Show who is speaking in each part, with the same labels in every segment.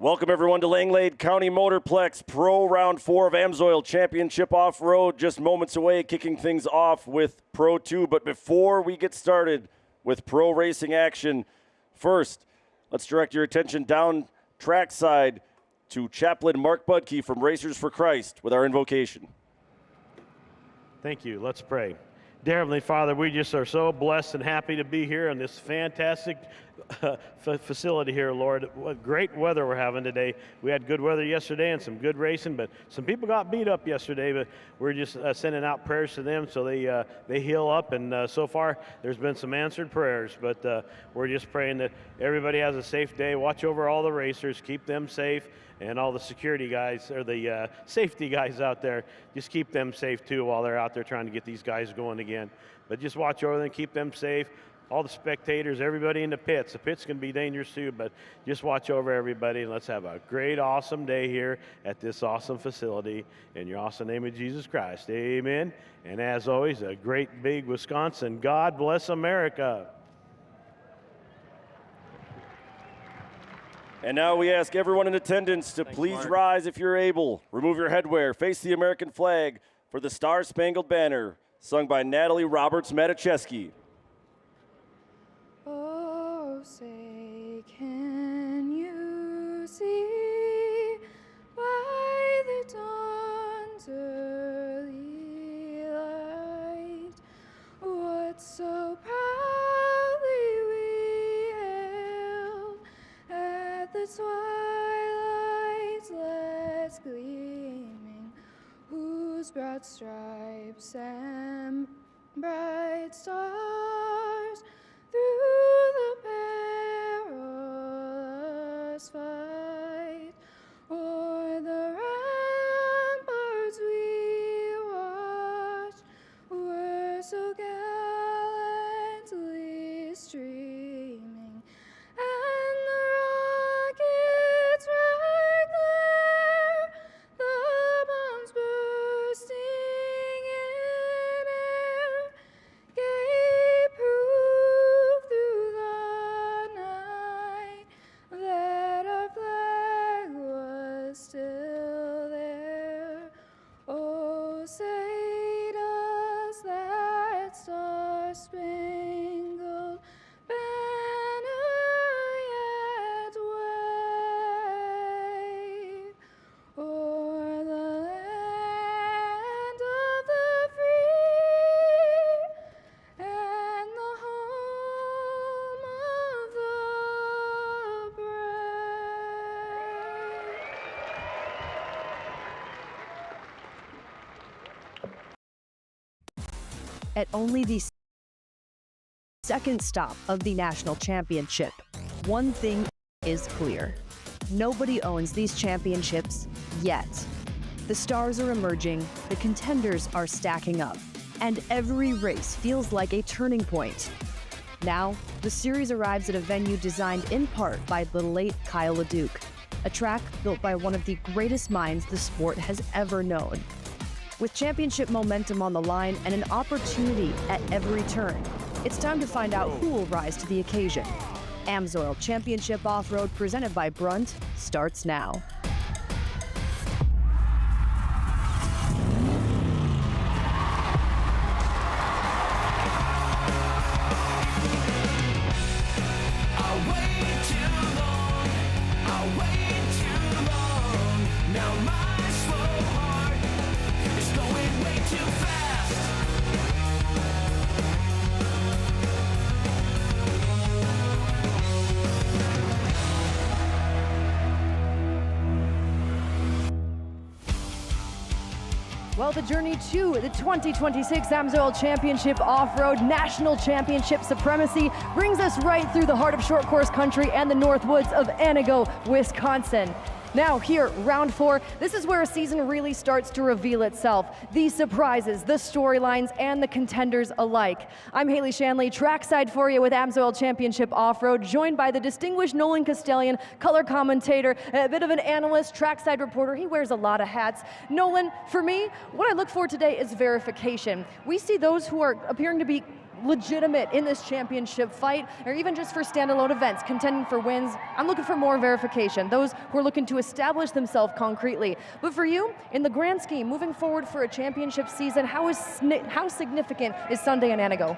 Speaker 1: Welcome everyone to Langlade County Motorplex Pro Round 4 of AMSOIL Championship Off-Road. Just moments away, kicking things off with Pro 2. But before we get started with pro racing action, first, let's direct your attention down trackside to Chaplain Mark Budke from Racers for Christ with our invocation.
Speaker 2: Thank you. Let's pray. Dear Heavenly Father, we just are so blessed and happy to be here in this fantastic facility here, Lord. What great weather we're having today. We had good weather yesterday and some good racing, but some people got beat up yesterday, but we're just sending out prayers to them so they heal up, and so far there's been some answered prayers, but we're just praying that everybody has a safe day. Watch over all the racers, keep them safe, and all the security guys, or the safety guys out there, just keep them safe too while they're out there trying to get these guys going again. But just watch over them, keep them safe. All the spectators, everybody in the pits. The pits can be dangerous too, but just watch over everybody, and let's have a great, awesome day here at this awesome facility. In your awesome name of Jesus Christ, amen. And as always, a great big Wisconsin. God bless America.
Speaker 1: And now we ask everyone in attendance to please rise if you're able. Remove your headwear, face the American flag for the Star-Spangled Banner, sung by Natalie Roberts-Matiszewski.
Speaker 3: Oh, say, can you see by the dawn's early light what so proudly we hailed at the twilight's last gleaming, whose broad stripes and bright stars through the perilous fight o'er the ramparts we watched were so gallantly streaming, and the rocket's red glare, the bombs bursting in air, gave proof through the night that our flag was still there. Oh, say does that star-spangled banner yet wave o'er the land of the free and the home of the brave.
Speaker 4: At only the second stop of the national championship, one thing is clear. Nobody owns these championships yet. The stars are emerging, the contenders are stacking up, and every race feels like a turning point. Now, the series arrives at a venue designed in part by the late Kyle LeDuc, a track built by one of the greatest minds the sport has ever known. With championship momentum on the line and an opportunity at every turn, it's time to find out who will rise to the occasion. AMSOIL Championship Off-Road presented by Brunt starts now. Well, the journey to the 2026 AMSOIL Championship Off-Road National Championship Supremacy brings us right through the heart of short course country and the north woods of Antigo, Wisconsin. Now here, round 4, this is where a season really starts to reveal itself. The surprises, the storylines, and the contenders alike. I'm Haley Shanley, trackside for you with AMSOIL Championship Off-Road, joined by the distinguished Nolan Castellian, color commentator, a bit of an analyst, trackside reporter. He wears a lot of hats. Nolan, for me, what I look for today is verification. We see those who are appearing to be legitimate in this championship fight, or even just for standalone events, contending for wins. I'm looking for more verification, those who are looking to establish themselves concretely. But for you, in the grand scheme, moving forward for a championship season, how significant is Sunday in Antigo?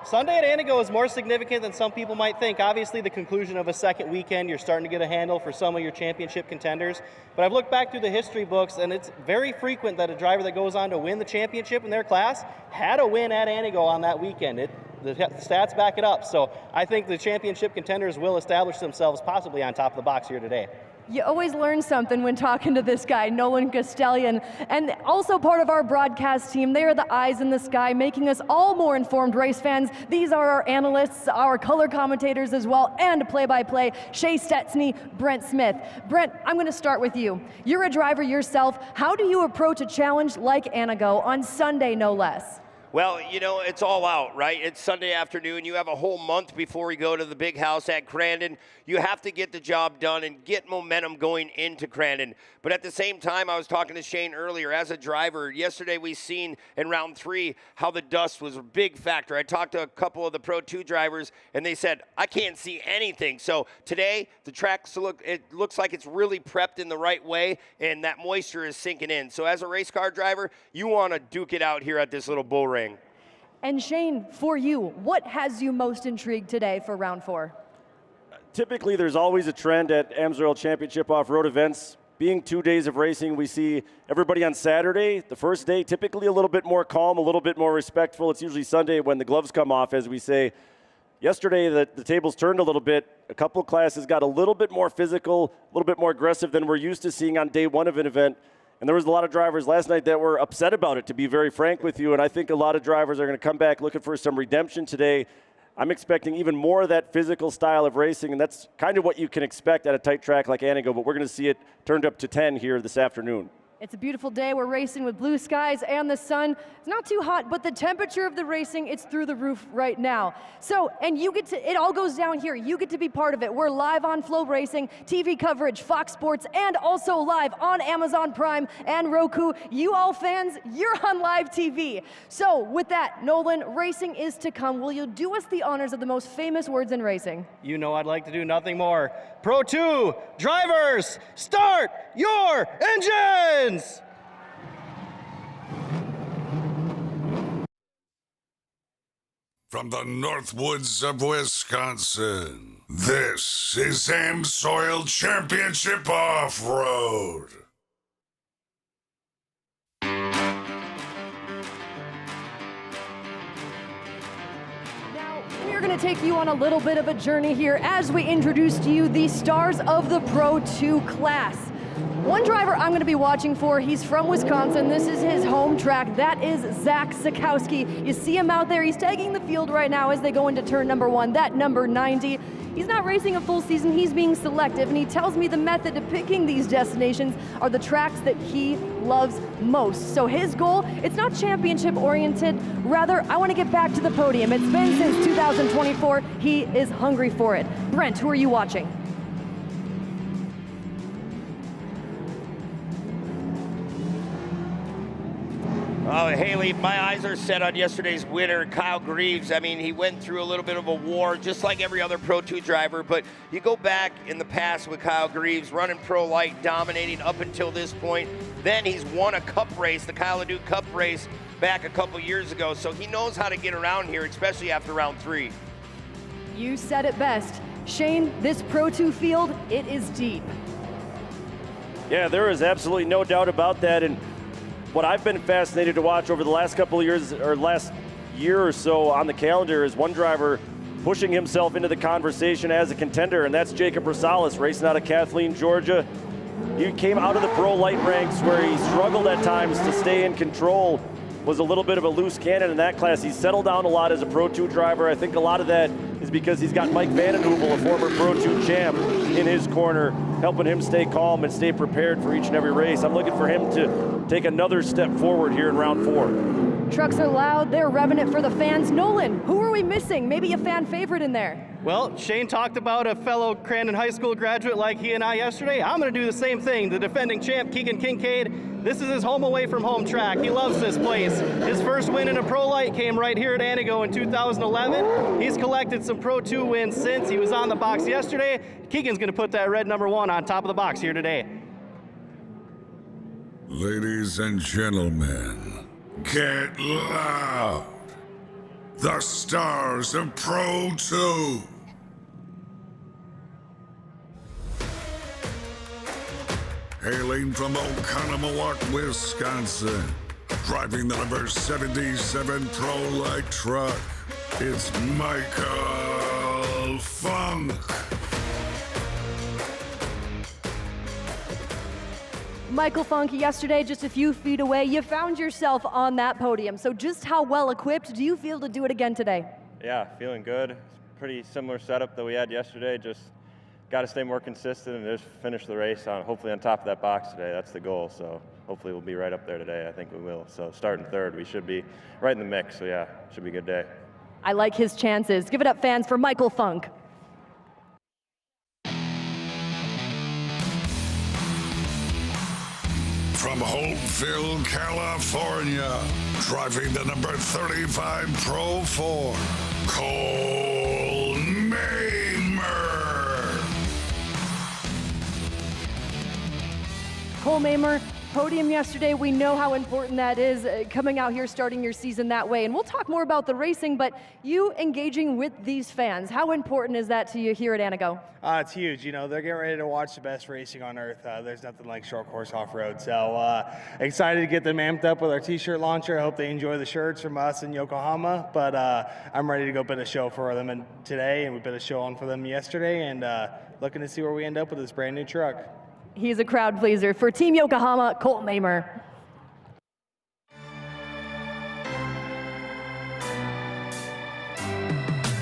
Speaker 5: Sunday at Antigo is more significant than some people might think. Obviously, the conclusion of a second weekend, you're starting to get a handle for some of your championship contenders. But I've looked back through the history books, and it's very frequent that a driver that goes on to win the championship in their class had a win at Antigo on that weekend. The stats back it up. So I think the championship contenders will establish themselves possibly on top of the box here today.
Speaker 4: You always learn something when talking to this guy, Nolan Castellian, and also part of our broadcast team. They are the eyes in the sky, making us all more informed race fans. These are our analysts, our color commentators as well, and play-by-play, Shea Stetsny, Brent Smith. Brent, I'm going to start with you. You're a driver yourself. How do you approach a challenge like Antigo on Sunday, no less?
Speaker 6: Well, you know, it's all out, right? It's Sunday afternoon. You have a whole month before we go to the big house at Crandon. You have to get the job done and get momentum going into Crandon. But at the same time, I was talking to Shane earlier. As a driver, yesterday we seen in round 3 how the dust was a big factor. I talked to a couple of the Pro 2 drivers, and they said, I can't see anything. So today, the track looks like it's really prepped in the right way, and that moisture is sinking in. So as a race car driver, you want to duke it out here at this little bull ring.
Speaker 4: And Shane, for you, what has you most intrigued today for round 4?
Speaker 1: Typically, there's always a trend at AMSOIL Championship off-road events. Being 2 days of racing, we see everybody on Saturday, the first day, typically a little bit more calm, a little bit more respectful. It's usually Sunday when the gloves come off, as we say. Yesterday, the tables turned a little bit. A couple of classes got a little bit more physical, a little bit more aggressive than we're used to seeing on day 1 of an event. And there was a lot of drivers last night that were upset about it, to be very frank with you. And I think a lot of drivers are going to come back looking for some redemption today. I'm expecting even more of that physical style of racing, and that's kind of what you can expect at a tight track like Antigo, but we're going to see it turned up to 10 here this afternoon.
Speaker 4: It's a beautiful day. We're racing with blue skies and the sun. It's not too hot, but the temperature of the racing, it's through the roof right now. So, and you get to, it all goes down here. You get to be part of it. We're live on FloRacing, TV coverage, Fox Sports, and also live on Amazon Prime and Roku. You all fans, you're on live TV. So with that, Nolan, racing is to come. Will you do us the honors of the most famous words in racing?
Speaker 5: You know I'd like to do nothing more. Pro 2 drivers, start your engines!
Speaker 7: From the Northwoods of Wisconsin, this is AMSOIL Championship Off-Road.
Speaker 4: We're going to take you on a little bit of a journey here as we introduce to you the stars of the Pro 2 class. One driver I'm going to be watching for, he's from Wisconsin. This is his home track. That is Zach Sikowski. You see him out there. He's tagging the field right now as they go into turn number 1, that number 90. He's not racing a full season. He's being selective, and he tells me the method to picking these destinations are the tracks that he loves most. So his goal, it's not championship oriented. Rather, I want to get back to the podium. It's been since 2024. He is hungry for it. Brent, who are you watching?
Speaker 6: Oh, Haley, my eyes are set on yesterday's winner, Kyle Greaves. I mean, he went through a little bit of a war, just like every other Pro 2 driver, but you go back in the past with Kyle Greaves, running Pro Light, dominating up until this point. Then he's won a cup race, the Kyle LeDuc Cup race, back a couple years ago, so he knows how to get around here, especially after round 3.
Speaker 4: You said it best. Shane, this Pro 2 field, it is deep.
Speaker 1: Yeah, there is absolutely no doubt about that. And what I've been fascinated to watch over the last couple of years, or last year or so on the calendar, is one driver pushing himself into the conversation as a contender, and that's Jacob Rosales, racing out of Kathleen, Georgia. He came out of the pro light ranks where he struggled at times to stay in control, was a little bit of a loose cannon in that class. He's settled down a lot as a Pro 2 driver. I think a lot of that is because he's got Mike Vandenheuvel, a former Pro 2 champ, in his corner, helping him stay calm and stay prepared for each and every race. I'm looking for him to take another step forward here in round 4.
Speaker 4: Trucks are loud, they're revving it for the fans. Nolan, who are we missing? Maybe a fan favorite in there.
Speaker 5: Well, Shane talked about a fellow Crandon High School graduate like he and I yesterday. I'm going to do the same thing. The defending champ, Keegan Kincaid, this is his home away from home track. He loves this place. His first win in a Pro Light came right here at Antigo in 2011. He's collected some Pro 2 wins since. He was on the box yesterday. Keegan's going to put that red number 1 on top of the box here today.
Speaker 7: Ladies and gentlemen, get loud. The stars of Pro 2. Hailing from Oconomowoc, Wisconsin, driving the number 77 Pro Light truck, it's Michael Funk.
Speaker 4: Michael Funk, yesterday, just a few feet away, you found yourself on that podium. So just how well equipped do you feel to do it again today?
Speaker 8: Yeah, feeling good. It's pretty similar setup that we had yesterday. Just got to stay more consistent and just finish the race on hopefully on top of that box today. That's the goal. So hopefully we'll be right up there today. I think we will. So starting third, we should be right in the mix. So yeah, should be a good day.
Speaker 4: I like his chances. Give it up, fans, for Michael Funk.
Speaker 7: From Holtville, California, driving the number 35 Pro 4, Cole Mamer.
Speaker 4: Cole Mamer, podium yesterday. We know how important that is, coming out here, starting your season that way. And we'll talk more about the racing, but you engaging with these fans, how important is that to you here at Antigo?
Speaker 9: It's huge. You know, they're getting ready to watch the best racing on earth. There's nothing like short course off-road. So excited to get them amped up with our t-shirt launcher. I hope they enjoy the shirts from us in Yokohama. But I'm ready to go put a show for them today, and we put a show on for them yesterday, and looking to see where we end up with this brand new truck.
Speaker 4: He's a crowd pleaser. For Team Yokohama, Cole Mamer.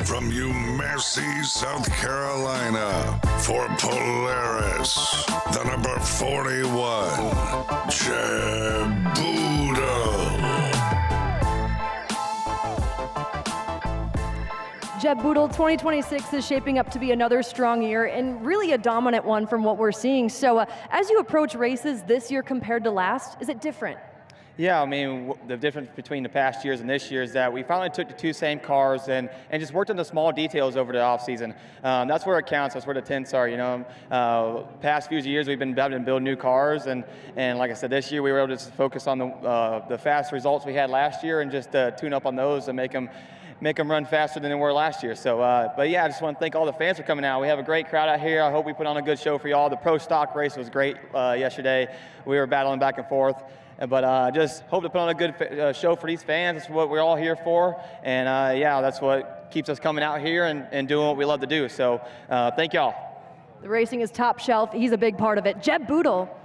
Speaker 7: From UMassey, South Carolina, for Polaris, the number 41, Jeb Boodle.
Speaker 4: Jeb Boodle, 2026 is shaping up to be another strong year and really a dominant one from what we're seeing. So as you approach races this year compared to last, is it different?
Speaker 10: Yeah, I mean, the difference between the past years and this year is that we finally took the two same cars and just worked on the small details over the offseason. That's where it counts. That's where the tints are, you know. Past few years, we've been able to build new cars, and like I said, this year we were able to focus on the fast results we had last year and just tune up on those and make them run faster than they were last year. So, but yeah, I just want to thank all the fans for coming out. We have a great crowd out here. I hope we put on a good show for y'all. The pro stock race was great yesterday. We were battling back and forth. But just hope to put on a good show for these fans. That's what we're all here for. And yeah, that's what keeps us coming out here and doing what we love to do. So thank y'all.
Speaker 4: The racing is top shelf. He's a big part of it. Jeb Boodle.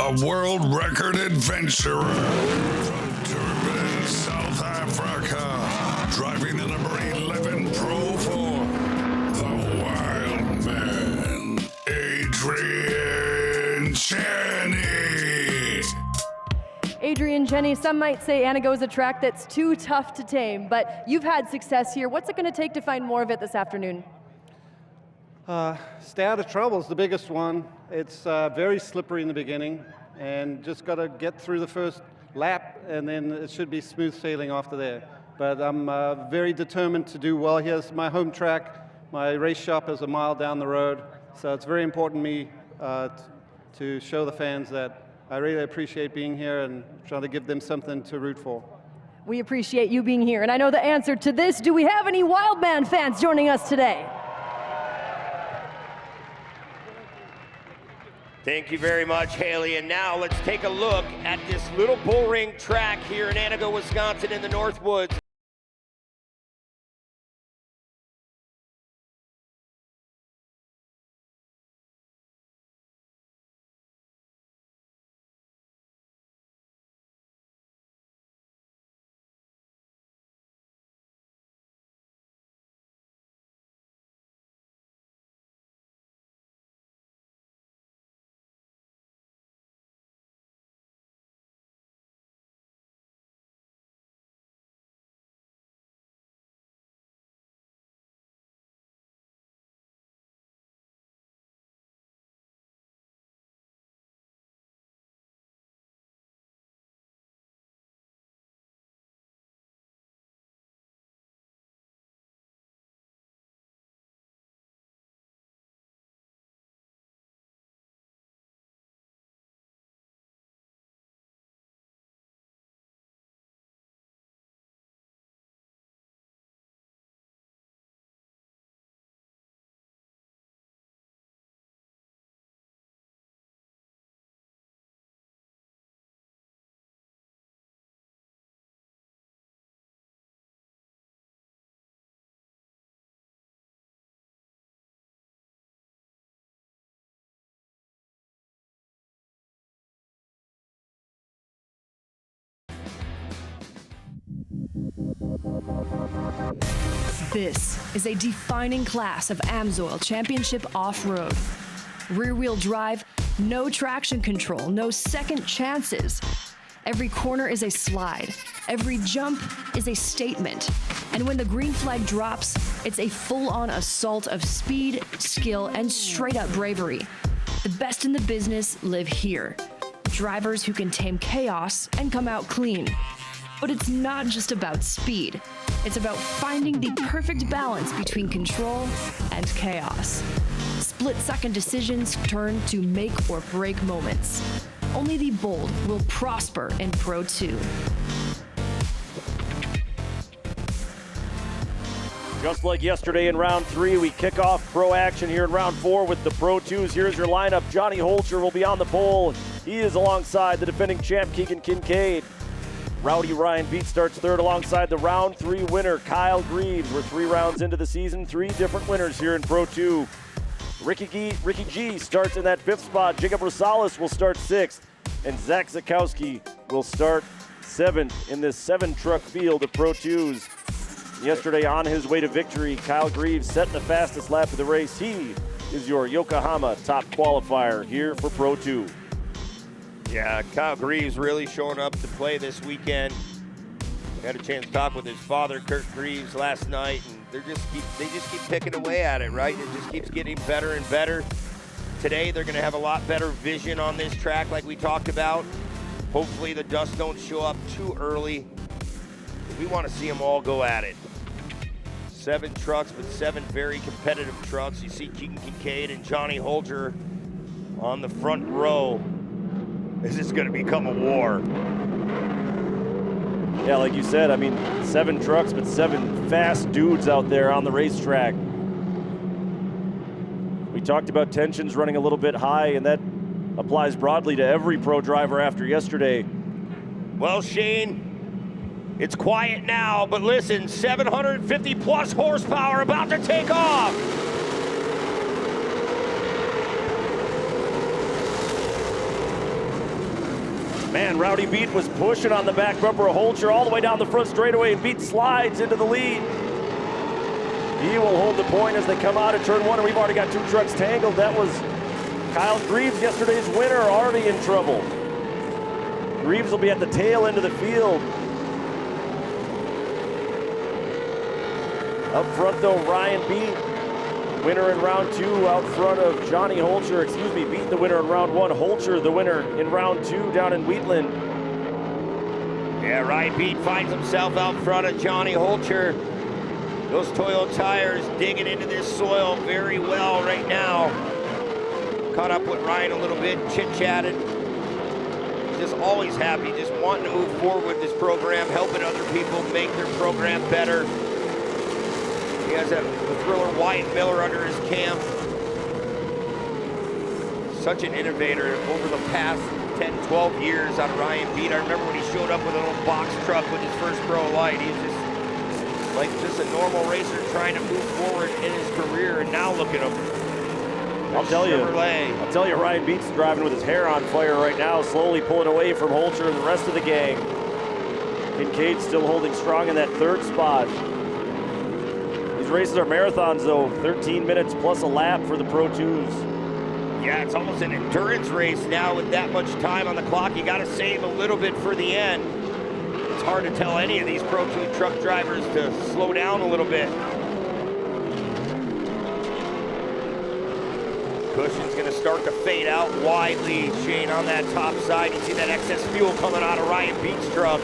Speaker 7: A world record adventurer from Durban, South Africa, driving the number 11 Pro 4, the Wild Man, Adrian Cheney.
Speaker 4: Adrian Cheney, some might say Antigo is a track that's too tough to tame, but you've had success here. What's it going to take to find more of it this afternoon?
Speaker 11: Stay out of trouble is the biggest one. It's very slippery in the beginning, and just got to get through the first lap, and then it should be smooth sailing after there. But I'm very determined to do well. Here's my home track. My race shop is a mile down the road, so it's very important to me to show the fans that I really appreciate being here and trying to give them something to root for.
Speaker 4: We appreciate you being here, and I know the answer to this. Do we have any Wildman fans joining us today?
Speaker 6: Thank you very much, Haley. And now let's take a look at this little bull ring track here in Antigo, Wisconsin in the Northwoods.
Speaker 4: This is a defining class of AMSOIL Championship Off-Road. Rear-wheel drive, no traction control, no second chances. Every corner is a slide. Every jump is a statement. And when the green flag drops, it's a full-on assault of speed, skill, and straight-up bravery. The best in the business live here. Drivers who can tame chaos and come out clean. But it's not just about speed. It's about finding the perfect balance between control and chaos. Split-second decisions turn to make or break moments. Only the bold will prosper in Pro 2.
Speaker 1: Just like yesterday in round 3, we kick off pro action here in round 4 with the Pro 2s. Here's your lineup. Johnny Holcher will be on the pole. He is alongside the defending champ, Keegan Kincaid. Rowdy Ryan Beat starts third alongside the round 3 winner, Kyle Greaves. We're 3 rounds into the season, 3 different winners here in Pro 2. Ricky G starts in that 5th spot. Jacob Rosales will start 6th. And Zach Zakowski will start 7th in this 7-truck field of Pro 2s. Yesterday on his way to victory, Kyle Greaves set the fastest lap of the race. He is your Yokohama top qualifier here for Pro 2.
Speaker 6: Yeah, Kyle Greaves really showing up to play this weekend. Had a chance to talk with his father, Kurt Greaves, last night, and they just keep picking away at it, right? It just keeps getting better and better. Today, they're going to have a lot better vision on this track, like we talked about. Hopefully, the dust don't show up too early. We want to see them all go at it. 7 trucks, but 7 very competitive trucks. You see Keegan Kincaid and Johnny Holger on the front row. This is going to become a war.
Speaker 1: Yeah, like you said, I mean, 7 trucks, but 7 fast dudes out there on the racetrack. We talked about tensions running a little bit high, and that applies broadly to every pro driver after yesterday.
Speaker 6: Well, Shane, it's quiet now, but listen, 750 plus horsepower about to take off.
Speaker 1: Man, Rowdy Beat was pushing on the back bumper of Holcher all the way down the front straightaway, and Beat slides into the lead. He will hold the point as they come out of turn 1, and we've already got 2 trucks tangled. That was Kyle Greaves, yesterday's winner, already in trouble. Greaves will be at the tail end of the field. Up front, though, Ryan Beat, winner in round 2, out front of Johnny Holcher. Beat the winner in round 1. Holcher, the winner in round 2 down in Wheatland.
Speaker 6: Yeah, Ryan Beat finds himself out front of Johnny Holcher. Those Toyo tires digging into this soil very well right now. Caught up with Ryan a little bit, chit-chatted. Just always happy, just wanting to move forward with this program, helping other people make their program better. He has the thriller Wyatt Miller under his camp. Such an innovator over the past 10, 12 years on Ryan Beat. I remember when he showed up with a little box truck with his first pro light. He's just a normal racer trying to move forward in his career, and now look at him.
Speaker 1: I'll tell you, Ryan Beat's driving with his hair on fire right now, slowly pulling away from Holcher and the rest of the gang. Kincaid still holding strong in that 3rd spot. These races are marathons, though. 13 minutes plus a lap for the Pro 2s.
Speaker 6: Yeah, it's almost an endurance race now with that much time on the clock. You got to save a little bit for the end. It's hard to tell any of these Pro 2 truck drivers to slow down a little bit. Cushion's going to start to fade out widely, Shane, on that top side. You see that excess fuel coming out of Ryan Beat's truck.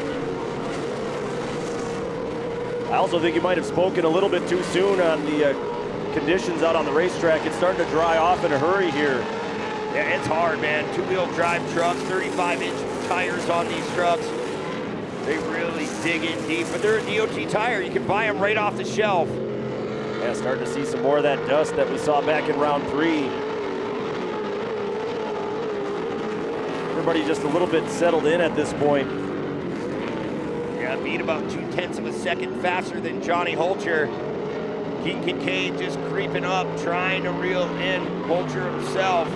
Speaker 1: I also think you might have spoken a little bit too soon on the conditions out on the racetrack. It's starting to dry off in a hurry here.
Speaker 6: Yeah, it's hard, man. 2-wheel drive trucks, 35-inch tires on these trucks. They really dig in deep, but they're a DOT tire. You can buy them right off the shelf.
Speaker 1: Yeah, starting to see some more of that dust that we saw back in round 3. Everybody just a little bit settled in at this point.
Speaker 6: Yeah, Beat about 0.2 of a second faster than Johnny Holcher. Keegan Kincaid just creeping up, trying to reel in Holcher himself.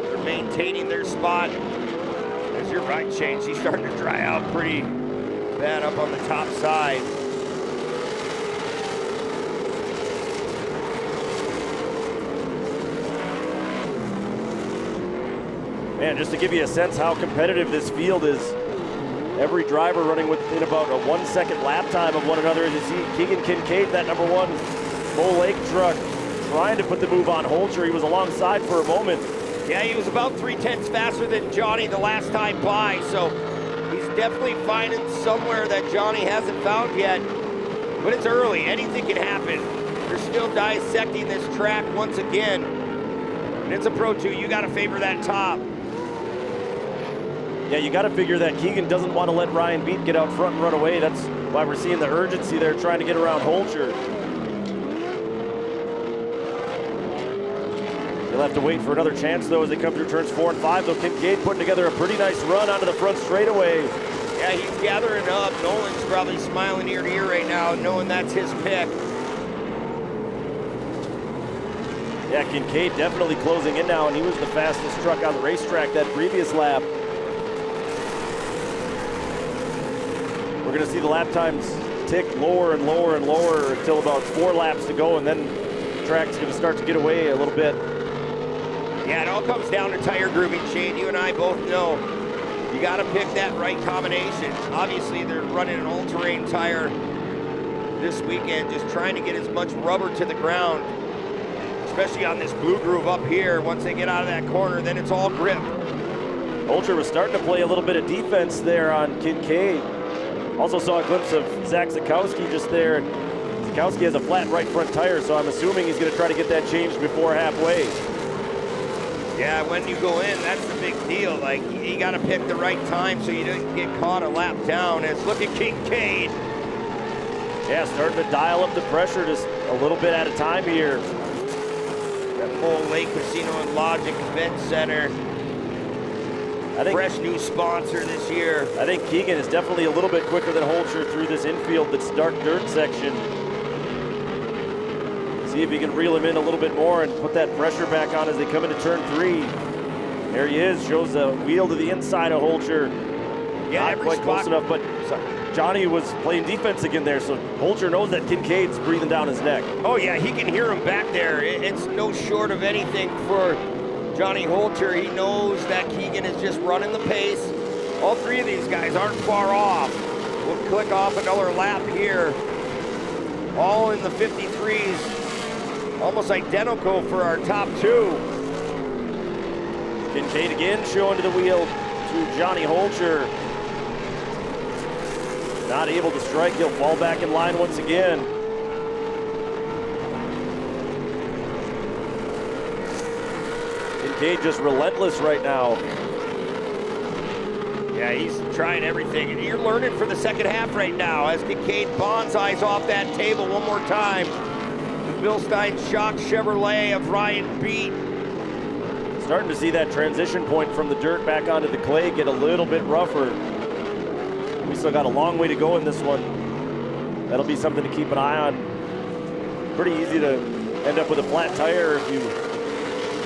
Speaker 6: They're maintaining their spot. As you're right, Shane, she's starting to dry out pretty bad up on the top side.
Speaker 1: Man, just to give you a sense how competitive this field is, every driver running within about a 1 second lap time of one another. As you see Keegan Kincaid, that number 1 Bull Lake truck, trying to put the move on Holcher. He was alongside for a moment.
Speaker 6: Yeah, he was about 3/10 faster than Johnny the last time by, so he's definitely finding somewhere that Johnny hasn't found yet. But it's early, anything can happen. They're still dissecting this track once again. And it's a Pro 2, you gotta favor that top.
Speaker 1: Yeah, you got to figure that Keegan doesn't want to let Ryan Beat get out front and run away. That's why we're seeing the urgency there, trying to get around Holcher. They'll have to wait for another chance, though, as they come through turns 4 and 5. Though Kincaid putting together a pretty nice run onto the front straightaway.
Speaker 6: Yeah, he's gathering up. Nolan's probably smiling ear to ear right now, knowing that's his pick.
Speaker 1: Yeah, Kincaid definitely closing in now, and he was the fastest truck on the racetrack that previous lap. We're going to see the lap times tick lower and lower and lower until about 4 laps to go, and then the track's going to start to get away a little bit.
Speaker 6: Yeah, it all comes down to tire grooving, Shane. You and I both know you got to pick that right combination. Obviously, they're running an all-terrain tire this weekend, just trying to get as much rubber to the ground, especially on this blue groove up here. Once they get out of that corner, then it's all grip.
Speaker 1: Holcher was starting to play a little bit of defense there on Kincaid. Also saw a glimpse of Zach Zukowski just there. Zukowski has a flat right front tire, so I'm assuming he's going to try to get that changed before halfway.
Speaker 6: Yeah, when you go in, that's the big deal. Like, you got to pick the right time so you don't get caught a lap down. And look at Kincaid.
Speaker 1: Yeah, starting to dial up the pressure just a little bit at a time here.
Speaker 6: That Bull Lake Casino and Logic Event Center. Fresh new sponsor this year.
Speaker 1: I think Keegan is definitely a little bit quicker than Holcher through this infield that's dark dirt section. See if he can reel him in a little bit more and put that pressure back on as they come into turn 3. There he is, shows a wheel to the inside of Holcher.
Speaker 6: Yeah,
Speaker 1: not quite close enough, but Johnny was playing defense again there, so Holcher knows that Kincaid's breathing down his neck.
Speaker 6: Oh yeah, he can hear him back there. It's no short of anything for Johnny Holcher. He knows that Keegan is just running the pace. All 3 of these guys aren't far off. We'll click off another lap here. All in the 53s. Almost identical for our top 2.
Speaker 1: Kincaid again showing to the wheel to Johnny Holcher. Not able to strike, he'll fall back in line once again. Kincaid just relentless right now.
Speaker 6: Yeah, he's trying everything, and you're learning for the second half right now as Kincaid bonsais off that table one more time. The Bilstein Shock Chevrolet of Ryan Beat.
Speaker 1: Starting to see that transition point from the dirt back onto the clay get a little bit rougher. We still got a long way to go in this one. That'll be something to keep an eye on. Pretty easy to end up with a flat tire if you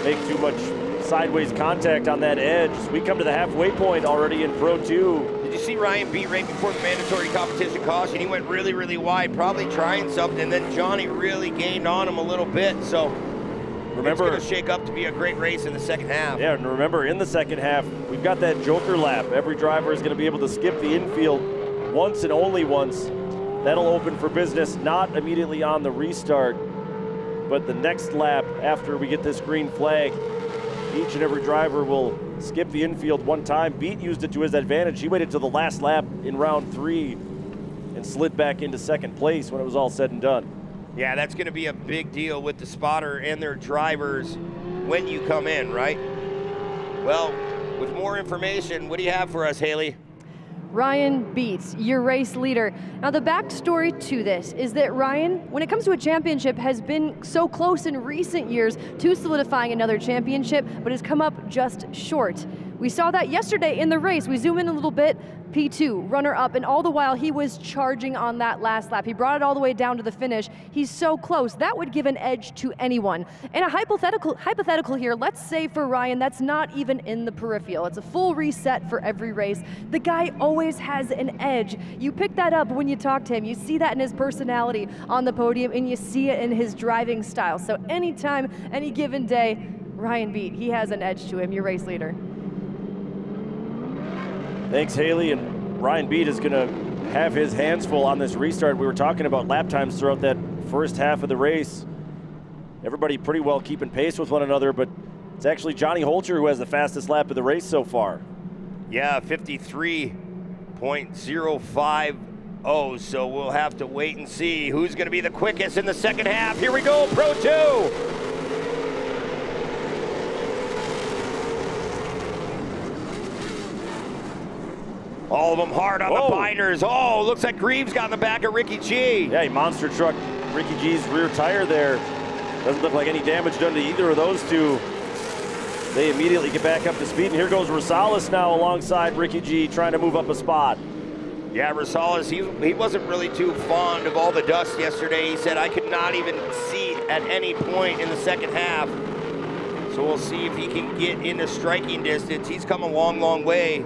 Speaker 1: make too much sideways contact on that edge. We come to the halfway point already in Pro 2.
Speaker 6: Did you see Ryan Beat right before the mandatory competition caution? He went really, really wide, probably trying something, and then Johnny really gained on him a little bit. So remember, it's going to shake up to be a great race in the second half.
Speaker 1: Yeah, and remember, in the second half, we've got that joker lap. Every driver is going to be able to skip the infield once and only once. That'll open for business, not immediately on the restart, but the next lap after we get this green flag. Each and every driver will skip the infield one time. Beat used it to his advantage. He waited till the last lap in round 3 and slid back into second place when it was all said and done.
Speaker 6: Yeah, that's going to be a big deal with the spotter and their drivers when you come in, right? Well, with more information, what do you have for us, Haley?
Speaker 3: Ryan Beat, your race leader. Now the backstory to this is that Ryan, when it comes to a championship, has been so close in recent years to solidifying another championship, but has come up just short. We saw that yesterday in the race. We zoom in a little bit, P2, runner-up, and all the while he was charging on that last lap. He brought it all the way down to the finish. He's so close. That would give an edge to anyone. And a hypothetical here, let's say for Ryan, that's not even in the peripheral. It's a full reset for every race. The guy always has an edge. You pick that up when you talk to him. You see that in his personality on the podium, and you see it in his driving style. So anytime, any given day, Ryan Beat, he has an edge to him, your race leader.
Speaker 1: Thanks, Haley. And Ryan Beat is going to have his hands full on this restart. We were talking about lap times throughout that first half of the race. Everybody pretty well keeping pace with one another, but it's actually Johnny Holcher who has the fastest lap of the race so far.
Speaker 6: Yeah, 53.050. So we'll have to wait and see who's going to be the quickest in the second half. Here we go, Pro 2. All of them hard on the binders. Oh, looks like Greaves got in the back of Ricky G.
Speaker 1: Yeah, he monster trucked Ricky G's rear tire there. Doesn't look like any damage done to either of those two. They immediately get back up to speed, and here goes Rosales now alongside Ricky G, trying to move up a spot.
Speaker 6: Yeah, Rosales, he wasn't really too fond of all the dust yesterday. He said, I could not even see at any point in the second half. So we'll see if he can get into striking distance. He's come a long, long way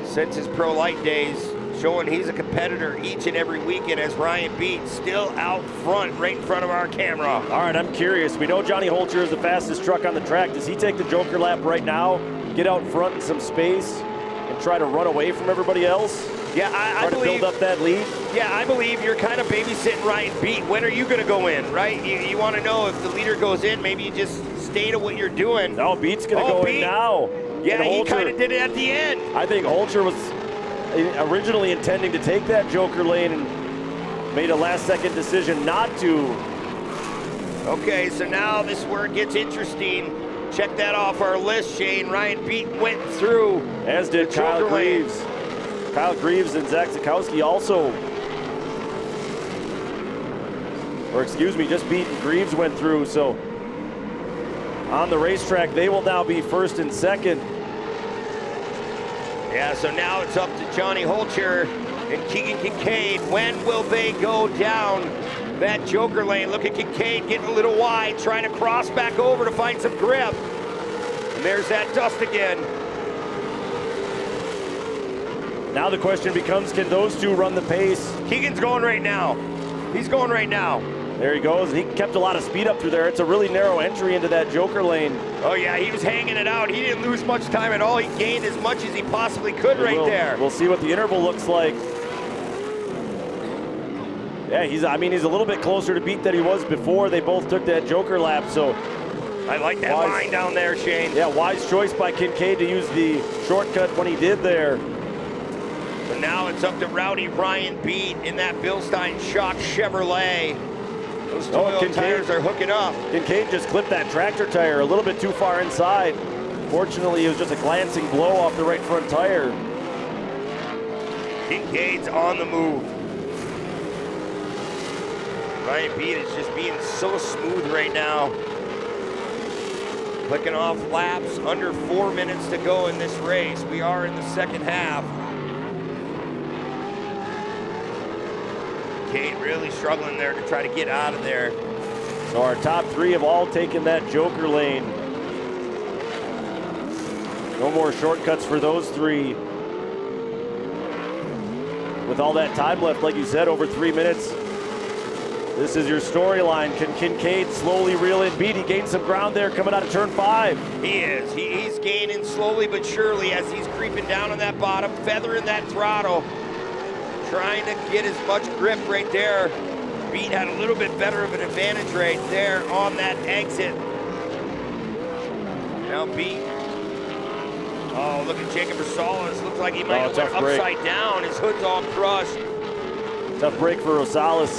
Speaker 6: since his pro light days, showing he's a competitor each and every weekend as Ryan Beat still out front, right in front of our camera.
Speaker 1: All right, I'm curious. We know Johnny Holcher is the fastest truck on the track. Does he take the Joker lap right now, get out front in some space, and try to run away from everybody else?
Speaker 6: Yeah, I believe,
Speaker 1: try to build up that lead?
Speaker 6: Yeah, I believe you're kind of babysitting Ryan Beat. When are you going to go in, right? You want to know if the leader goes in, maybe you just stay to what you're doing.
Speaker 1: No, Beat's going to go in now.
Speaker 6: Yeah, he kind of did it at the end.
Speaker 1: I think Holcher was originally intending to take that Joker lane and made a last-second decision not to.
Speaker 6: Okay, so now this is where it gets interesting. Check that off our list, Shane. Ryan Beat went through.
Speaker 1: As did Kyle Greaves. Kyle Greaves and Zach Zukowski also. Or excuse me, just Beat and Greaves went through. So on the racetrack, they will now be first and second.
Speaker 6: Yeah, so now it's up to Johnny Holcher and Keegan Kincaid. When will they go down that Joker lane? Look at Kincaid getting a little wide, trying to cross back over to find some grip. And there's that dust again.
Speaker 1: Now the question becomes, can those two run the pace?
Speaker 6: Keegan's going right now. He's going right now.
Speaker 1: There he goes. He kept a lot of speed up through there. It's a really narrow entry into that Joker lane.
Speaker 6: Oh yeah, he was hanging it out. He didn't lose much time at all. He gained as much as he possibly could there.
Speaker 1: We'll see what the interval looks like. Yeah, he's a little bit closer to Beat than he was before they both took that Joker lap, so.
Speaker 6: I like that line down there, Shane.
Speaker 1: Yeah, wise choice by Kincaid to use the shortcut when he did there.
Speaker 6: But now it's up to Rowdy Ryan Beat in that Bilstein Shock Chevrolet. Those Toyota tires are hooking up.
Speaker 1: Kincaid just clipped that tractor tire a little bit too far inside. Fortunately, it was just a glancing blow off the right front tire.
Speaker 6: Kincaid's on the move. Ryan Beat is just being so smooth right now. Clicking off laps, under 4 minutes to go in this race. We are in the second half. Kincaid really struggling there to try to get out of there.
Speaker 1: So our top three have all taken that Joker lane. No more shortcuts for those three. With all that time left, like you said, over 3 minutes, this is your storyline. Can Kincaid slowly reel in Beat? He gained some ground there coming out of turn 5.
Speaker 6: He is. He's gaining slowly but surely as he's creeping down on that bottom, feathering that throttle, trying to get as much grip right there. Beat had a little bit better of an advantage right there on that exit. Now Beat. Oh, look at Jacob Rosales. Looks like he might have went upside down. His hood's all crushed.
Speaker 1: Tough break for Rosales.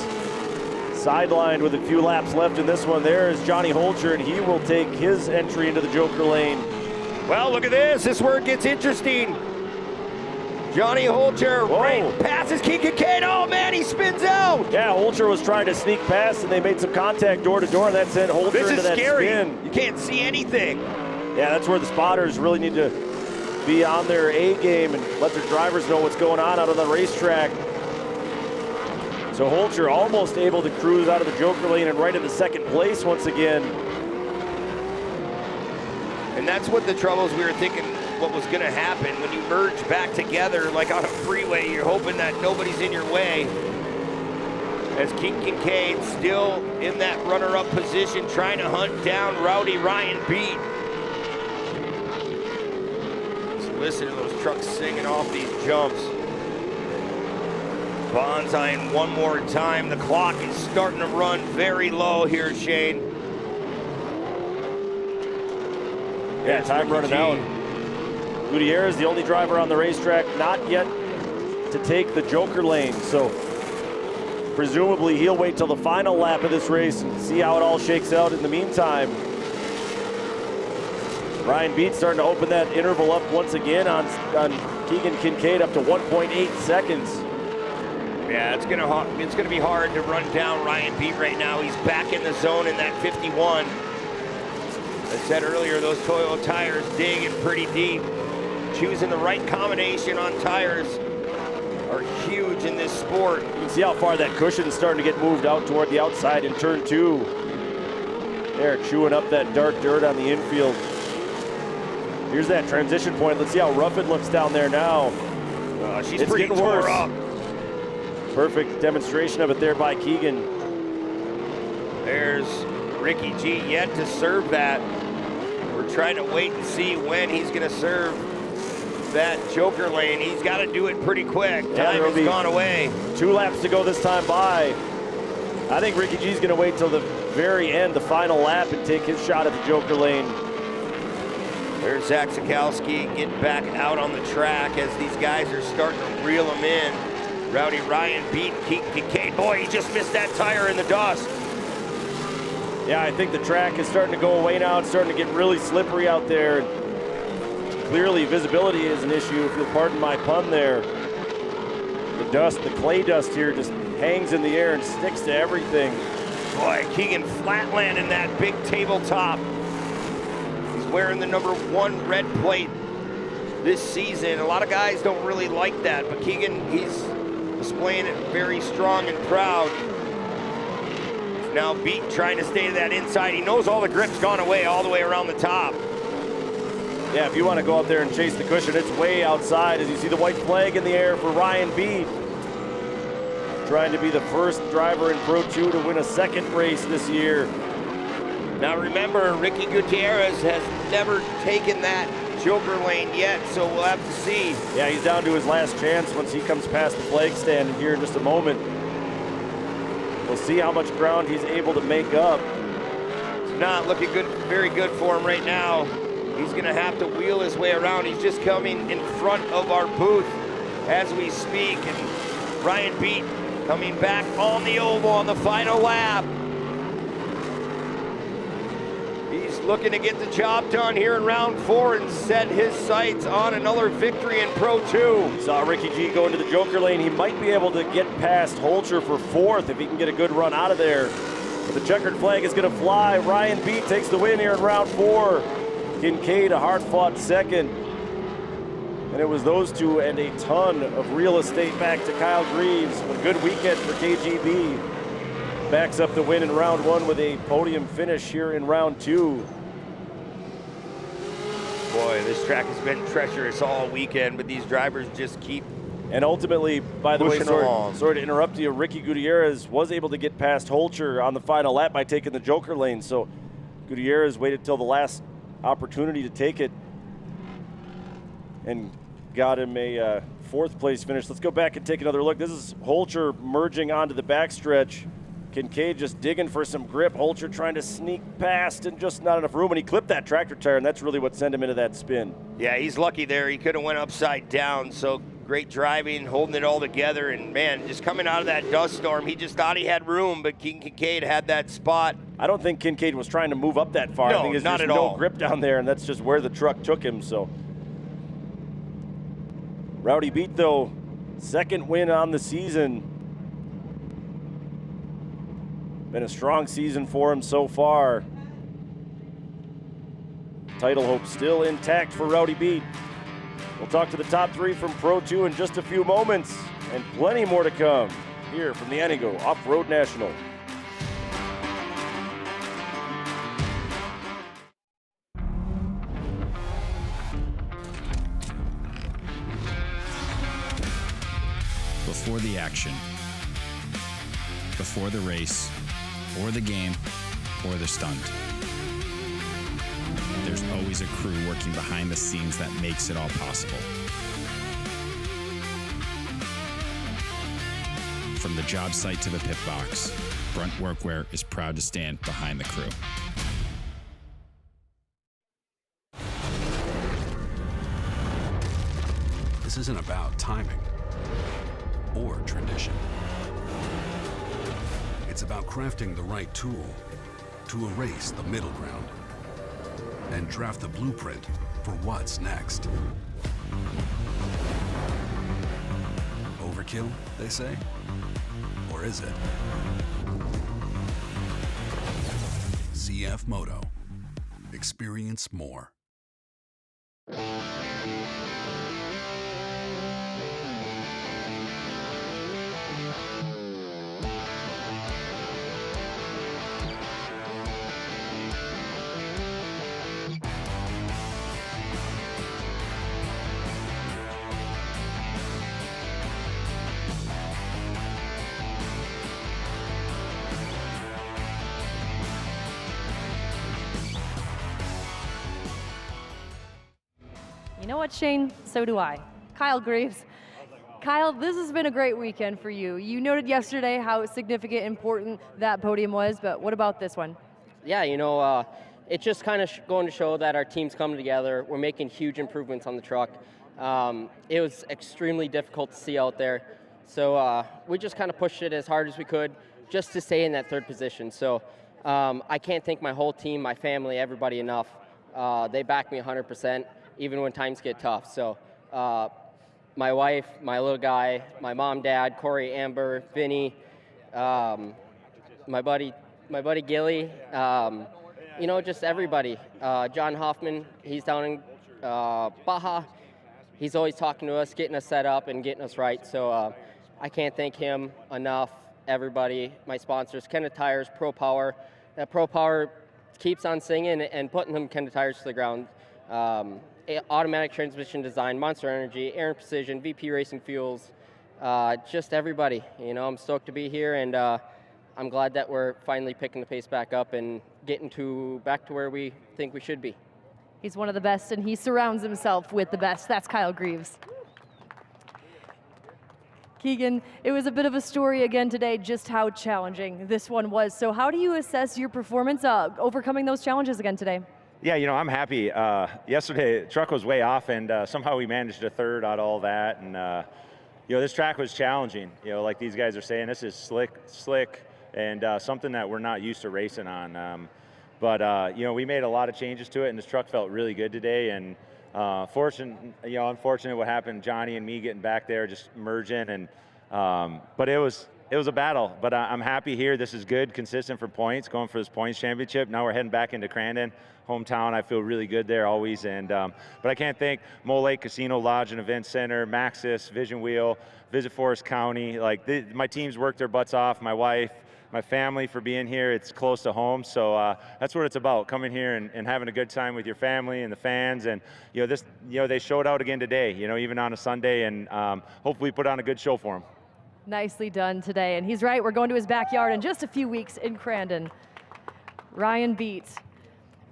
Speaker 1: Sidelined with a few laps left in this one. There is Johnny Holcher, and he will take his entry into the Joker lane.
Speaker 6: Well, look at this. This is where it gets interesting. Johnny Holcher right passes Kincaid. Oh, man, he spins out.
Speaker 1: Yeah, Holcher was trying to sneak past, and they made some contact door to door, and that sent Holcher into that
Speaker 6: scary.
Speaker 1: spin.
Speaker 6: You can't see anything.
Speaker 1: Yeah, that's where the spotters really need to be on their A game and let their drivers know what's going on out on the racetrack. So Holcher almost able to cruise out of the Joker lane and right into second place once again.
Speaker 6: And that's what the troubles we were thinking what was going to happen when you merge back together like on a freeway. You're hoping that nobody's in your way. As Kincaid still in that runner-up position, trying to hunt down Rowdy Ryan Beat. Listen to those trucks singing off these jumps. Bonsai one more time. The clock is starting to run very low here, Shane.
Speaker 1: Yeah, time running out. Gutierrez, the only driver on the racetrack not yet to take the Joker lane, so presumably he'll wait till the final lap of this race and see how it all shakes out. In the meantime, Ryan Beat starting to open that interval up once again on Keegan Kincaid up to 1.8 seconds.
Speaker 6: Yeah, it's gonna be hard to run down Ryan Beat right now. He's back in the zone in that 51. As I said earlier, those Toyota tires digging pretty deep. Choosing the right combination on tires are huge in this sport.
Speaker 1: You can see how far that cushion is starting to get moved out toward the outside in turn 2. They're chewing up that dark dirt on the infield. Here's that transition point. Let's see how rough it looks down there now.
Speaker 6: She's
Speaker 1: it's
Speaker 6: pretty
Speaker 1: getting worse.
Speaker 6: tore up.
Speaker 1: Perfect demonstration of it there by Keegan.
Speaker 6: There's Ricky G yet to serve that. We're trying to wait and see when he's going to serve that Joker lane. He's got to do it pretty quick. Time has gone away.
Speaker 1: 2 laps to go this time by. I think Ricky G's going to wait till the very end, the final lap, and take his shot at the Joker lane.
Speaker 6: There's Zach Sikowski getting back out on the track as these guys are starting to reel him in. Rowdy Ryan Beat Keegan Kincaid. Boy, he just missed that tire in the dust.
Speaker 1: Yeah, I think the track is starting to go away now. It's starting to get really slippery out there. Clearly, visibility is an issue, if you'll pardon my pun there. The dust, the clay dust here just hangs in the air and sticks to everything.
Speaker 6: Boy, Keegan flatland in that big tabletop. He's wearing the #1 red plate this season. A lot of guys don't really like that, but Keegan, he's displaying it very strong and proud. Now Beat trying to stay to that inside. He knows all the grip's gone away all the way around the top.
Speaker 1: Yeah, if you want to go out there and chase the cushion, it's way outside as you see the white flag in the air for Ryan Beat. Trying to be the first driver in Pro 2 to win a second race this year.
Speaker 6: Now remember, Ricky Gutierrez has never taken that Joker lane yet, so we'll have to see.
Speaker 1: Yeah, he's down to his last chance once he comes past the flag stand here in just a moment. We'll see how much ground he's able to make up.
Speaker 6: It's not looking good, very good for him right now. He's gonna have to wheel his way around. He's just coming in front of our booth as we speak. And Ryan Beat coming back on the oval on the final lap. He's looking to get the job done here in round 4 and set his sights on another victory in Pro 2.
Speaker 1: Saw Ricky G go into the Joker lane. He might be able to get past Holcher for 4th if he can get a good run out of there. But the checkered flag is gonna fly. Ryan Beat takes the win here in round 4. Kincaid a hard-fought second. And it was those two and a ton of real estate back to Kyle Greaves. A good weekend for KGB. Backs up the win in round 1 with a podium finish here in round 2.
Speaker 6: Boy, this track has been treacherous all weekend, but these drivers just keep.
Speaker 1: And ultimately, by the way,
Speaker 6: along.
Speaker 1: sorry to interrupt you, Ricky Gutierrez was able to get past Holcher on the final lap by taking the Joker lane. So Gutierrez waited till the last opportunity to take it and got him a 4th place finish. Let's go back and take another look. This is Holcher merging onto the backstretch. Kincaid just digging for some grip. Holcher trying to sneak past and just not enough room, and he clipped that tractor tire, and that's really what sent him into that spin.
Speaker 6: Yeah, he's lucky there. He could have went upside down. So great driving, holding it all together, and man, just coming out of that dust storm, he just thought he had room, but Kincaid had that spot.
Speaker 1: I don't think Kincaid was trying to move up that far.
Speaker 6: No,
Speaker 1: I think there's
Speaker 6: not
Speaker 1: just
Speaker 6: at
Speaker 1: no
Speaker 6: all.
Speaker 1: grip down there, and that's just where the truck took him. So Rowdy Beat, though, 2nd win on the season. Been a strong season for him so far. Title hope still intact for Rowdy Beat. We'll talk to the top 3 from Pro 2 in just a few moments, and plenty more to come here from the Antigo Off-Road National.
Speaker 12: Before the action, before the race, or the game, or the stunt. there's always a crew working behind the scenes that makes it all possible. From the job site to the pit box, Brunt Workwear is proud to stand behind the crew.
Speaker 13: This isn't about timing or tradition. It's about crafting the right tool to erase the middle ground and draft the blueprint for what's next. Overkill, they say? Or is it? CF Moto. Experience more.
Speaker 3: You know what, Shane? So do I. Kyle Greaves. Kyle, this has been a great weekend for you. You noted yesterday how significant and important that podium was, but what about this one?
Speaker 14: Yeah, you know, it's just kind of going to show that our team's coming together. We're making huge improvements on the truck. It was extremely difficult to see out there. So we just kind of pushed it as hard as we could just to stay in that third position. So I can't thank my whole team, my family, everybody enough. They back me 100%, even when times get tough. So my wife, my little guy, my mom, dad, Corey, Amber, Vinny, my buddy Gilly, you know, just everybody. John Hoffman, he's down in Baja. He's always talking to us, getting us set up and getting us right. So I can't thank him enough. Everybody, my sponsors, Kenda Tires, Pro Power. That Pro Power keeps on singing and putting them Kenda Tires to the ground. Automatic transmission design, Monster Energy, Aaron Precision, VP Racing Fuels, just everybody. You know, I'm stoked to be here, and I'm glad that we're finally picking the pace back up and getting back to where we think we should be.
Speaker 3: He's one of the best, and he surrounds himself with the best. That's Kyle Greaves. Keegan, it was a bit of a story again today, just how challenging this one was. So how do you assess your performance overcoming those challenges again today?
Speaker 15: Yeah, you know, I'm happy. Yesterday, the truck was way off, and somehow we managed a third out of all that. And, you know, this track was challenging. You know, like these guys are saying, this is slick, and something that we're not used to racing on. But, you know, we made a lot of changes to it, and this truck felt really good today. And unfortunate what happened, Johnny and me getting back there, just merging. And but it was a battle. But I'm happy here. This is good, consistent for points, going for this points championship. Now we're heading back into Crandon, hometown. I feel really good there always. And but I can't thank Mole Lake Casino Lodge and Event Center, Maxis, Vision Wheel, Visit Forest County. Like my teams worked their butts off. My wife, my family for being here. It's close to home, so that's what it's about, coming here and having a good time with your family and the fans. And you know, they showed out again today, you know, even on a Sunday, and hopefully put on a good show for them.
Speaker 3: Nicely done today, and he's right, we're going to his backyard in just a few weeks in Crandon. Ryan Beat.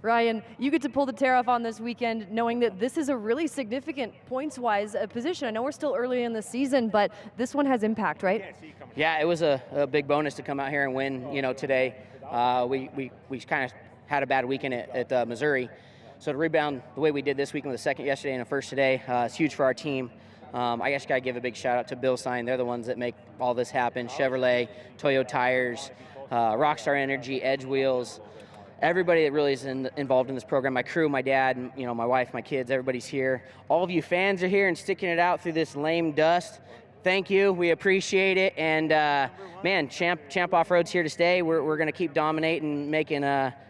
Speaker 3: Ryan, you get to pull the tear off on this weekend, knowing that this is a really significant points-wise position. I know we're still early in the season, but this one has impact, right?
Speaker 14: Yeah, it was a big bonus to come out here and win, you know, today. We kind of had a bad weekend at Missouri. So to rebound the way we did this weekend with a second yesterday and a first today, it's huge for our team. I guess got to give a big shout out to Bill Sign. They're the ones that make all this happen. Chevrolet, Toyo Tires, Rockstar Energy, Edge Wheels. Everybody that really is involved in this program, my crew, my dad, and, you know, my wife, my kids, everybody's here. All of you fans are here and sticking it out through this lame dust. Thank you, we appreciate it. And man, Champ Off-Road's here to stay. We're gonna keep dominating, making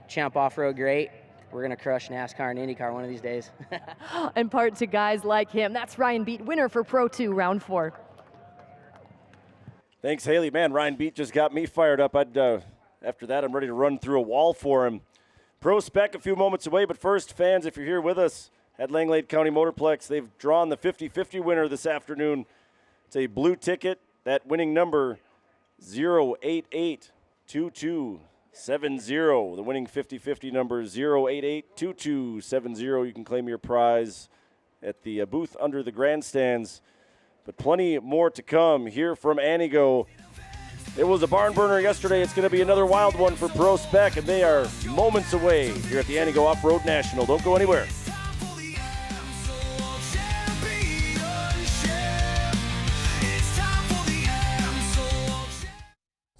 Speaker 14: Champ Off-Road great. We're gonna crush NASCAR and IndyCar one of these days.
Speaker 3: And part to guys like him. That's Ryan Beat, winner for Pro 2, round 4.
Speaker 1: Thanks, Haley. Man, Ryan Beat just got me fired up. After that, I'm ready to run through a wall for him. Pro Spec a few moments away, but first, fans, if you're here with us at Langlade County Motorplex, they've drawn the 50-50 winner this afternoon. It's a blue ticket. That winning number, 08822. 7-0. The winning 50-50 number 0882270. You can claim your prize at the booth under the grandstands. But plenty more to come here from Antigo. It was a barn burner yesterday. It's going to be another wild one for Pro Spec, and they are moments away here at the Antigo Off-Road National. Don't go anywhere.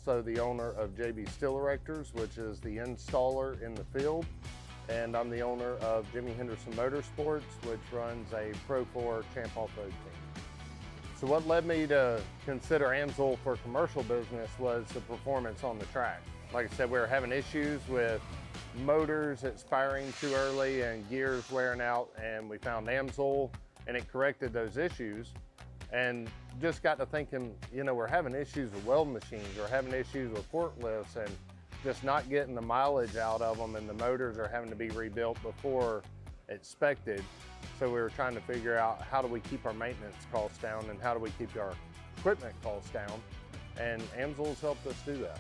Speaker 16: So the owner of JB Steel Erectors, which is the installer in the field, and I'm the owner of Jimmy Henderson Motorsports, which runs a Pro 4 Champ Off-Road team. So what led me to consider AMSOIL for commercial business was the performance on the track. Like I said, we were having issues with motors expiring too early and gears wearing out, and we found AMSOIL and it corrected those issues. And just got to thinking, you know, we're having issues with weld machines, we're having issues with forklifts, and just not getting the mileage out of them, and the motors are having to be rebuilt before expected. So we were trying to figure out how do we keep our maintenance costs down and how do we keep our equipment costs down, and AMSOIL's helped us do that.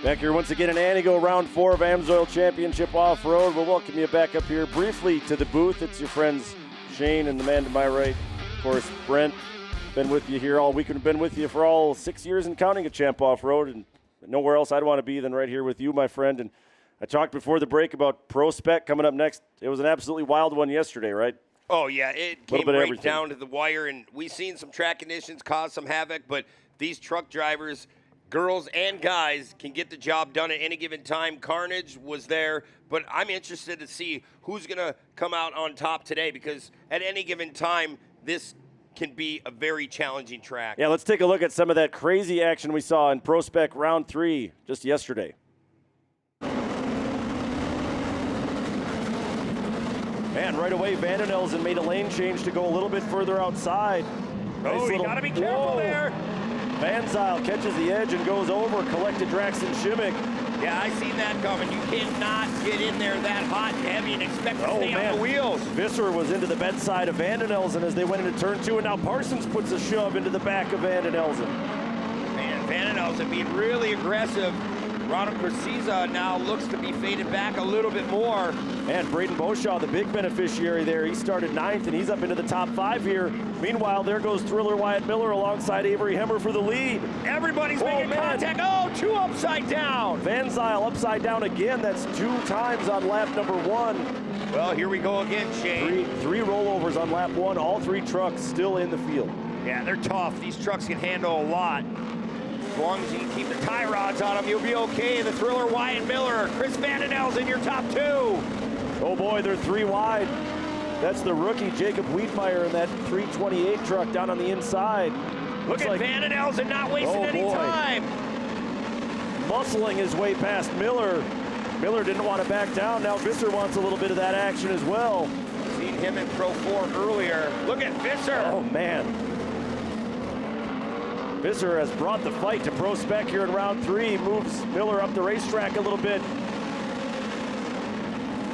Speaker 1: Back here once again in Antigo, round 4 of AMSOIL Championship Off-Road. We'll welcome you back up here briefly to the booth. It's your friends Shane and the man to my right, of course, Brent. Been with you here all week. We've been with you for all 6 years and counting at Champ Off-Road, and nowhere else I'd want to be than right here with you, my friend. And I talked before the break about Pro Spec coming up next. It was an absolutely wild one yesterday, right?
Speaker 6: Oh, yeah, it came right down to the wire, and we've seen some track conditions cause some havoc, but these truck drivers, girls and guys, can get the job done at any given time. Carnage was there, but I'm interested to see who's going to come out on top today, because at any given time, this can be a very challenging track.
Speaker 1: Yeah, let's take a look at some of that crazy action we saw in Pro Spec round 3 just yesterday. And right away, Vandenelsen made a lane change to go a little bit further outside.
Speaker 6: Oh, you got to be careful there.
Speaker 1: Van Zyl catches the edge and goes over, collected Draxton Shimmick.
Speaker 6: Yeah, I seen that coming. You cannot get in there that hot and heavy and expect to stay on the wheels.
Speaker 1: Visser was into the bedside of Vandenelsen as they went into turn 2, and now Parsons puts a shove into the back of Vandenelsen.
Speaker 6: Man, Vandenelsen being really aggressive. Ronald Corsiza now looks to be faded back a little bit more.
Speaker 1: And Braden Beauchamp, the big beneficiary there, he started 9th and he's up into the top 5 here. Meanwhile, there goes Thriller Wyatt Miller alongside Avery Hemmer for the lead.
Speaker 6: Everybody's making contact. Oh, 2 upside down.
Speaker 1: Van Zyl upside down again. That's 2 times on lap number 1.
Speaker 6: Well, here we go again, Shane.
Speaker 1: Three rollovers on lap 1. All 3 trucks still in the field.
Speaker 6: Yeah, they're tough. These trucks can handle a lot. As long as you can keep the tie rods on them, you'll be okay. The Thriller Wyatt Miller, Chris Vandenelsen in your top 2.
Speaker 1: Oh boy, they're 3 wide. That's the rookie Jacob Wiedmeyer in that 328 truck down on the inside.
Speaker 6: Look at Vandenelsen not wasting any time.
Speaker 1: Muscling his way past Miller. Miller didn't want to back down. Now Visser wants a little bit of that action as well.
Speaker 6: Seen him in Pro 4 earlier. Look at Visser.
Speaker 1: Oh man. Visser has brought the fight to Pro Spec here in round 3. Moves Miller up the racetrack a little bit.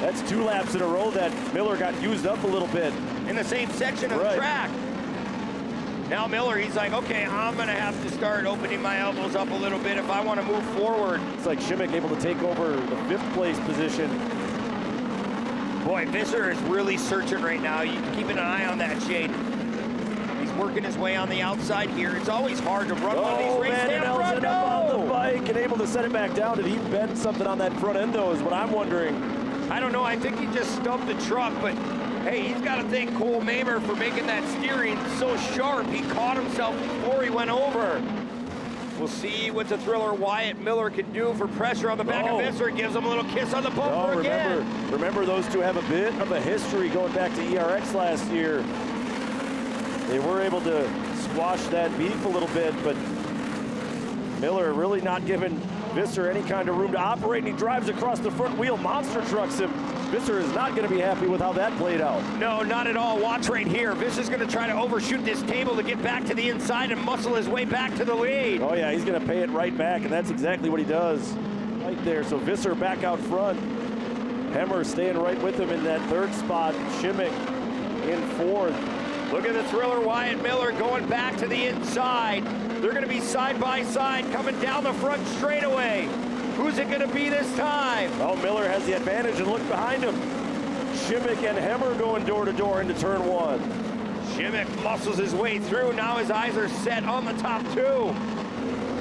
Speaker 1: That's 2 laps in a row that Miller got used up a little bit.
Speaker 6: In the same section of the track. Now Miller, he's like, okay, I'm going to have to start opening my elbows up a little bit if I want to move forward.
Speaker 1: It's like Shimmick able to take over the 5th place position.
Speaker 6: Boy, Visser is really searching right now. You can keep an eye on that, Shane. Working his way on the outside here. It's always hard to run one of these races.
Speaker 1: Vandenelsen up on the bike and able to set it back down. Did he bend something on that front end, though, is what I'm wondering.
Speaker 6: I don't know. I think he just stumped the truck, but hey, he's got to thank Cole Mamer for making that steering so sharp. He caught himself before he went over. We'll see what the Thriller Wyatt Miller can do for pressure on the back of Visser. Gives him a little kiss on the bumper again.
Speaker 1: Remember, those two have a bit of a history going back to ERX last year. They were able to squash that beef a little bit, but Miller really not giving Visser any kind of room to operate, and he drives across the front wheel, monster trucks him. Visser is not going to be happy with how that played out.
Speaker 6: No, not at all. Watch right here. Visser's going to try to overshoot this table to get back to the inside and muscle his way back to the lead.
Speaker 1: Oh yeah, he's going to pay it right back, and that's exactly what he does right there. So Visser back out front. Hemmer staying right with him in that third spot. Shimmick in fourth.
Speaker 6: Look at the Thriller Wyatt Miller going back to the inside. They're going to be side by side coming down the front straightaway. Who's it going to be this time?
Speaker 1: Well, Miller has the advantage, and look behind him. Shimmick and Hemmer going door to door into turn one.
Speaker 6: Shimmick muscles his way through. Now his eyes are set on the top two.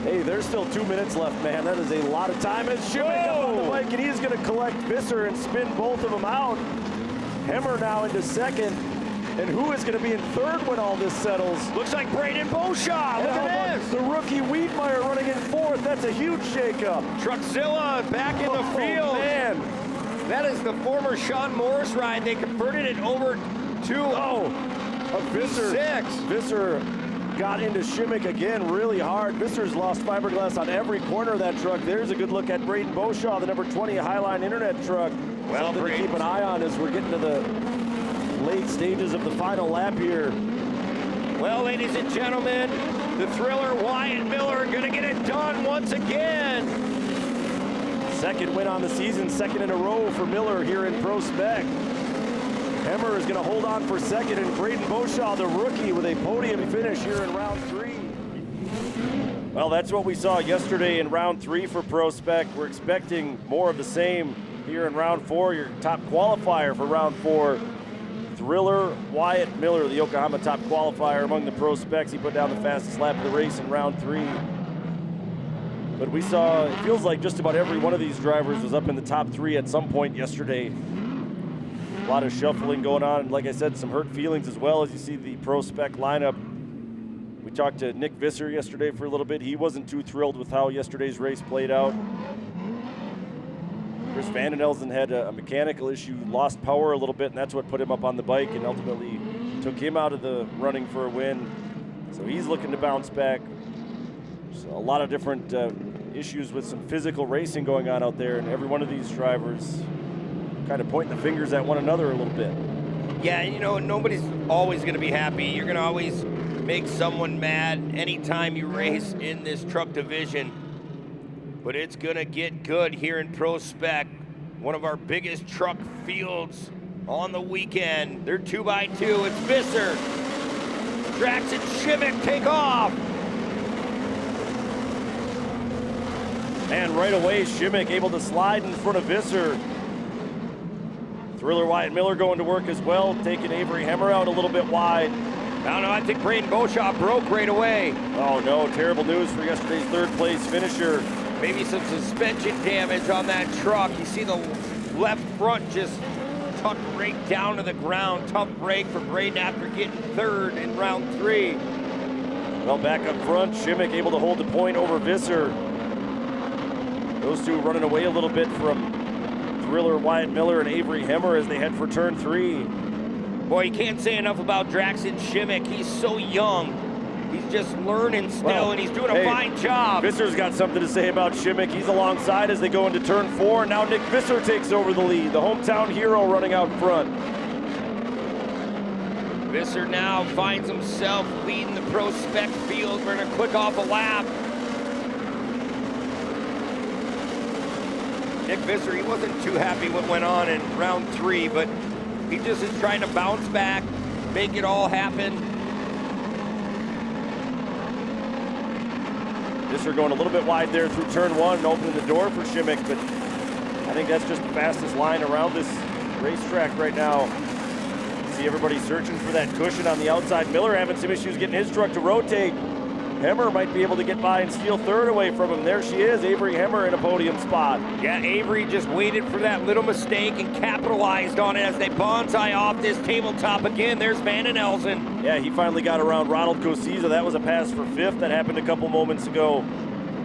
Speaker 1: Hey, there's still 2 minutes left, man. That is a lot of time. As Shimmick up on the bike, and he's going to collect Visser and spin both of them out. Hemmer now into second. And who is going to be in third when all this settles?
Speaker 6: Looks like Braden Beauchamp. Look at this.
Speaker 1: The rookie Wiedmeyer running in fourth. That's a huge shakeup.
Speaker 6: Truckzilla back in the field.
Speaker 1: Man.
Speaker 6: That is the former Sean Morris ride. They converted it over to
Speaker 1: a Visser. Visser got into Shimmick again really hard. Visser's lost fiberglass on every corner of that truck. There's a good look at Braden Beauchamp, the number 20 Highline Internet truck.
Speaker 6: Well,
Speaker 1: something to keep an eye on as we're getting to the late stages of the final lap here.
Speaker 6: Well, ladies and gentlemen, the Thriller Wyatt Miller going to get it done once again.
Speaker 1: Second win on the season, second in a row for Miller here in Pro Spec. Hemmer is going to hold on for second, and Braden Beauchamp, the rookie, with a podium finish here in round three. Well, that's what we saw yesterday in round three for Pro Spec. We're expecting more of the same here in round four. Your top qualifier for round four, Thriller Wyatt Miller, the Yokohama top qualifier among the Pro Specs. He put down the fastest lap of the race in round three. But we saw, it feels like just about every one of these drivers was up in the top three at some point yesterday. A lot of shuffling going on, and like I said, some hurt feelings as well as you see the Pro Spec lineup. We talked to Nick Visser yesterday for a little bit. He wasn't too thrilled with how yesterday's race played out. Chris Vandenelsen had a mechanical issue, lost power a little bit, and that's what put him up on the bike and ultimately took him out of the running for a win. So he's looking to bounce back. So a lot of different issues with some physical racing going on out there, and every one of these drivers kind of pointing the fingers at one another a little bit.
Speaker 6: Yeah, you know, nobody's always going to be happy. You're going to always make someone mad anytime you race in this truck division. But it's going to get good here in Pro Spec. One of our biggest truck fields on the weekend. They're 2x2. It's Visser. Drax and Shimmick take off.
Speaker 1: And right away, Shimmick able to slide in front of Visser. Thriller Wyatt Miller going to work as well, taking Avery Hemmer out a little bit wide.
Speaker 6: I don't know, I think Braden Beauchamp broke right away.
Speaker 1: Oh no, terrible news for yesterday's third place finisher.
Speaker 6: Maybe some suspension damage on that truck. You see the left front just tucked right down to the ground. Tough break for Braden after getting third in round three.
Speaker 1: Well, back up front, Shimmick able to hold the point over Visser. Those two running away a little bit from Thriller Wyatt Miller and Avery Hemmer as they head for turn three.
Speaker 6: Boy, you can't say enough about Draxton Shimmick. He's so young. He's just learning still, and he's doing a fine job.
Speaker 1: Visser's got something to say about Shimmick. He's alongside as they go into turn four. Now Nick Visser takes over the lead, the hometown hero running out front.
Speaker 6: Visser now finds himself leading the Pro Spec field. We're going to click off a lap. Nick Visser, he wasn't too happy what went on in round three, but he just is trying to bounce back, make it all happen.
Speaker 1: Visser going a little bit wide there through turn one and opening the door for Shimmick, but I think that's just the fastest line around this racetrack right now. See everybody searching for that cushion on the outside. Miller having some issues getting his truck to rotate. Hemmer might be able to get by and steal third away from him. There she is, Avery Hemmer in a podium spot.
Speaker 6: Yeah, Avery just waited for that little mistake and capitalized on it as they bonsai off this tabletop again. There's Vandenelsen.
Speaker 1: Yeah, he finally got around Ronald Cosiza. That was a pass for fifth. That happened a couple moments ago.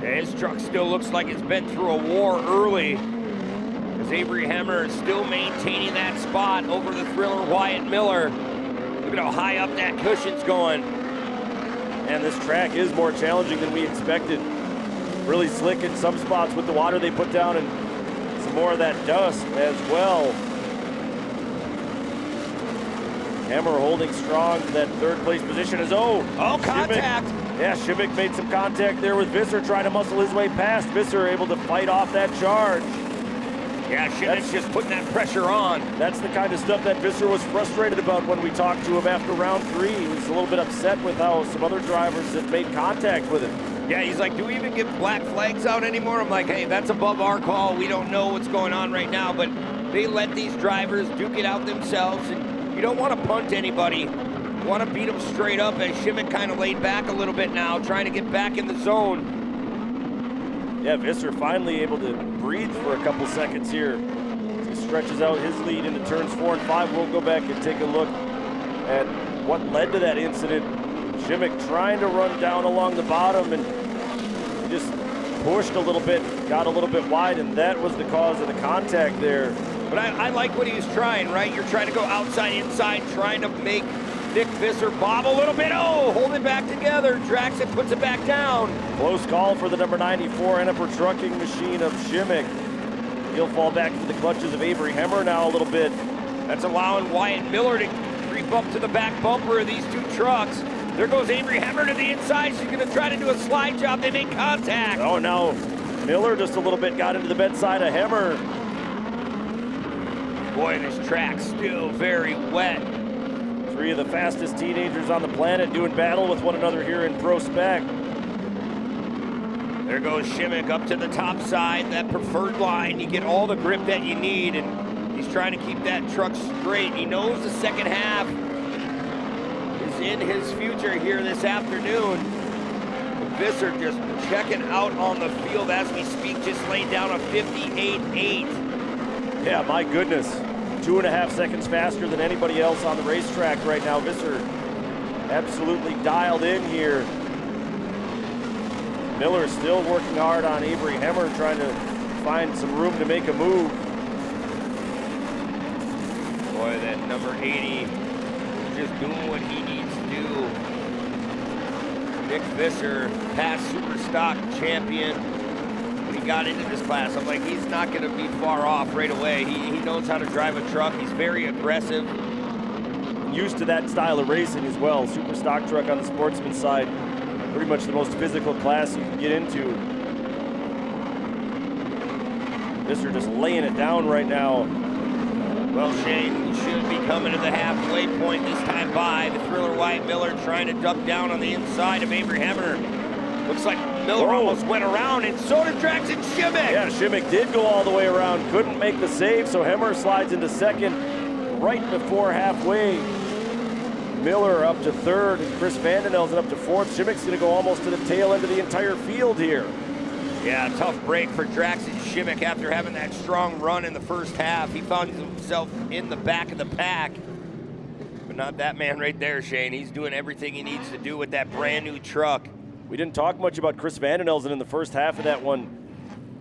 Speaker 6: Yeah, his truck still looks like it's been through a war early, as Avery Hemmer is still maintaining that spot over the Thriller Wyatt Miller. Look at how high up that cushion's going.
Speaker 1: And this track is more challenging than we expected. really slick in some spots with the water they put down and some more of that dust as well. Hammer holding strong to that third place position as
Speaker 6: contact.
Speaker 1: Shimmick made some contact there with Visser trying to muscle his way past. Visser able to fight off that charge.
Speaker 6: Yeah, Shimmick's just putting that pressure on.
Speaker 1: That's the kind of stuff that Visser was frustrated about when we talked to him after round 3. He was a little bit upset with how some other drivers had made contact with him.
Speaker 6: Yeah, he's like, do we even get black flags out anymore? I'm like, hey, that's above our call. We don't know what's going on right now, but they let these drivers duke it out themselves, and you don't want to punt anybody. You want to beat them straight up, as Shimmick kind of laid back a little bit now, trying to get back in the zone.
Speaker 1: Yeah, Visser finally able to breathe for a couple seconds here. He stretches out his lead into turns 4 and 5. We'll go back and take a look at what led to that incident. Shimmick trying to run down along the bottom and just pushed a little bit, got a little bit wide, and that was the cause of the contact there.
Speaker 6: But I like what he was trying, right? You're trying to go outside, inside, trying to make Nick Visser bob a little bit. Oh, hold it back together. Draxon puts it back down.
Speaker 1: Close call for the number 94 Enneper trucking machine of Shimmick. He'll fall back into the clutches of Avery Hemmer now a little bit.
Speaker 6: That's allowing Wyatt Miller to creep up to the back bumper of these two trucks. There goes Avery Hemmer to the inside. She's going to try to do a slide job. They make contact.
Speaker 1: Oh, now Miller just a little bit got into the bedside of Hemmer.
Speaker 6: Boy, this track's still very wet.
Speaker 1: 3 of the fastest teenagers on the planet doing battle with one another here in Pro Spec.
Speaker 6: There goes Shimmick up to the top side, that preferred line. You get all the grip that you need, and he's trying to keep that truck straight. He knows the second half is in his future here this afternoon. Visser just checking out on the field as we speak, just laid down a 58.8.
Speaker 1: Yeah, my goodness. 2.5 seconds faster than anybody else on the racetrack right now. Visser absolutely dialed in here. Miller still working hard on Avery Hemmer, trying to find some room to make a move.
Speaker 6: Boy, that number 80 just doing what he needs to do. Nick Visser, past super stock champion. When he got into this class, I'm like, he's not going to be far off right away. He knows how to drive a truck. He's very aggressive.
Speaker 1: Used to that style of racing as well. Super stock truck on the sportsman side. Pretty much the most physical class you can get into. Visser just laying it down right now.
Speaker 6: Well, Shane, we should be coming to the halfway point this time by. The Thriller Wyatt Miller trying to duck down on the inside of Avery Hemmer. Looks like Miller almost went around, and so did Draxon Shimmick.
Speaker 1: Yeah, Shimmick did go all the way around, couldn't make the save, so Hemmer slides into second right before halfway. Miller up to third, and Chris Vandenelsen up to fourth. Shimmick's gonna go almost to the tail end of the entire field here.
Speaker 6: Yeah, tough break for Draxon Shimmick after having that strong run in the first half. He found himself in the back of the pack. But not that man right there, Shane. He's doing everything he needs to do with that brand new truck.
Speaker 1: We didn't talk much about Chris Vandenelsen in the first half of that one.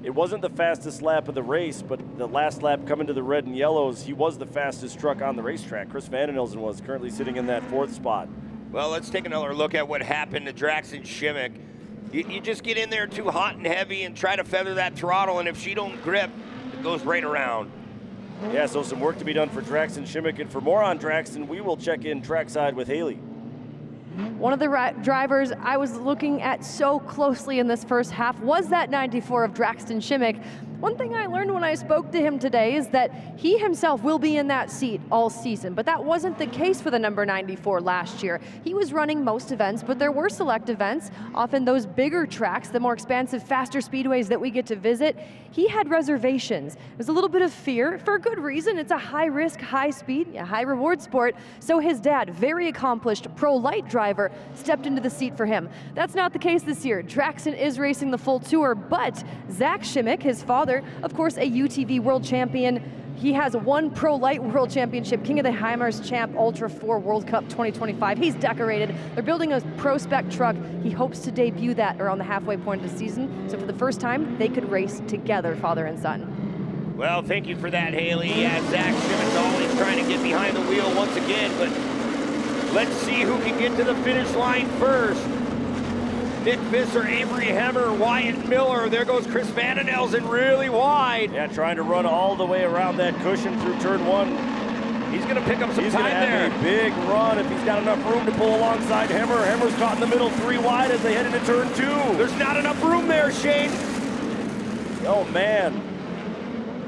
Speaker 1: It wasn't the fastest lap of the race, but the last lap coming to the red and yellows, he was the fastest truck on the racetrack. Chris Vandenelsen was currently sitting in that 4th spot.
Speaker 6: Well, let's take another look at what happened to Draxon Shimmick. You just get in there too hot and heavy and try to feather that throttle, and if she don't grip, it goes right around.
Speaker 1: Yeah, so some work to be done for Draxon Shimmick, and for more on Draxon, we will check in trackside with Haley.
Speaker 3: One of the drivers I was looking at so closely in this first half was that 94 of Draxon Shimmick. One thing I learned when I spoke to him today is that he himself will be in that seat all season, but that wasn't the case for the number 94 last year. He was running most events, but there were select events, often those bigger tracks, the more expansive, faster speedways that we get to visit. He had reservations. There's a little bit of fear, for a good reason. It's a high risk, high speed, high reward sport. So his dad, very accomplished pro light driver, stepped into the seat for him. That's not the case this year. Draxon is racing the full tour, but Zach Shimmick, his father, of course, a UTV world champion. He has one Pro Light World Championship, King of the Heimers Champ Ultra 4 World Cup 2025. He's decorated. They're building a Pro Spec truck. He hopes to debut that around the halfway point of the season. So for the first time, they could race together, father and son.
Speaker 6: Well, thank you for that, Haley. Yeah, Zach Shimmick's always trying to get behind the wheel once again, but let's see who can get to the finish line first. Nick Visser, Avery Hemmer, Wyatt Miller. There goes Chris Van Elsen really wide.
Speaker 1: Yeah, trying to run all the way around that cushion through turn 1.
Speaker 6: He's going to pick up some
Speaker 1: He's
Speaker 6: time
Speaker 1: gonna
Speaker 6: there.
Speaker 1: have a big run if he's got enough room to pull alongside Hemmer. Hemmer's caught in the middle, 3 wide as they head into turn 2.
Speaker 6: There's not enough room there, Shane.
Speaker 1: Oh, man.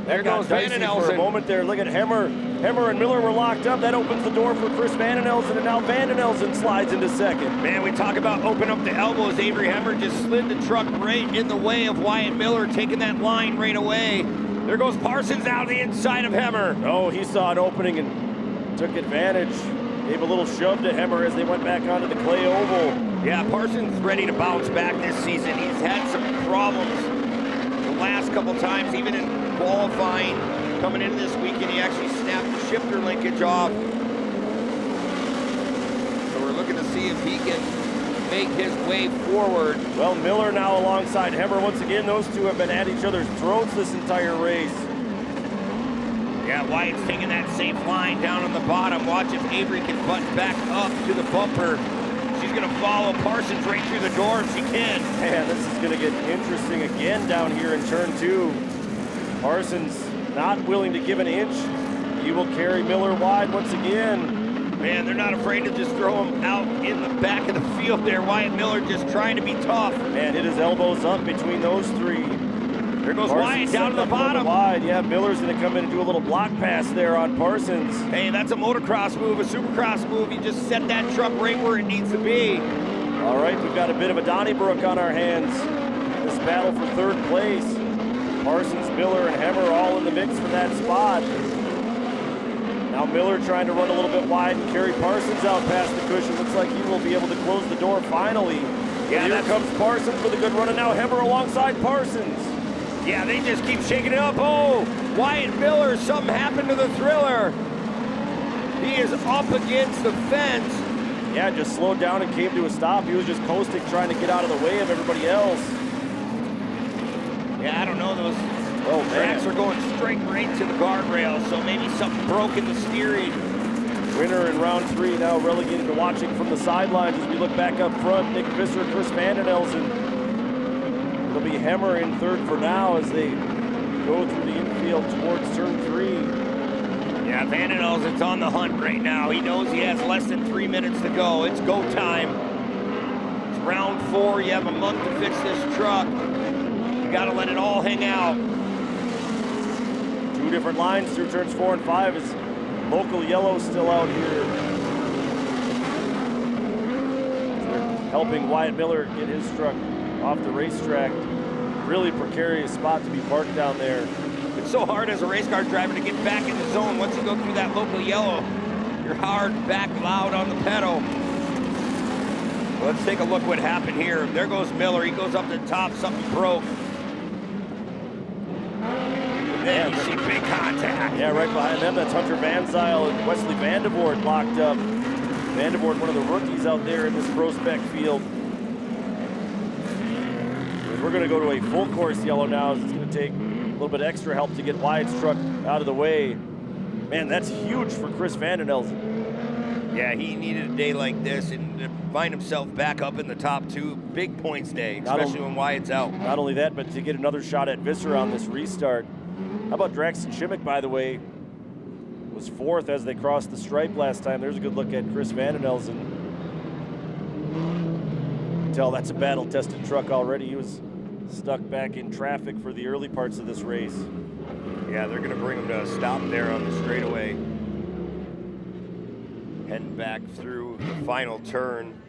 Speaker 6: There goes Van
Speaker 1: For a
Speaker 6: Elsen.
Speaker 1: moment there, look at Hemmer. Hemmer and Miller were locked up. That opens the door for Chris Van Elsen, and now Van Elsen slides into second.
Speaker 6: Man, we talk about open up the elbows. Avery Hemmer just slid the truck right in the way of Wyatt Miller, taking that line right away. There goes Parsons out the inside of Hemmer.
Speaker 1: Oh, he saw an opening and took advantage. Gave a little shove to Hemmer as they went back onto the clay oval.
Speaker 6: Yeah, Parsons ready to bounce back this season. He's had some problems the last couple times, even in qualifying. Coming into this weekend, he actually snapped the shifter linkage off. So we're looking to see if he can make his way forward.
Speaker 1: Well, Miller now alongside Hemmer. Once again, those two have been at each other's throats this entire race.
Speaker 6: Yeah, Wyatt's taking that safe line down on the bottom. Watch if Avery can butt back up to the bumper. She's going to follow Parsons right through the door if she can.
Speaker 1: Man, this is going to get interesting again down here in turn 2. Parsons not willing to give an inch. He will carry Miller wide once again.
Speaker 6: Man, they're not afraid to just throw him out in the back of the field there. Wyatt Miller just trying to be tough.
Speaker 1: Man, hit his elbows up between those 3.
Speaker 6: There goes
Speaker 1: Parsons
Speaker 6: Wyatt down to the bottom.
Speaker 1: Wide. Yeah, Miller's going to come in and do a little block pass there on Parsons.
Speaker 6: Hey, that's a motocross move, a supercross move. He just set that truck right where it needs to be.
Speaker 1: All right, we've got a bit of a Donnybrook on our hands. This battle for 3rd place. Parsons, Miller, and Hemmer all in the mix for that spot. Now Miller trying to run a little bit wide and carry Parsons out past the cushion. Looks like he will be able to close the door finally.
Speaker 6: Yeah,
Speaker 1: here comes Parsons with a good run, and now Hemmer alongside Parsons.
Speaker 6: Yeah, they just keep shaking it up. Oh, Wyatt Miller, something happened to the Thriller. He is up against the fence.
Speaker 1: Yeah, just slowed down and came to a stop. He was just coasting, trying to get out of the way of everybody else.
Speaker 6: Yeah, I don't know, those tracks are going straight right to the guardrail, so maybe something broke in the steering.
Speaker 1: Winner in round 3 now relegated to watching from the sidelines as we look back up front. Nick Visser, Chris Van Elsen. It'll be Hemmer in 3rd for now as they go through the infield towards turn 3.
Speaker 6: Yeah, Van Elsen's on the hunt right now. He knows he has less than 3 minutes to go. It's go time. It's round 4. You have a month to fix this truck. You got to let it all hang out.
Speaker 1: 2 different lines through turns 4 and 5 as local yellow still out here. They're helping Wyatt Miller get his truck off the racetrack. Really precarious spot to be parked down there.
Speaker 6: It's so hard as a race car driver to get back in the zone. Once you go through that local yellow, you're hard back loud on the pedal. Let's take a look what happened here. There goes Miller. He goes up to the top. Something broke. And then you see big contact.
Speaker 1: Yeah, right behind them, that's Hunter Van Zyl and Wesley Vandevoort locked up. Vandevoort, one of the rookies out there in this pro spec field. We're going to go to a full course yellow now. It's going to take a little bit extra help to get Wyatt's truck out of the way. Man, that's huge for Chris Van Elsen.
Speaker 6: Yeah, he needed a day like this and to find himself back up in the top 2. Big points day, especially when Wyatt's out.
Speaker 1: Not only that, but to get another shot at Visser on this restart. How about Draxton Shimmick, by the way, was 4th as they crossed the stripe last time. There's a good look at Chris Van Elsen. You can tell that's a battle-tested truck already. He was stuck back in traffic for the early parts of this race.
Speaker 6: Yeah, they're going to bring him to a stop there on the straightaway. Heading back through the final turn.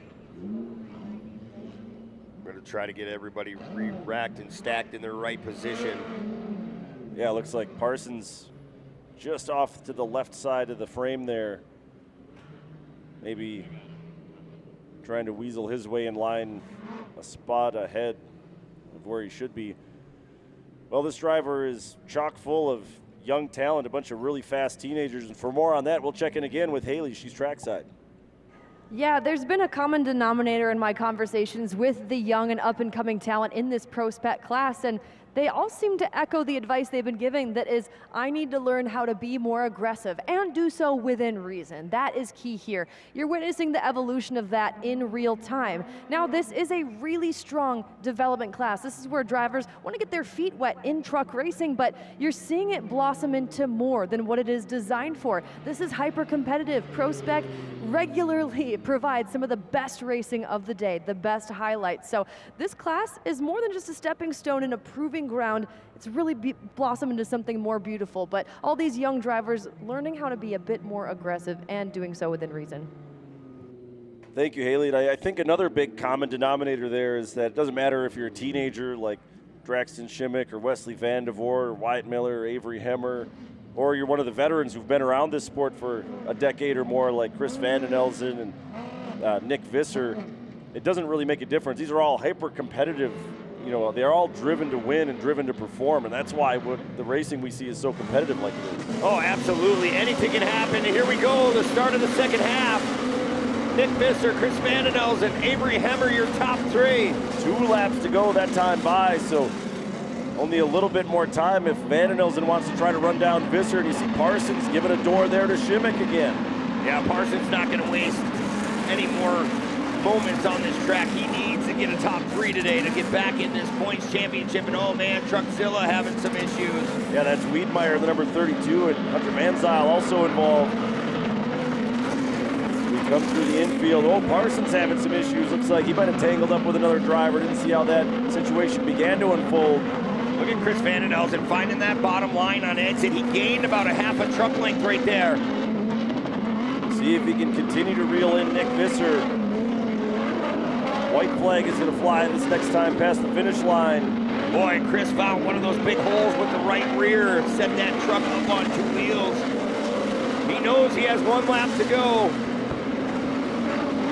Speaker 6: We're going to try to get everybody re-racked and stacked in their right position.
Speaker 1: Yeah, looks like Parsons just off to the left side of the frame there. Maybe trying to weasel his way in line a spot ahead of where he should be. Well, this driver is chock full of young talent, a bunch of really fast teenagers. And for more on that, we'll check in again with Haley. She's trackside.
Speaker 3: Yeah, there's been a common denominator in my conversations with the young and up-and-coming talent in this pro spec class, and they all seem to echo the advice they've been giving, that is, I need to learn how to be more aggressive and do so within reason. That is key here. You're witnessing the evolution of that in real time. Now, this is a really strong development class. This is where drivers want to get their feet wet in truck racing, but you're seeing it blossom into more than what it is designed for. This is hyper-competitive. Pro Spec regularly provides some of the best racing of the day, the best highlights. So this class is more than just a stepping stone and a proving ground. It's really blossomed into something more beautiful, but all these young drivers learning how to be a bit more aggressive and doing so within reason.
Speaker 1: Thank you, Haley. And I think another big common denominator there is that it doesn't matter if you're a teenager like Draxton Shimmick or Wesley Vandevoort or Wyatt Miller or Avery Hemmer, or you're one of the veterans who've been around this sport for a decade or more like Chris Vandenelzen and Nick Visser. It doesn't really make a difference. These are all hyper-competitive. You know, they're all driven to win and driven to perform, and that's why the racing we see is so competitive like it is.
Speaker 6: Oh, absolutely. Anything can happen. And here we go, the start of the second half. Nick Visser, Chris Vandenelzen, Avery Hemmer, your top three.
Speaker 1: 2 laps to go that time by, so only a little bit more time if Vandenelzen wants to try to run down Visser, and you see Parsons giving a door there to Shimmick again.
Speaker 6: Yeah, Parsons not going to waste any more moments on this track. He needs to get a top 3 today to get back in this points championship. And oh man, Truckzilla having some issues.
Speaker 1: Yeah, that's Wiedmeyer, the number 32, and Hunter AMSOIL also involved. We come through the infield. Oh, Parsons having some issues. Looks like he might have tangled up with another driver. Didn't see how that situation began to unfold.
Speaker 6: Look at Chris Vandenelzen finding that bottom line on exit. He gained about a half a truck length right there.
Speaker 1: See if he can continue to reel in Nick Visser. White flag is going to fly this next time past the finish line.
Speaker 6: Boy, Chris found one of those big holes with the right rear, set that truck up on 2 wheels. He knows he has 1 lap to go.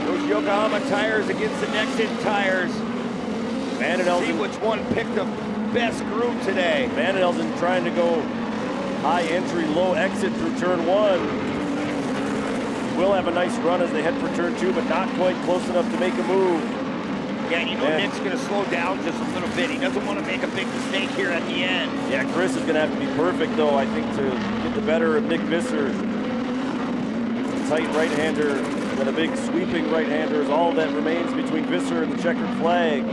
Speaker 6: Those Yokohama tires against the Nexen tires.
Speaker 1: Vandenelzen.
Speaker 6: See which one picked the best groove today.
Speaker 1: Vandenelzen trying to go high entry, low exit through turn 1. Will have a nice run as they head for turn 2, but not quite close enough to make a move.
Speaker 6: Yeah, and you know Nick's going to slow down just a little bit. He doesn't want to make a big mistake here at the end.
Speaker 1: Yeah, Chris is going to have to be perfect, though, I think, to get the better of Nick Visser. Tight right-hander and then a big sweeping right-hander is all that remains between Visser and the checkered flag.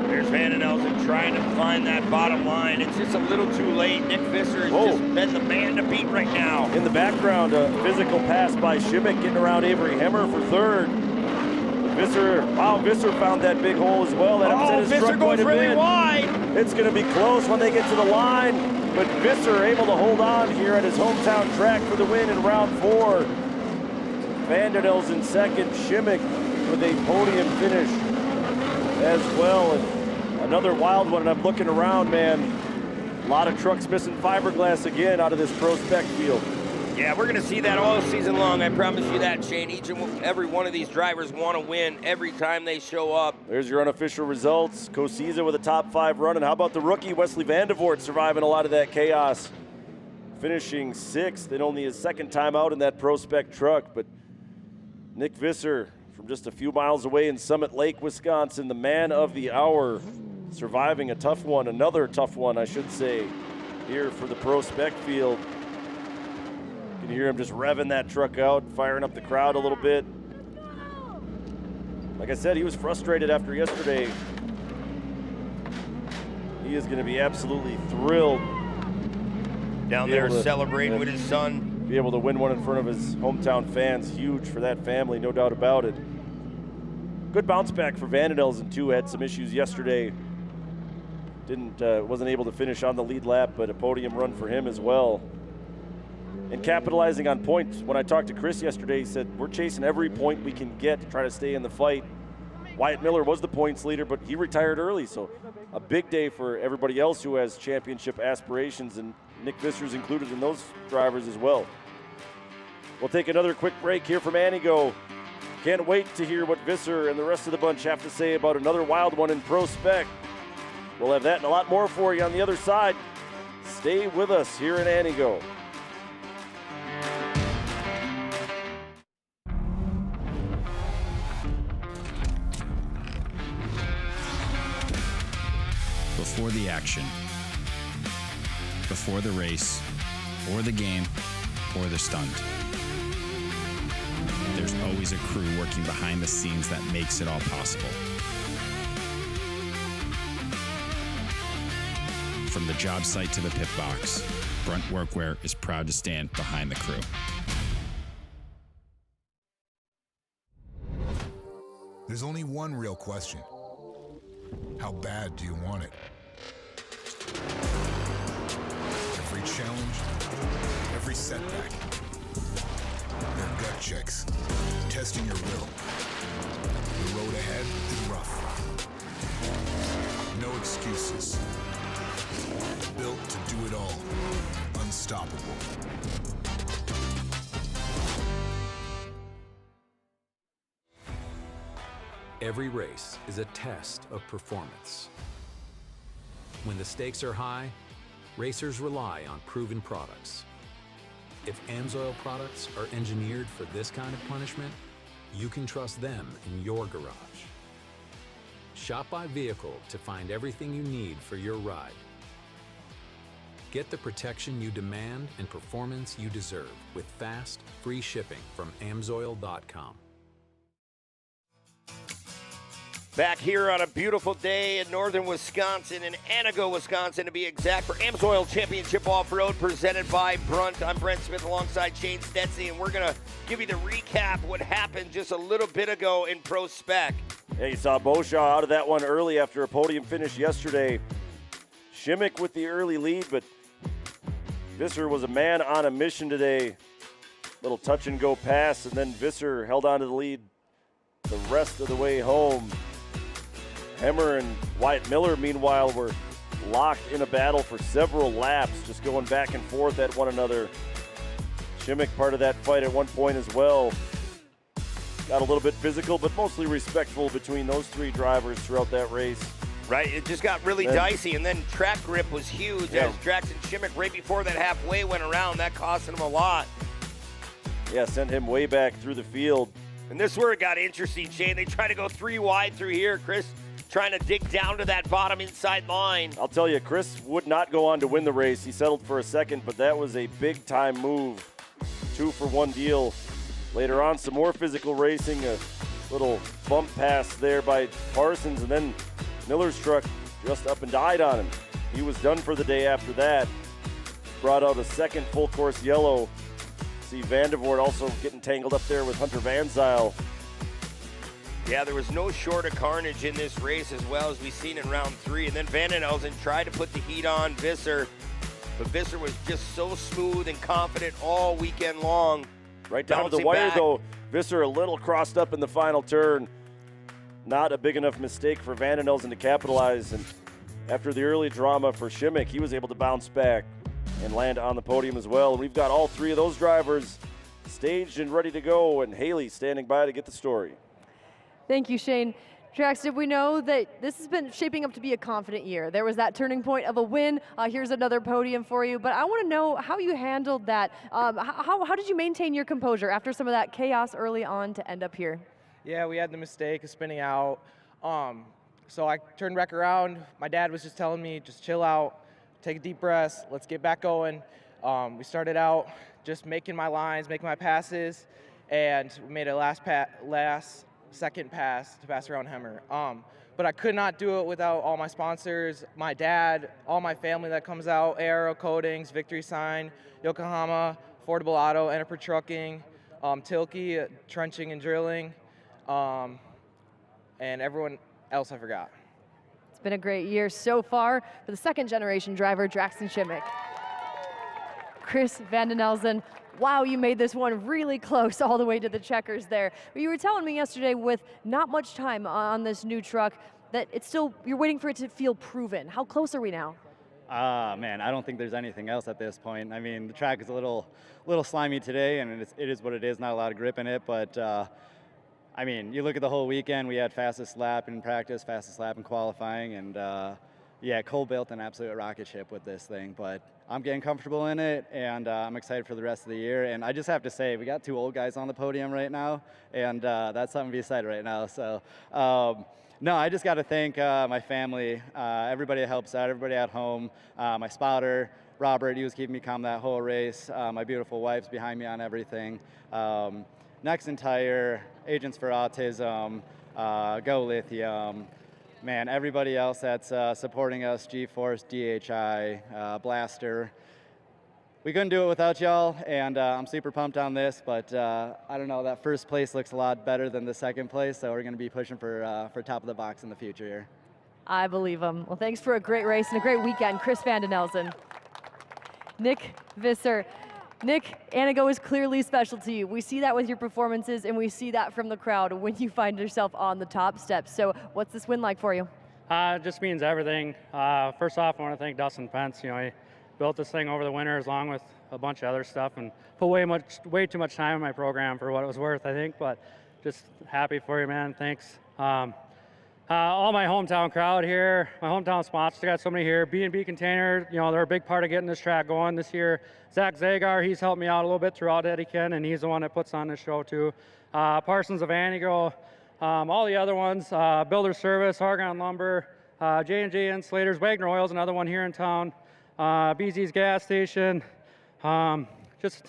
Speaker 6: There's Vandenelzen trying to find that bottom line. It's just a little too late. Nick Visser has just been the man to beat right now.
Speaker 1: In the background, a physical pass by Shimmick getting around Avery Hemmer for 3rd. Visser found that big hole as well. That upset his
Speaker 6: Visser
Speaker 1: truck quite
Speaker 6: goes
Speaker 1: a
Speaker 6: really
Speaker 1: bit.
Speaker 6: wide.
Speaker 1: It's going to be close when they get to the line, but Visser able to hold on here at his hometown track for the win in round 4. Vandenelzen second, Shimmick with a podium finish as well. And another wild one, and I'm looking around, man. A lot of trucks missing fiberglass again out of this Pro Spec field.
Speaker 6: Yeah, we're going to see that all season long. I promise you that, Shane. Each and every one of these drivers want to win every time they show up.
Speaker 1: There's your unofficial results. Cosiza with a top 5 run. And how about the rookie, Wesley Vandevoort, surviving a lot of that chaos, finishing 6th and only his 2nd time out in that Pro Spec truck. But Nick Visser from just a few miles away in Summit Lake, Wisconsin, the man of the hour, surviving a tough one, another tough one, I should say, here for the Pro Spec field. You can hear him just revving that truck out, firing up the crowd a little bit. Like I said, he was frustrated after yesterday. He is going to be absolutely thrilled.
Speaker 6: Down there celebrating with his son.
Speaker 1: Be able to win one in front of his hometown fans, huge for that family, no doubt about it. Good bounce back for Vandenelzen too. Had some issues yesterday. Wasn't able to finish on the lead lap, but a podium run for him as well. And capitalizing on points. When I talked to Chris yesterday, he said, we're chasing every point we can get to try to stay in the fight. Wyatt Miller was the points leader, but he retired early, so a big day for everybody else who has championship aspirations, and Nick Visser's included in those drivers as well. We'll take another quick break here from Antigo. Can't wait to hear what Visser and the rest of the bunch have to say about another wild one in Pro Spec. We'll have that and a lot more for you on the other side. Stay with us here in Antigo.
Speaker 12: Before the action, before the race, or the game, or the stunt. There's always a crew working behind the scenes that makes it all possible. From the job site to the pit box, Brunt Workwear is proud to stand behind the crew.
Speaker 7: There's only one real question. How bad do you want it? Every challenge, every setback, they're gut checks, testing your will. The road ahead is rough. No excuses. Built to do it all. Unstoppable.
Speaker 17: Every race is a test of performance. When the stakes are high, racers rely on proven products. If AMSOIL products are engineered for this kind of punishment, you can trust them in your garage. Shop by vehicle to find everything you need for your ride. Get the protection you demand and performance you deserve with fast, free shipping from AMSOIL.com.
Speaker 6: Back here on a beautiful day in northern Wisconsin, in Antigo, Wisconsin, to be exact, for AMSOIL Championship Off-Road presented by Brunt. I'm Brent Smith alongside Shane Stetsy, and we're going to give you the recap what happened just a little bit ago in Pro Spec.
Speaker 1: Yeah, you saw Beauchamp out of that one early after a podium finish yesterday. Shimmick with the early lead, but Visser was a man on a mission today. Little touch-and-go pass, and then Visser held on to the lead the rest of the way home. Hemmer and Wyatt Miller, meanwhile, were locked in a battle for several laps, just going back and forth at one another. Shimmick part of that fight at one point as well. Got a little bit physical, but mostly respectful between those three drivers throughout that race.
Speaker 6: Right, it just got really dicey, and then track grip was huge as Jackson Shimmick right before that halfway went around. That cost him a lot.
Speaker 1: Yeah, sent him way back through the field.
Speaker 6: And this is where it got interesting, Shane. They try to go three wide through here. Chris trying to dig down to that bottom inside line.
Speaker 1: I'll tell you, Chris would not go on to win the race. He settled for a second, but that was a big-time move. 2-for-1 deal. Later on, some more physical racing, a little bump pass there by Parsons, and then Miller's truck just up and died on him. He was done for the day after that. Brought out a second full-course yellow. See Vandervoort also getting tangled up there with Hunter Van Zyl.
Speaker 6: Yeah, there was no short of carnage in this race as well as we've seen in round 3. And then Van den Elzen tried to put the heat on Visser, but Visser was just so smooth and confident all weekend long.
Speaker 1: Right down to the wire, though. Visser a little crossed up in the final turn. Not a big enough mistake for Van den Elzen to capitalize. And after the early drama for Shimmick, he was able to bounce back and land on the podium as well. And we've got all three of those drivers staged and ready to go, and Haley standing by to get the story.
Speaker 3: Thank you, Shane. Trax, did we know that this has been shaping up to be a confident year? There was that turning point of a win. Here's another podium for you. But I want to know how you handled that. How did you maintain your composure after some of that chaos early on to end up here?
Speaker 18: Yeah, we had the mistake of spinning out. So I turned back around. My dad was just telling me, just chill out, take a deep breath, let's get back going. We started out just making my lines, making my passes, and we made a last second pass to pass around Hemmer. But I could not do it without all my sponsors, my dad, all my family that comes out, Aero Coatings, Victory Sign, Yokohama, Affordable Auto, Enterprise Trucking, Tilke, Trenching and Drilling, and everyone else I forgot.
Speaker 3: It's been a great year so far for the second generation driver, Jackson Shimmick. Chris Van den Elzen, wow, you made this one really close all the way to the checkers there. But you were telling me yesterday with not much time on this new truck that it's still, you're waiting for it to feel proven. How close are we now?
Speaker 19: Man, I don't think there's anything else at this point. I mean, the track is a little slimy today, and it is what it is, not a lot of grip in it, but I mean, you look at the whole weekend, we had fastest lap in practice, fastest lap in qualifying, and yeah, Cole built an absolute rocket ship with this thing, but I'm getting comfortable in it, and I'm excited for the rest of the year. And I just have to say, we got two old guys on the podium right now, and that's something to be excited right now. So, no, I just got to thank my family, everybody that helps out, everybody at home, my spotter, Robert, he was keeping me calm that whole race. My beautiful wife's behind me on everything. Nexen Tire, Agents for Autism, Go Lithium. Man, everybody else that's supporting us, G-Force, DHI, Blaster. We couldn't do it without y'all, and I'm super pumped on this, but I don't know, that first place looks a lot better than the second place, so we're going to be pushing for top of the box in the future here.
Speaker 3: I believe him. Well, thanks for a great race and a great weekend, Chris Van Den Elsen. Nick Visser. Nick, Antigo is clearly special to you. We see that with your performances, and we see that from the crowd when you find yourself on the top steps. So what's this win like for you?
Speaker 20: It just means everything. First off, I want to thank Dustin Pence. You know, he built this thing over the winter along with a bunch of other stuff and put way too much time in my program for what it was worth, I think. But just happy for you, man. Thanks. All my hometown crowd here, my hometown sponsors, I got so many here. B&B Container, you know, they're a big part of getting this track going this year. Zach Zagar, he's helped me out a little bit throughout Eddie Ken, and he's the one that puts on this show too. Parsons of Antigo, all the other ones, Builder Service, Argon Lumber, J&J Insulators, Wagner Oil's another one here in town, BZ's Gas Station, just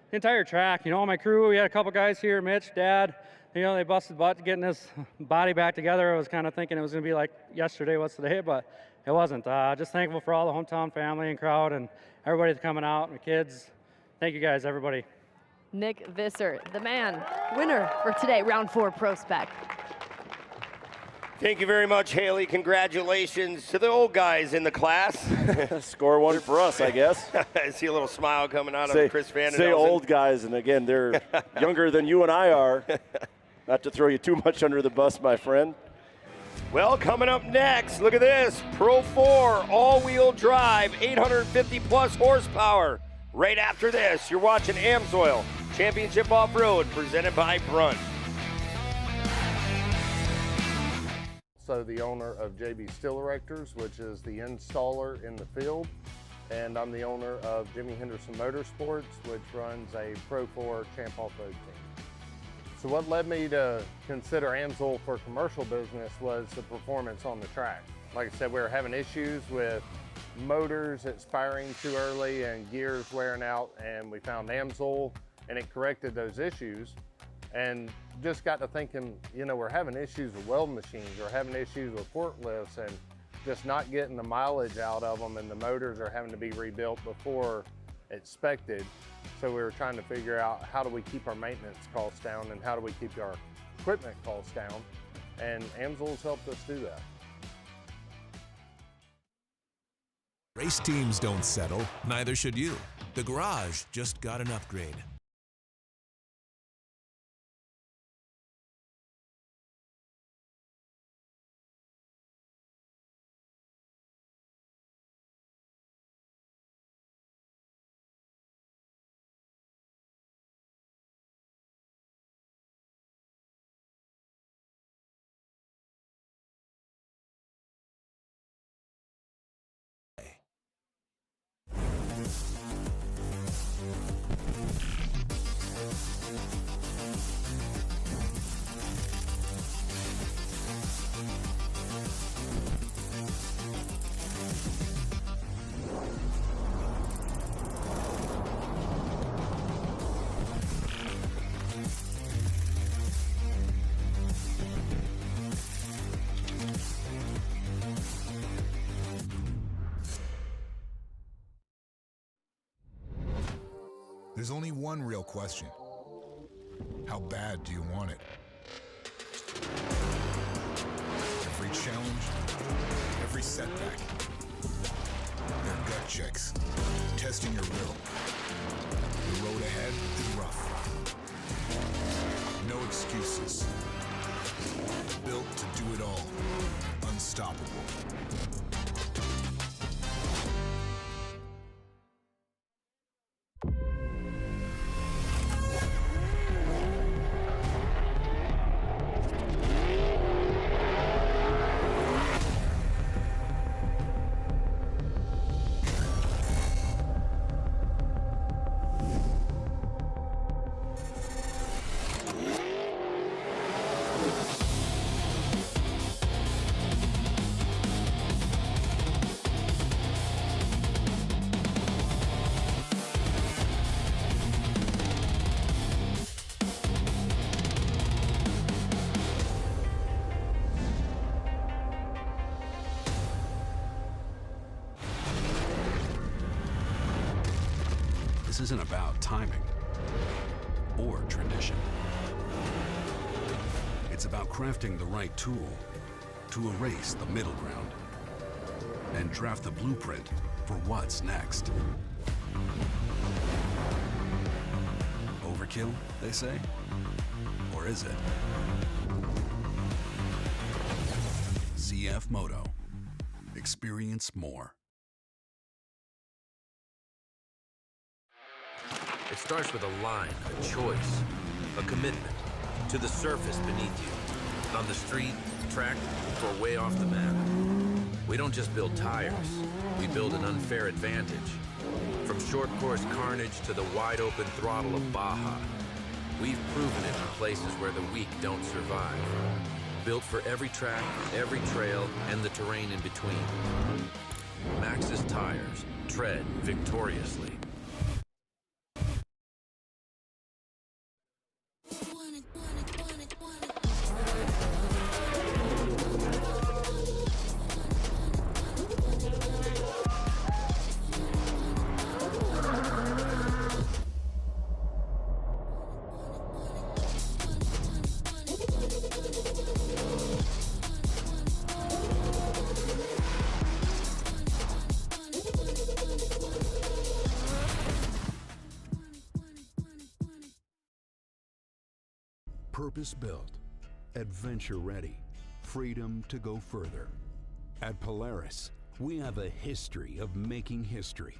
Speaker 20: the entire track. You know, my crew, we had a couple guys here, Mitch, Dad, you know, they busted butt getting this body back together. I was kind of thinking it was going to be like yesterday, what's today, but it wasn't. Just thankful for all the hometown family and crowd and everybody that's coming out, my kids. Thank you guys, everybody.
Speaker 3: Nick Visser, the man, winner for today, round 4 Pro Spec.
Speaker 6: Thank you very much, Haley. Congratulations to the old guys in the class.
Speaker 1: Score one for us, I guess.
Speaker 6: I see a little smile coming out of Chris Van Den
Speaker 1: Say
Speaker 6: Elsen.
Speaker 1: old guys, and again, they're younger than you and I are. Not to throw you too much under the bus, my friend.
Speaker 6: Well, coming up next, look at this. Pro 4 all-wheel drive, 850-plus horsepower. Right after this, you're watching AMSOIL Championship Off-Road, presented by Brunt.
Speaker 16: So the owner of JB Steel Erectors, which is the installer in the field, and I'm the owner of Jimmy Henderson Motorsports, which runs a Pro 4 Champ Off-Road team. So what led me to consider AMSOIL for commercial business was the performance on the track. Like I said, we were having issues with motors expiring too early and gears wearing out, and we found AMSOIL and it corrected those issues. And just got to thinking, you know, we're having issues with welding machines, we're having issues with forklifts, and just not getting the mileage out of them, and the motors are having to be rebuilt before expected. So we were trying to figure out how do we keep our maintenance costs down and how do we keep our equipment costs down, and AMSOIL's helped us do that.
Speaker 21: Race teams don't settle, neither should you. The garage just got an upgrade.
Speaker 7: There's only one real question. How bad do you want it? Every challenge, every setback, they're gut checks, testing your will. The road ahead is rough. No excuses. Built to do it all. Unstoppable.
Speaker 13: This isn't about timing or tradition. It's about crafting the right tool to erase the middle ground and draft the blueprint for what's next. Overkill, they say? Or is it? CF Moto. Experience more.
Speaker 17: It starts with a line, a choice, a commitment to the surface beneath you. On the street, track, or way off the map. We don't just build tires, we build an unfair advantage. From short course carnage to the wide open throttle of Baja, we've proven it in places where the weak don't survive. Built for every track, every trail, and the terrain in between. Maxxis tires, tread victoriously.
Speaker 13: Purpose-built, adventure-ready, freedom to go further. At Polaris, we have a history of making history.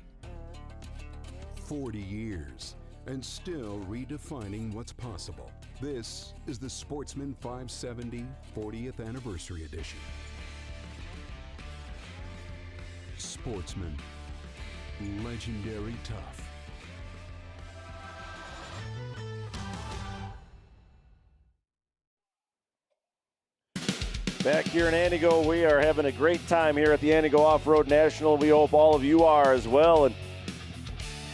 Speaker 13: 40 years, and still redefining what's possible. This is the Sportsman 570 40th Anniversary Edition. Sportsman, legendary tough.
Speaker 1: Back here in Antigo, we are having a great time here at the Antigo Off-Road National. We hope all of you are as well. And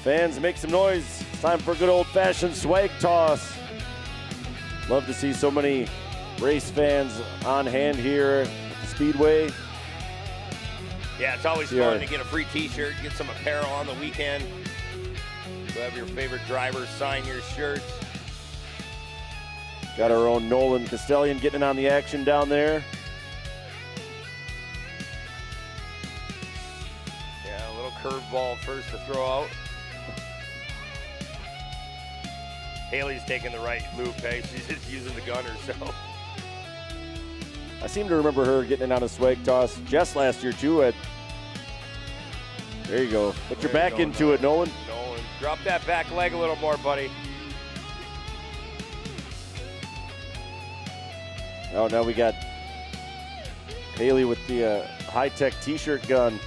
Speaker 1: fans, make some noise. It's time for a good old-fashioned swag toss. Love to see so many race fans on hand here at the Speedway.
Speaker 6: Yeah, it's always fun to get a free t-shirt, get some apparel on the weekend. So have your favorite drivers sign your shirts.
Speaker 1: Got our own Nolan Castellian getting in on the action down there.
Speaker 6: Yeah, a little curveball first to throw out. Haley's taking the right loop, hey? She's just using the gun herself.
Speaker 1: I seem to remember her getting in on a swag toss. Jess last year too. There you go. Put your back into it, Nolan.
Speaker 6: Nolan, drop that back leg a little more, buddy.
Speaker 1: Oh, now we got Haley with the high-tech t-shirt gun.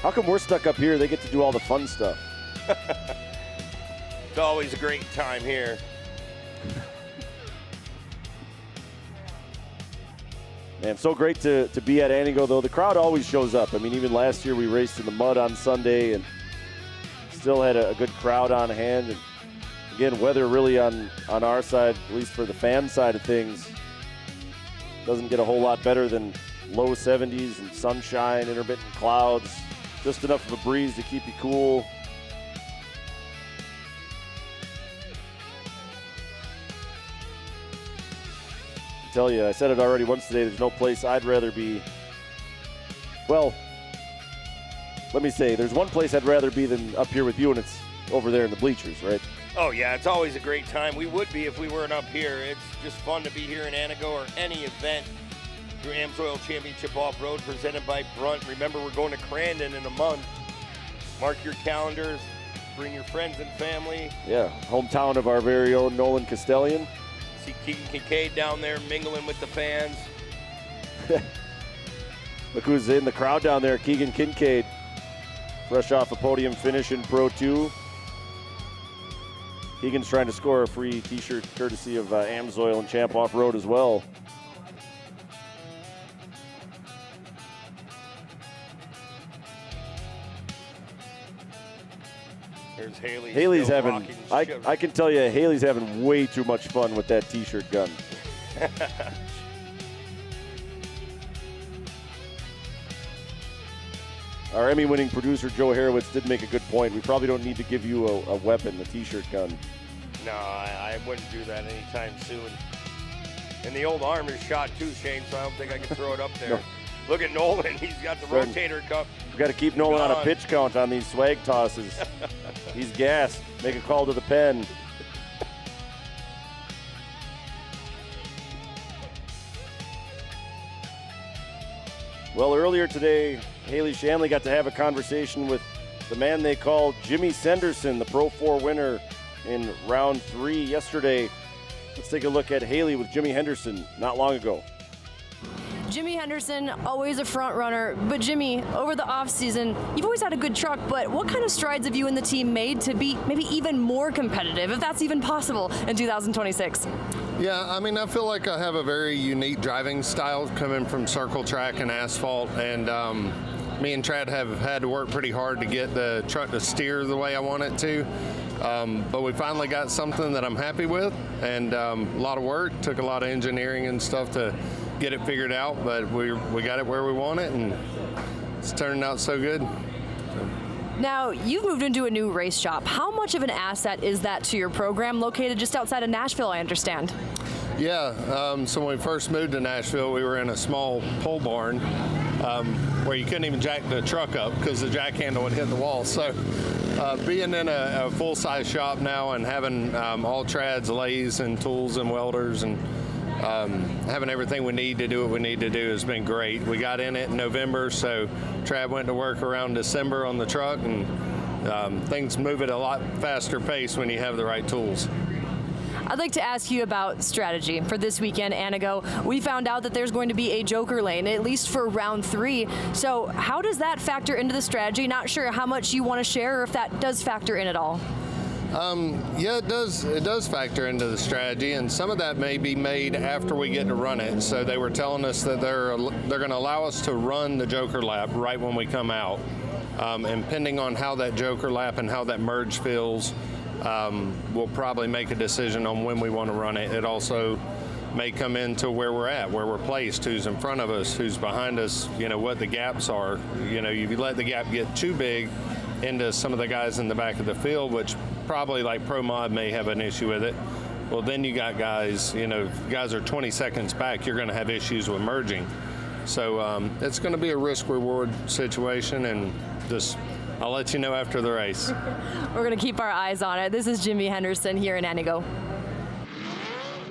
Speaker 1: How come we're stuck up here? They get to do all the fun stuff.
Speaker 6: It's always a great time here.
Speaker 1: Man, so great to be at Antigo, though. The crowd always shows up. I mean, even last year we raced in the mud on Sunday and still had a good crowd on hand. And again, weather really on our side, at least for the fan side of things, doesn't get a whole lot better than low 70s and sunshine, intermittent clouds, just enough of a breeze to keep you cool. I tell you, I said it already once today, there's no place I'd rather be. Well, let me say, there's one place I'd rather be than up here with you, and it's over there in the bleachers, right?
Speaker 6: Oh, yeah, it's always a great time. We would be if we weren't up here. It's just fun to be here in Antigo or any event through AMSOIL Championship Off-Road presented by Brunt. Remember, we're going to Crandon in a month. Mark your calendars. Bring your friends and family.
Speaker 1: Yeah, hometown of our very own Nolan Castellian.
Speaker 6: See Keegan Kincaid down there mingling with the fans.
Speaker 1: Look who's in the crowd down there, Keegan Kincaid. Fresh off a podium finish in Pro 2. Keegan's trying to score a free t-shirt courtesy of AMSOIL and Champ Off-Road as well.
Speaker 6: There's Haley.
Speaker 1: Haley's having, I can tell you, Haley's having way too much fun with that t-shirt gun. Our Emmy-winning producer, Joe Harowitz, did make a good point. We probably don't need to give you a weapon, a T-shirt gun.
Speaker 6: No, I wouldn't do that anytime soon. And the old arm is shot too, Shane, so I don't think I can throw it up there.
Speaker 1: No.
Speaker 6: Look at Nolan. He's got the rotator cuff.
Speaker 1: We've got to keep Nolan on a
Speaker 6: Gone.
Speaker 1: pitch count on these swag tosses. He's gassed. Make a call to the pen. Well, earlier today, Haley Shanley got to have a conversation with the man they call Jimmy Senderson, the Pro 4 winner in round 3 yesterday. Let's take a look at Haley with Jimmy Henderson not long ago.
Speaker 3: Jimmy Henderson, always a front runner, but Jimmy, over the offseason, you've always had a good truck, but what kind of strides have you and the team made to be maybe even more competitive, if that's even possible, in 2026?
Speaker 16: Yeah, I mean, I feel like I have a very unique driving style coming from circle track and asphalt, and me and Trad have had to work pretty hard to get the truck to steer the way I want it to. But we finally got something that I'm happy with, and a lot of work, took a lot of engineering and stuff to get it figured out, but we got it where we want it, and it's turning out so good.
Speaker 3: Now, you've moved into a new race shop. How much of an asset is that to your program, located just outside of Nashville, I understand?
Speaker 16: Yeah, so when we first moved to Nashville, we were in a small pole barn where you couldn't even jack the truck up because the jack handle would hit the wall. So being in a full-size shop now and having all trads, lathes, and tools and welders, and having everything we need to do what we need to do has been great. We got in it in November, so Trad went to work around December on the truck, and things move at a lot faster pace when you have the right tools.
Speaker 3: I'd like to ask you about strategy for this weekend, Antigo. We found out that there's going to be a joker lane, at least for round 3. So how does that factor into the strategy? Not sure how much you want to share or if that does factor in at all.
Speaker 16: Yeah, it does factor into the strategy, and some of that may be made after we get to run it. So they were telling us that they're going to allow us to run the joker lap right when we come out, and depending on how that joker lap and how that merge feels, we'll probably make a decision on when we want to run it. It also may come into where we're at, where we're placed, who's in front of us, who's behind us, what the gaps are. If you let the gap get too big into some of the guys in the back of the field, which probably like Pro Mod may have an issue with it, well, then you got guys, if guys are 20 seconds back, you're going to have issues with merging. So it's going to be a risk-reward situation, and I'll let you know after the race.
Speaker 3: We're going to keep our eyes on it. This is Jimmy Henderson here in Antigo.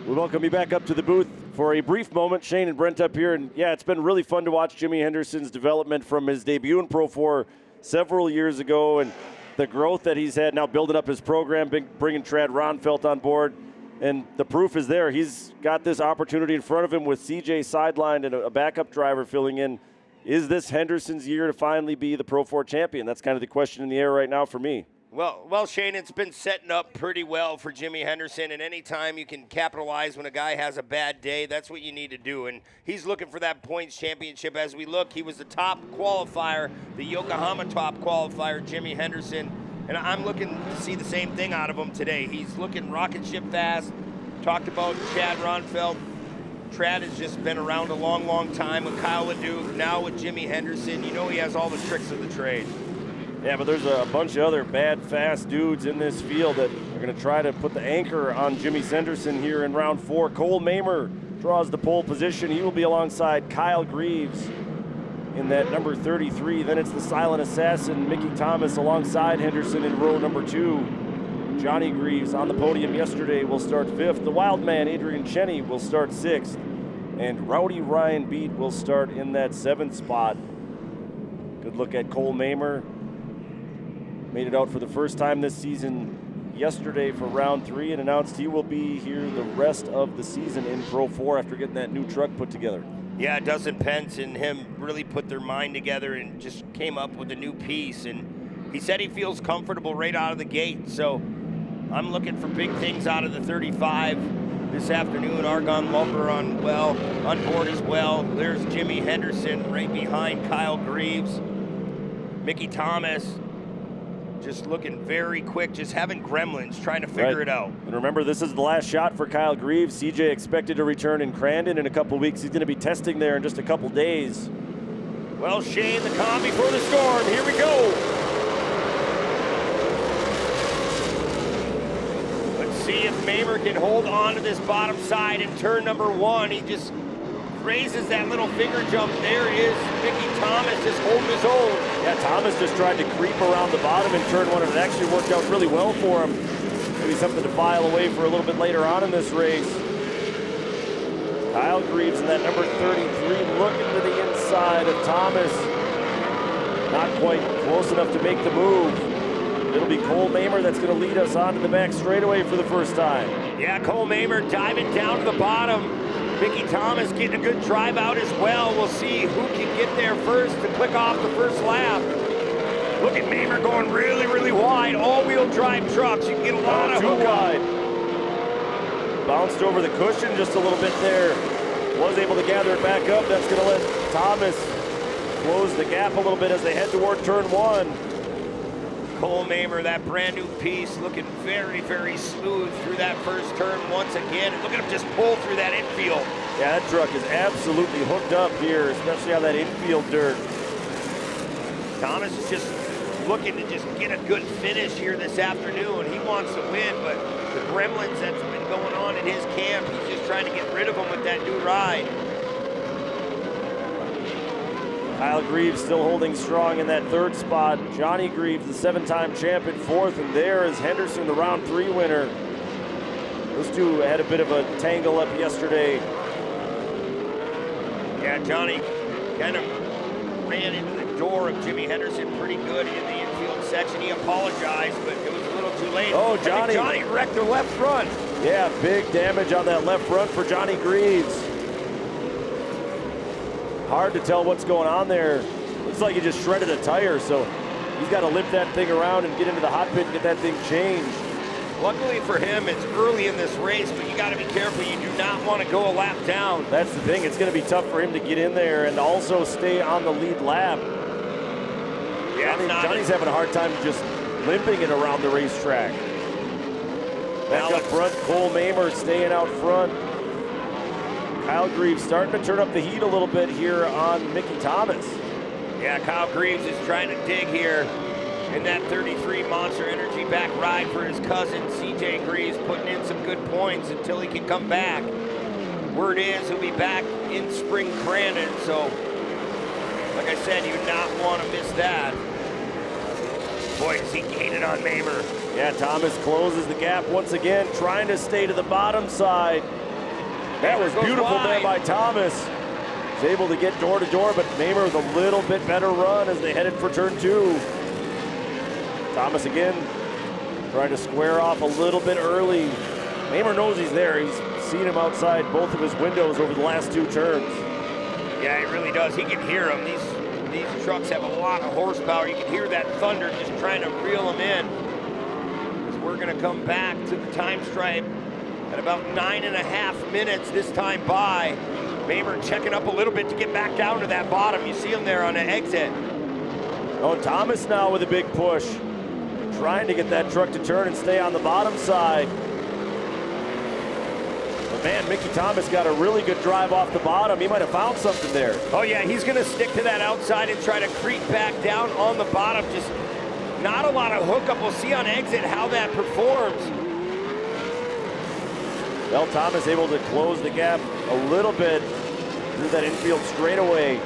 Speaker 1: We welcome you back up to the booth for a brief moment. Shane and Brent up here, and yeah, it's been really fun to watch Jimmy Henderson's development from his debut in Pro 4 several years ago, and the growth that he's had now building up his program, bringing Trad Ronfelt on board, and the proof is there. He's got this opportunity in front of him with CJ sidelined and a backup driver filling in. Is this Henderson's year to finally be the Pro 4 champion? That's kind of the question in the air right now for me.
Speaker 6: Well, Shane, it's been setting up pretty well for Jimmy Henderson, and anytime you can capitalize when a guy has a bad day, that's what you need to do. And he's looking for that points championship. As we look, he was the top qualifier, the Yokohama top qualifier, Jimmy Henderson, and I'm looking to see the same thing out of him today. He's looking rocket ship fast. Talked about Chad Ronfelt. Trad has just been around a long, long time with Kyle LeDuc, now with Jimmy Henderson. You know he has all the tricks of the trade.
Speaker 1: Yeah, but there's a bunch of other bad, fast dudes in this field that are going to try to put the anchor on Jimmy Senderson here in round 4. Cole Mamer draws the pole position. He will be alongside Kyle Greaves in that number 33. Then it's the silent assassin, Mickey Thomas, alongside Henderson in row number 2. Johnny Greaves on the podium yesterday will start 5th. The wild man, Adrian Cheney, will start 6th. And Rowdy Ryan Beat will start in that 7th spot. Good look at Cole Mamer. Made it out for the first time this season yesterday for round 3 and announced he will be here the rest of the season in Pro 4 after getting that new truck put together.
Speaker 6: Yeah, Dustin Pence and him really put their mind together and just came up with a new piece. And he said he feels comfortable right out of the gate. So I'm looking for big things out of the 35 this afternoon. Argonne Lumber on board as well. There's Jimmy Henderson right behind Kyle Greaves. Mickey Thomas just looking very quick, just having gremlins, trying to figure it out.
Speaker 1: And remember, this is the last shot for Kyle Greaves. CJ expected to return in Crandon in a couple weeks. He's going to be testing there in just a couple days. Well, Shane, the calm before the storm. Here we go. Let's see if Mamer can hold on to this bottom side in turn number 1. He just raises that little finger jump. There is Mickey Thomas just holding his own. Yeah, Thomas just tried to creep around the bottom in turn 1, and it actually worked out really well for him. Maybe something to file away for a little bit later on in this race. Kyle Greaves in that number 33 looking to the inside of Thomas. Not quite close enough to make the move. It'll be Cole Mamer that's going to lead us onto the back straightaway for the first time. Yeah, Cole Mamer diving down to the bottom. Mickey Thomas getting a good drive out as well. We'll see who can get there first to click off the first lap. Look at Mamer going really, really wide. All-wheel drive trucks. You can get a lot of hook wide. Bounced over the cushion just a little bit there. Was able to gather it back up. That's going to let Thomas close the gap a little bit as they head toward turn 1. Cole Mamer, that brand new piece, looking very, very smooth through that first turn once again. And look at him just pull through that infield. Yeah, that truck is absolutely hooked up here, especially on that infield dirt. Thomas is just looking to just get a good finish here this afternoon. He wants to win, but the gremlins that's been going on in his camp, he's just trying to get rid of them with that new ride. Kyle Greaves still holding strong in that 3rd spot. Johnny Greaves, the 7-time champ, in 4th, and there is Henderson, the round 3 winner. Those two had a bit of a tangle up yesterday. Yeah, Johnny kind of ran into the door of Jimmy Henderson pretty good in the infield section. He apologized, but it was a little too late. Oh, Johnny. Johnny wrecked the left front. Yeah, big damage on that left front for Johnny Greaves. Hard to tell what's going on there. Looks like he just shredded a tire, so he's got to limp that thing around and get into the hot pit and get that thing changed. Luckily for him, it's early in this race, but you got to be careful. You do not want to go a lap down. That's the thing. It's going to be tough for him to get in there and also stay on the lead lap. Yeah, Johnny's having a hard time just limping it around the racetrack. Back up front, Cole Mamer staying out front. Kyle Greaves starting to turn up the heat a little bit here on Mickey Thomas. Yeah, Kyle Greaves is trying to dig here in that 33 Monster Energy back ride for his cousin, CJ Greaves, putting in some good points until he can come back. Word is he'll be back in spring Crandon, so like I said, you do not want to miss that. Boy, is he gaining on Mamer. Yeah, Thomas closes the gap once again, trying to stay to the bottom side. That was beautiful there by Thomas. He's able to get door to door, but Mamer with a little bit better run as they headed for turn 2. Thomas again trying to square off a little bit early. Mamer knows he's there. He's seen him outside both of his windows over the last 2 turns. Yeah, he really does. He can hear them. These trucks have a lot of horsepower. You can hear that thunder just trying to reel them in. As we're going to come back to the time stripe at about 9.5 minutes this time by. Mamer checking up a little bit to get back down to that bottom. You see him there on the exit. Oh, Thomas now with a big push. Trying to get that truck to turn and stay on the bottom side. But man, Mickey Thomas got a really good drive off the bottom. He might have found something there. Oh yeah, he's gonna stick to that outside and try to creep back down on the bottom. Just not a lot of hookup. We'll see on exit how that performs. Well, Thomas able to close the gap a little bit through that infield straightaway.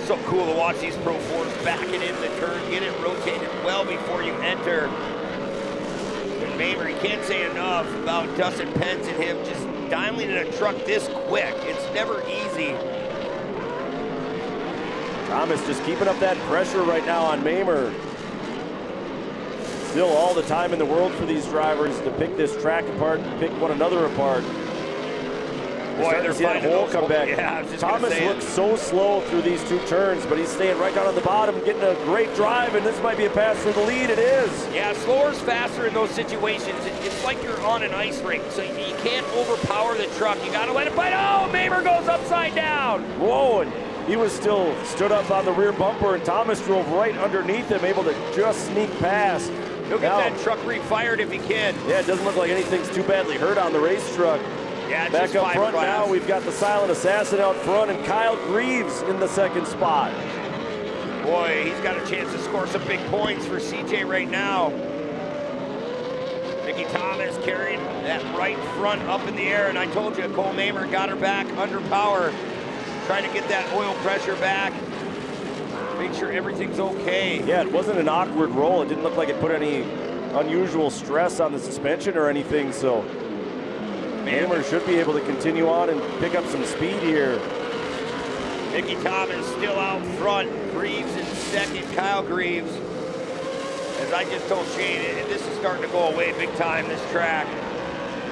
Speaker 1: So cool to watch these Pro 4s backing in the turn, get it rotated well before you enter. And Mamer, you can't say enough about Dustin Pence and him just dialing in a truck this quick. It's never easy. Thomas just keeping up that pressure right now on Mamer. Still all the time in the world for these drivers to pick this track apart and pick one another apart. Boy, they're finding that hole come back. Yeah, Thomas looks so slow through these 2 turns, but he's staying right down on the bottom, getting a great drive, and this might be a pass for the lead. It is. Yeah, slower's faster in those situations. It's like you're on an ice rink, so you can't overpower the truck. You got to let it bite. Oh, Mamer goes upside down. Whoa, and he was still stood up on the rear bumper, and Thomas drove right underneath him, able to just sneak past. He'll get that truck refired if he can. Yeah, it doesn't look like anything's too badly hurt on the race truck. Yeah, back up front now, we've got the Silent Assassin out front and Kyle Greaves in the 2nd spot.
Speaker 6: Boy, he's got a chance to score some big points for CJ right now. Mickey Thomas carrying that right front up in the air, and I told you, Cole Mamer got her back under power, trying to get that oil pressure back, make sure everything's okay.
Speaker 1: Yeah, it wasn't an awkward roll. It didn't look like it put any unusual stress on the suspension or anything, so Mamer should be able to continue on and pick up some speed here.
Speaker 6: Mickey Thomas still out front, Greaves in second, Kyle Greaves. As I just told Shane, this is starting to go away big time, this track.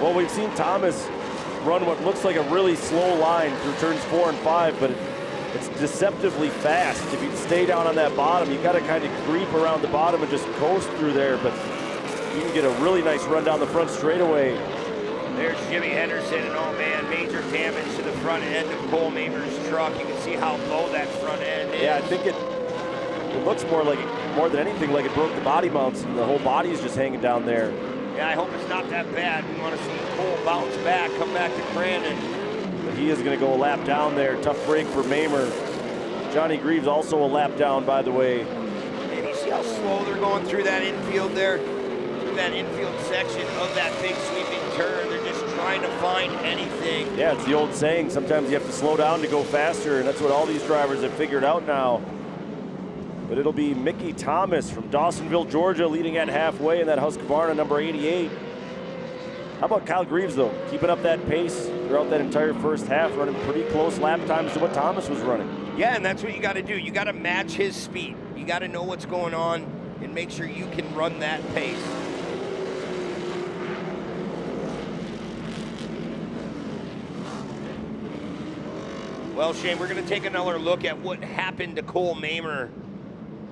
Speaker 1: Well, we've seen Thomas run what looks like a really slow line through turns 4 and 5, but it's deceptively fast. If you stay down on that bottom, you got to kind of creep around the bottom and just coast through there, but you can get a really nice run down the front straightaway.
Speaker 6: There's Jimmy Henderson, and oh man, major damage to the front end of Cole Mamer's truck. You can see how low that front end is.
Speaker 1: Yeah, I think it looks more than anything like it broke the body mounts, and the whole body is just hanging down there.
Speaker 6: Yeah, I hope it's not that bad. We want to see Cole bounce back, come back to Crandon.
Speaker 1: But he is going to go a lap down there. Tough break for Mamer. Johnny Greaves also a lap down, by the way.
Speaker 6: And you see how slow they're going through that infield there? Through that infield section of that big sweeping turn. They're just trying to find anything.
Speaker 1: Yeah, it's the old saying, sometimes you have to slow down to go faster, and that's what all these drivers have figured out now. But it'll be Mickey Thomas from Dawsonville, Georgia, leading at halfway in that Husqvarna number 88. How about Kyle Greaves, though? Keeping up that pace throughout that entire first half, running pretty close lap times to what Thomas was running.
Speaker 6: Yeah, and that's what you got to do. You got to match his speed. You got to know what's going on and make sure you can run that pace. Well, Shane, we're going to take another look at what happened to Cole Mamer.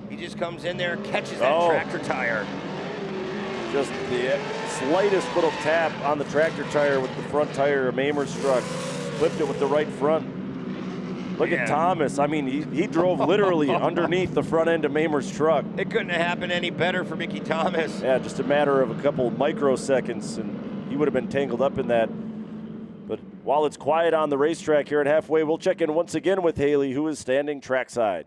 Speaker 6: He just comes in there and catches that tractor tire.
Speaker 1: Just the slightest little tap on the tractor tire with the front tire of Mamer's truck. Flipped it with the right front. Look at Thomas. I mean, he drove literally underneath the front end of Mamer's truck.
Speaker 6: It couldn't have happened any better for Mickey Thomas.
Speaker 1: Yeah, just a matter of a couple microseconds, and he would have been tangled up in that. But while it's quiet on the racetrack here at halfway, we'll check in once again with Haley, who is standing trackside.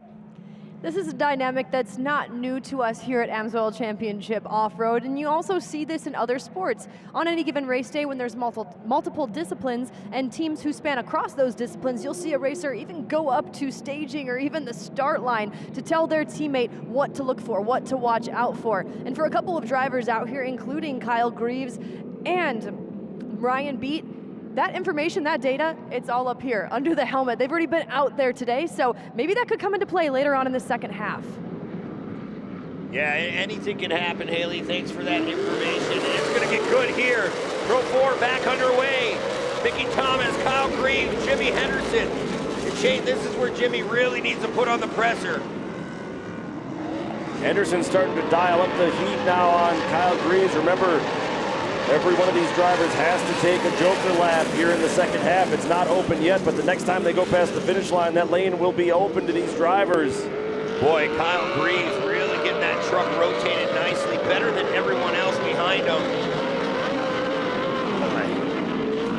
Speaker 3: This is a dynamic that's not new to us here at AMSOIL Championship Off-Road, and you also see this in other sports. On any given race day when there's multiple disciplines and teams who span across those disciplines, you'll see a racer even go up to staging or even the start line to tell their teammate what to look for, what to watch out for. And for a couple of drivers out here, including Kyle Greaves and Ryan Beat, that information, that data, it's all up here under the helmet. They've already been out there today, so maybe that could come into play later on in the second half.
Speaker 6: Yeah, anything can happen, Haley. Thanks for that information. And it's going to get good here. Pro 4 back underway. Mickey Thomas, Kyle Greaves, Jimmy Henderson. And Shane, this is where Jimmy really needs to put on the pressure.
Speaker 1: Henderson's starting to dial up the heat now on Kyle Greaves. Remember, every one of these drivers has to take a joker lap here in the second half. It's not open yet, but the next time they go past the finish line, that lane will be open to these drivers.
Speaker 6: Boy, Kyle Greaves really getting that truck rotated nicely, better than everyone else behind him.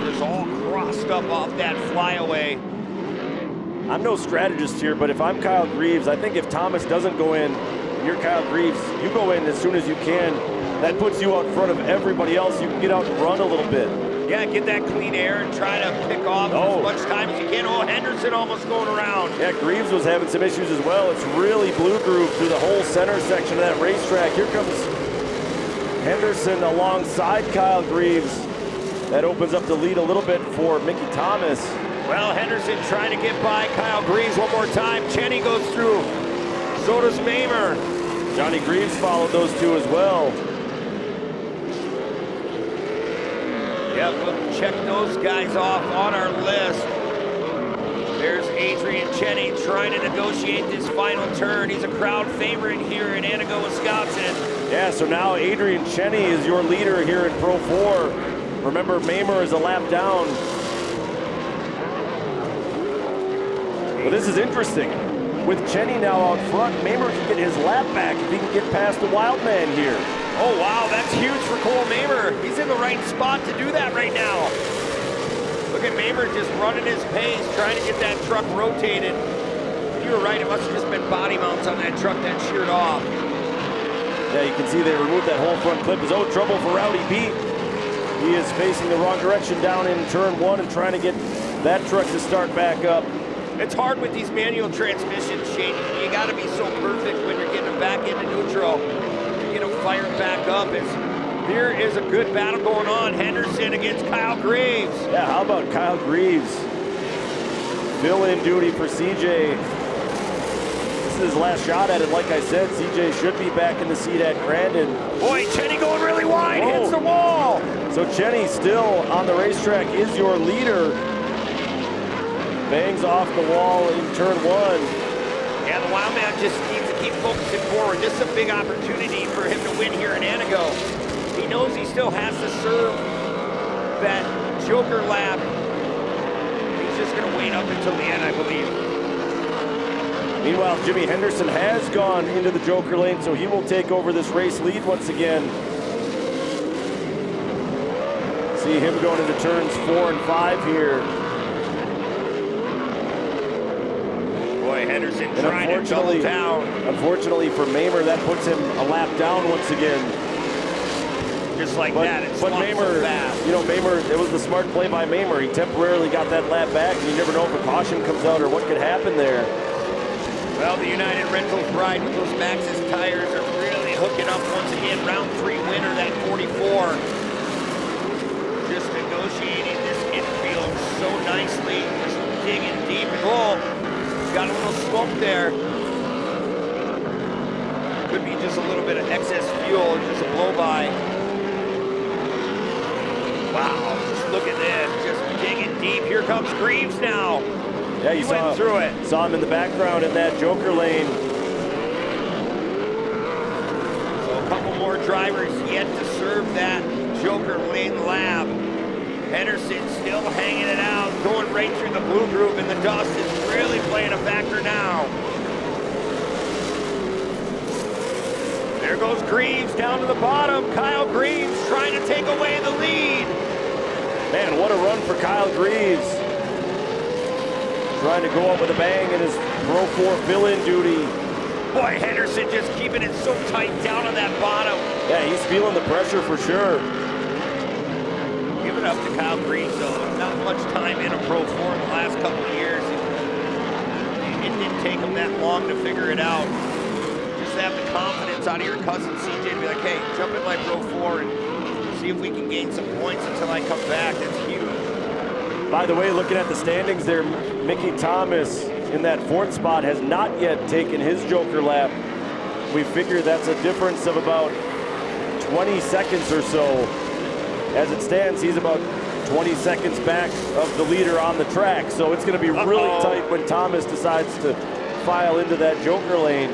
Speaker 6: Just all crossed up off that flyaway.
Speaker 1: I'm no strategist here, but if I'm Kyle Greaves, I think if Thomas doesn't go in, and you're Kyle Greaves, you go in as soon as you can. That puts you out front of everybody else. You can get out and run a little bit.
Speaker 6: Yeah, get that clean air and try to pick off as much time as you can. Oh, Henderson almost going around.
Speaker 1: Yeah, Greaves was having some issues as well. It's really blue groove through the whole center section of that racetrack. Here comes Henderson alongside Kyle Greaves. That opens up the lead a little bit for Mickey Thomas.
Speaker 6: Well, Henderson trying to get by Kyle Greaves one more time. Cheney goes through. So does Mamer.
Speaker 1: Johnny Greaves followed those two as well.
Speaker 6: Yeah, we'll check those guys off on our list. There's Adrian Cheney trying to negotiate this final turn. He's a crowd favorite here in Antigo, Wisconsin.
Speaker 1: Yeah, so now Adrian Cheney is your leader here in Pro 4. Remember, Mamer is a lap down. Well, this is interesting. With Cheney now out front, Mamer can get his lap back if he can get past the wild man here.
Speaker 6: Oh, wow, that's huge for Cole Mamer. He's in the right spot to do that right now. Look at Mamer just running his pace, trying to get that truck rotated. you were right. It must have just been body mounts on that truck that sheared off.
Speaker 1: Yeah, you can see they removed that whole front clip. Is trouble for Rowdy Pete. He is facing the wrong direction down in turn 1 and trying to get that truck to start back up.
Speaker 6: It's hard with these manual transmissions, Shane. You got to be so perfect when you're getting them back into neutral. You get them fired back up. Here is a good battle going on. Henderson against Kyle Graves.
Speaker 1: Yeah, how about Kyle Graves? Fill-in duty for CJ. This is his last shot at it. Like I said, CJ should be back in the seat at Crandon.
Speaker 6: Boy, Chenny going really wide, hits the wall.
Speaker 1: So Chenny still on the racetrack is your leader. Bangs off the wall in turn 1.
Speaker 6: Yeah, the Wild Man just needs to keep focusing forward. This is a big opportunity for him to win here in Antigo. He knows he still has to serve that Joker lap. He's just going to wait up until the end, I believe.
Speaker 1: Meanwhile, Jimmy Henderson has gone into the Joker lane, so he will take over this race lead once again. See him going into turns 4 and 5 here.
Speaker 6: Boy, Henderson trying to double down.
Speaker 1: Unfortunately for Mamer, that puts him a lap down once again.
Speaker 6: Just like that, it's
Speaker 1: but Mamer,
Speaker 6: fast.
Speaker 1: you know, Mamer, it was the smart play by Mamer. He temporarily got that lap back, and you never know if a caution comes out or what could happen there.
Speaker 6: Well, the United Rentals ride with those Maxxis tires are really hooking up once again. Round 3 winner, that 44. Just negotiating this infield so nicely, just digging deep. And got a little slope there. Could be just a little bit of excess fuel, just a blow-by. Wow, just look at this, just digging deep. Here comes Greaves now.
Speaker 1: Yeah, you
Speaker 6: went through it.
Speaker 1: Saw him in the background in that Joker lane.
Speaker 6: So a couple more drivers yet to serve that Joker lane lap. Henderson still hanging it out, going right through the blue groove, and the dust is really playing a factor now. There goes Greaves down to the bottom. Kyle Greaves trying to take away the lead.
Speaker 1: Man, what a run for Kyle Greaves. Trying to go up with a bang in his Pro 4 fill-in duty.
Speaker 6: Boy, Henderson just keeping it so tight down on that bottom.
Speaker 1: Yeah, he's feeling the pressure for sure.
Speaker 6: Give it up to Kyle Greaves, though. Not much time in a Pro 4 in the last couple of years. It didn't take him that long to figure it out. Just have the confidence out of your cousin CJ to be like, hey, jump in my Pro 4 and see if we can gain some points until I come back. That's huge.
Speaker 1: By the way, looking at the standings there, Mickey Thomas in that 4th spot has not yet taken his Joker lap. We figure that's a difference of about 20 seconds or so. As it stands, he's about 20 seconds back of the leader on the track. So it's going to be really tight when Thomas decides to file into that Joker lane.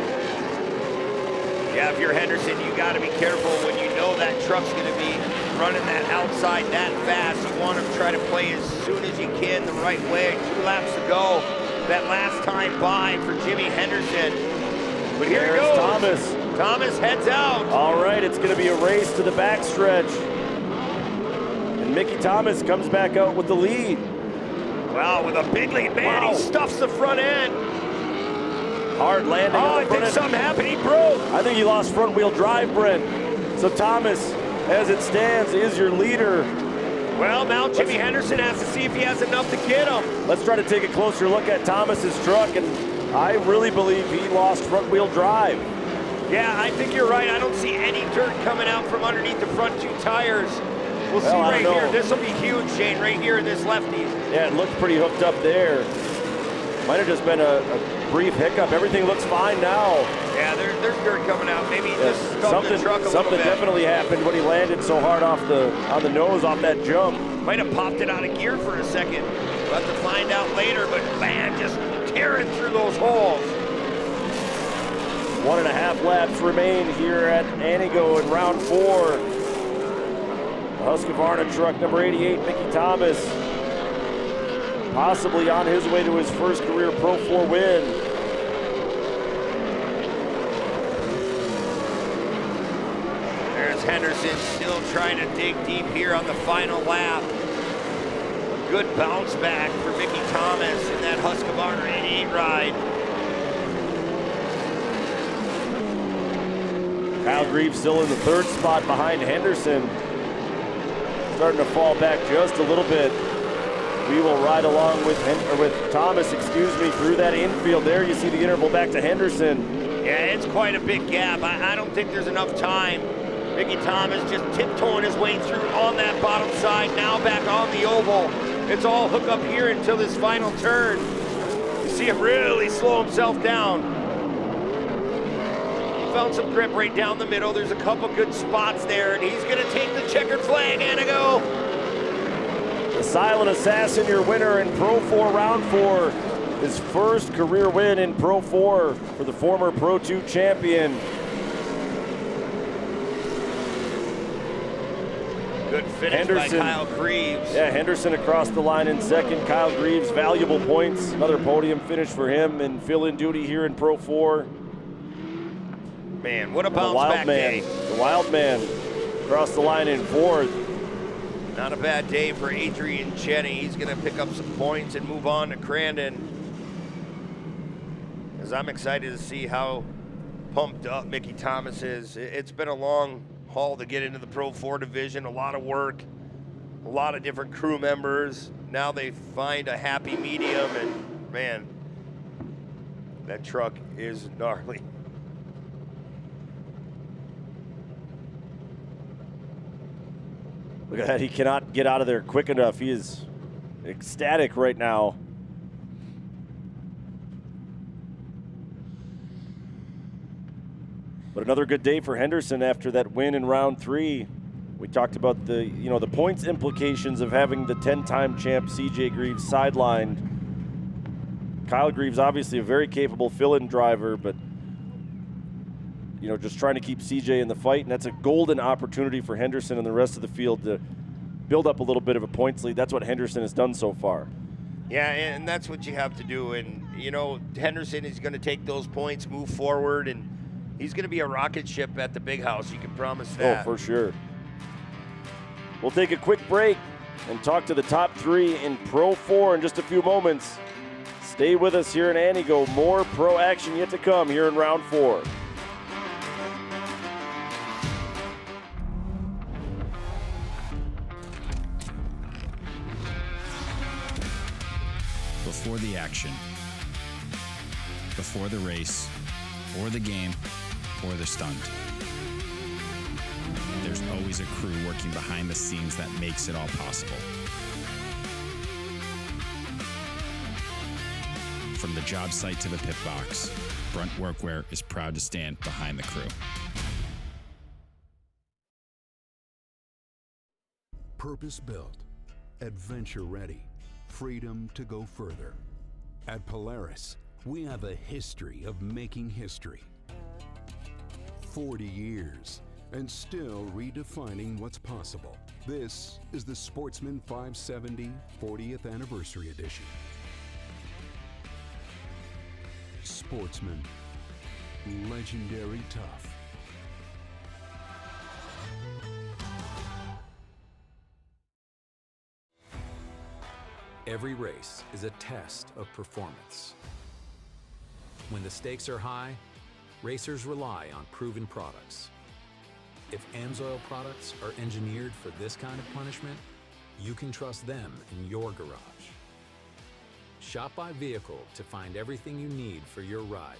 Speaker 6: Yeah, if you're Henderson, you got to be careful when you know that truck's going to be running that outside that fast. You want to try to play as soon as you can the right way. 2 laps to go. That last time by for Jimmy Henderson. But here he goes.
Speaker 1: Thomas.
Speaker 6: Thomas heads out.
Speaker 1: All right, it's going to be a race to the backstretch. And Mickey Thomas comes back out with the lead.
Speaker 6: Wow, with a big lead. Man, he stuffs the front end.
Speaker 1: Hard landing.
Speaker 6: Oh, I think something happened. He broke.
Speaker 1: I think he lost front wheel drive, Brent. So Thomas, as it stands, is your leader.
Speaker 6: Well, now Jimmy Henderson has to see if he has enough to get him.
Speaker 1: Let's try to take a closer look at Thomas's truck, and I really believe he lost front wheel drive.
Speaker 6: Yeah, I think you're right. I don't see any dirt coming out from underneath the front 2 tires. We'll see right here. This will be huge, Shane, right here in this lefty.
Speaker 1: Yeah, it looked pretty hooked up there. Might have just been a brief hiccup. Everything looks fine now.
Speaker 6: Yeah, there's dirt coming out. Maybe he just stubbed the truck a little bit.
Speaker 1: Something definitely happened when he landed so hard on the nose off that jump.
Speaker 6: Might have popped it out of gear for a second. We'll have to find out later, but man, just tearing through those holes.
Speaker 1: 1.5 laps remain here at Antigo in round 4. The Husqvarna truck number 88, Mickey Thomas, possibly on his way to his first career Pro 4 win.
Speaker 6: There's Henderson still trying to dig deep here on the final lap. A good bounce back for Mickey Thomas in that Husqvarna 88 ride.
Speaker 1: Kyle Greaves still in the 3rd spot behind Henderson. Starting to fall back just a little bit. We will ride along with Thomas, through that infield. There you see the interval back to Henderson.
Speaker 6: Yeah, it's quite a big gap. I don't think there's enough time. Mickey Thomas just tiptoeing his way through on that bottom side, now back on the oval. It's all hook up here until this final turn. You see him really slow himself down. He found some grip right down the middle. There's a couple good spots there, and he's gonna take the checkered flag, Antigo.
Speaker 1: The Silent Assassin, your winner in Pro 4 Round 4. His first career win in Pro 4 for the former Pro 2 champion.
Speaker 6: Good finish by Kyle Greaves.
Speaker 1: Yeah, Henderson across the line in 2nd. Kyle Greaves, valuable points. Another podium finish for him and fill-in duty here in Pro 4.
Speaker 6: Man, what a bounce back day.
Speaker 1: The Wild Man across the line in 4th.
Speaker 6: Not a bad day for Adrian Cheney. He's going to pick up some points and move on to Crandon. As I'm excited to see how pumped up Mickey Thomas is. It's been a long haul to get into the Pro 4 division, a lot of work, a lot of different crew members. Now they find a happy medium, and man, that truck is gnarly.
Speaker 1: Look at that, he cannot get out of there quick enough. He is ecstatic right now. But another good day for Henderson after that win in round 3. We talked about the points implications of having the 10-time champ CJ Greaves sidelined. Kyle Greaves, obviously a very capable fill-in driver, but just trying to keep CJ in the fight, and that's a golden opportunity for Henderson and the rest of the field to build up a little bit of a points lead. That's what Henderson has done so far.
Speaker 6: Yeah, and that's what you have to do. And, Henderson is going to take those points, move forward, and he's going to be a rocket ship at the big house. You can promise that.
Speaker 1: Oh, for sure. We'll take a quick break and talk to the top 3 in Pro 4 in just a few moments. Stay with us here in Antigo. More pro action yet to come here in round 4.
Speaker 12: Before the action, before the race, or the game, or the stunt. There's always a crew working behind the scenes that makes it all possible. From the job site to the pit box, Brunt Workwear is proud to stand behind the crew.
Speaker 13: Purpose-built, adventure-ready, freedom to go further. At Polaris, we have a history of making history. 40 years, and still redefining what's possible. This is the Sportsman 570 40th Anniversary Edition. Sportsman, legendary tough.
Speaker 17: Every race is a test of performance. When the stakes are high, racers rely on proven products. If AMSOIL products are engineered for this kind of punishment, you can trust them in your garage. Shop by vehicle to find everything you need for your ride.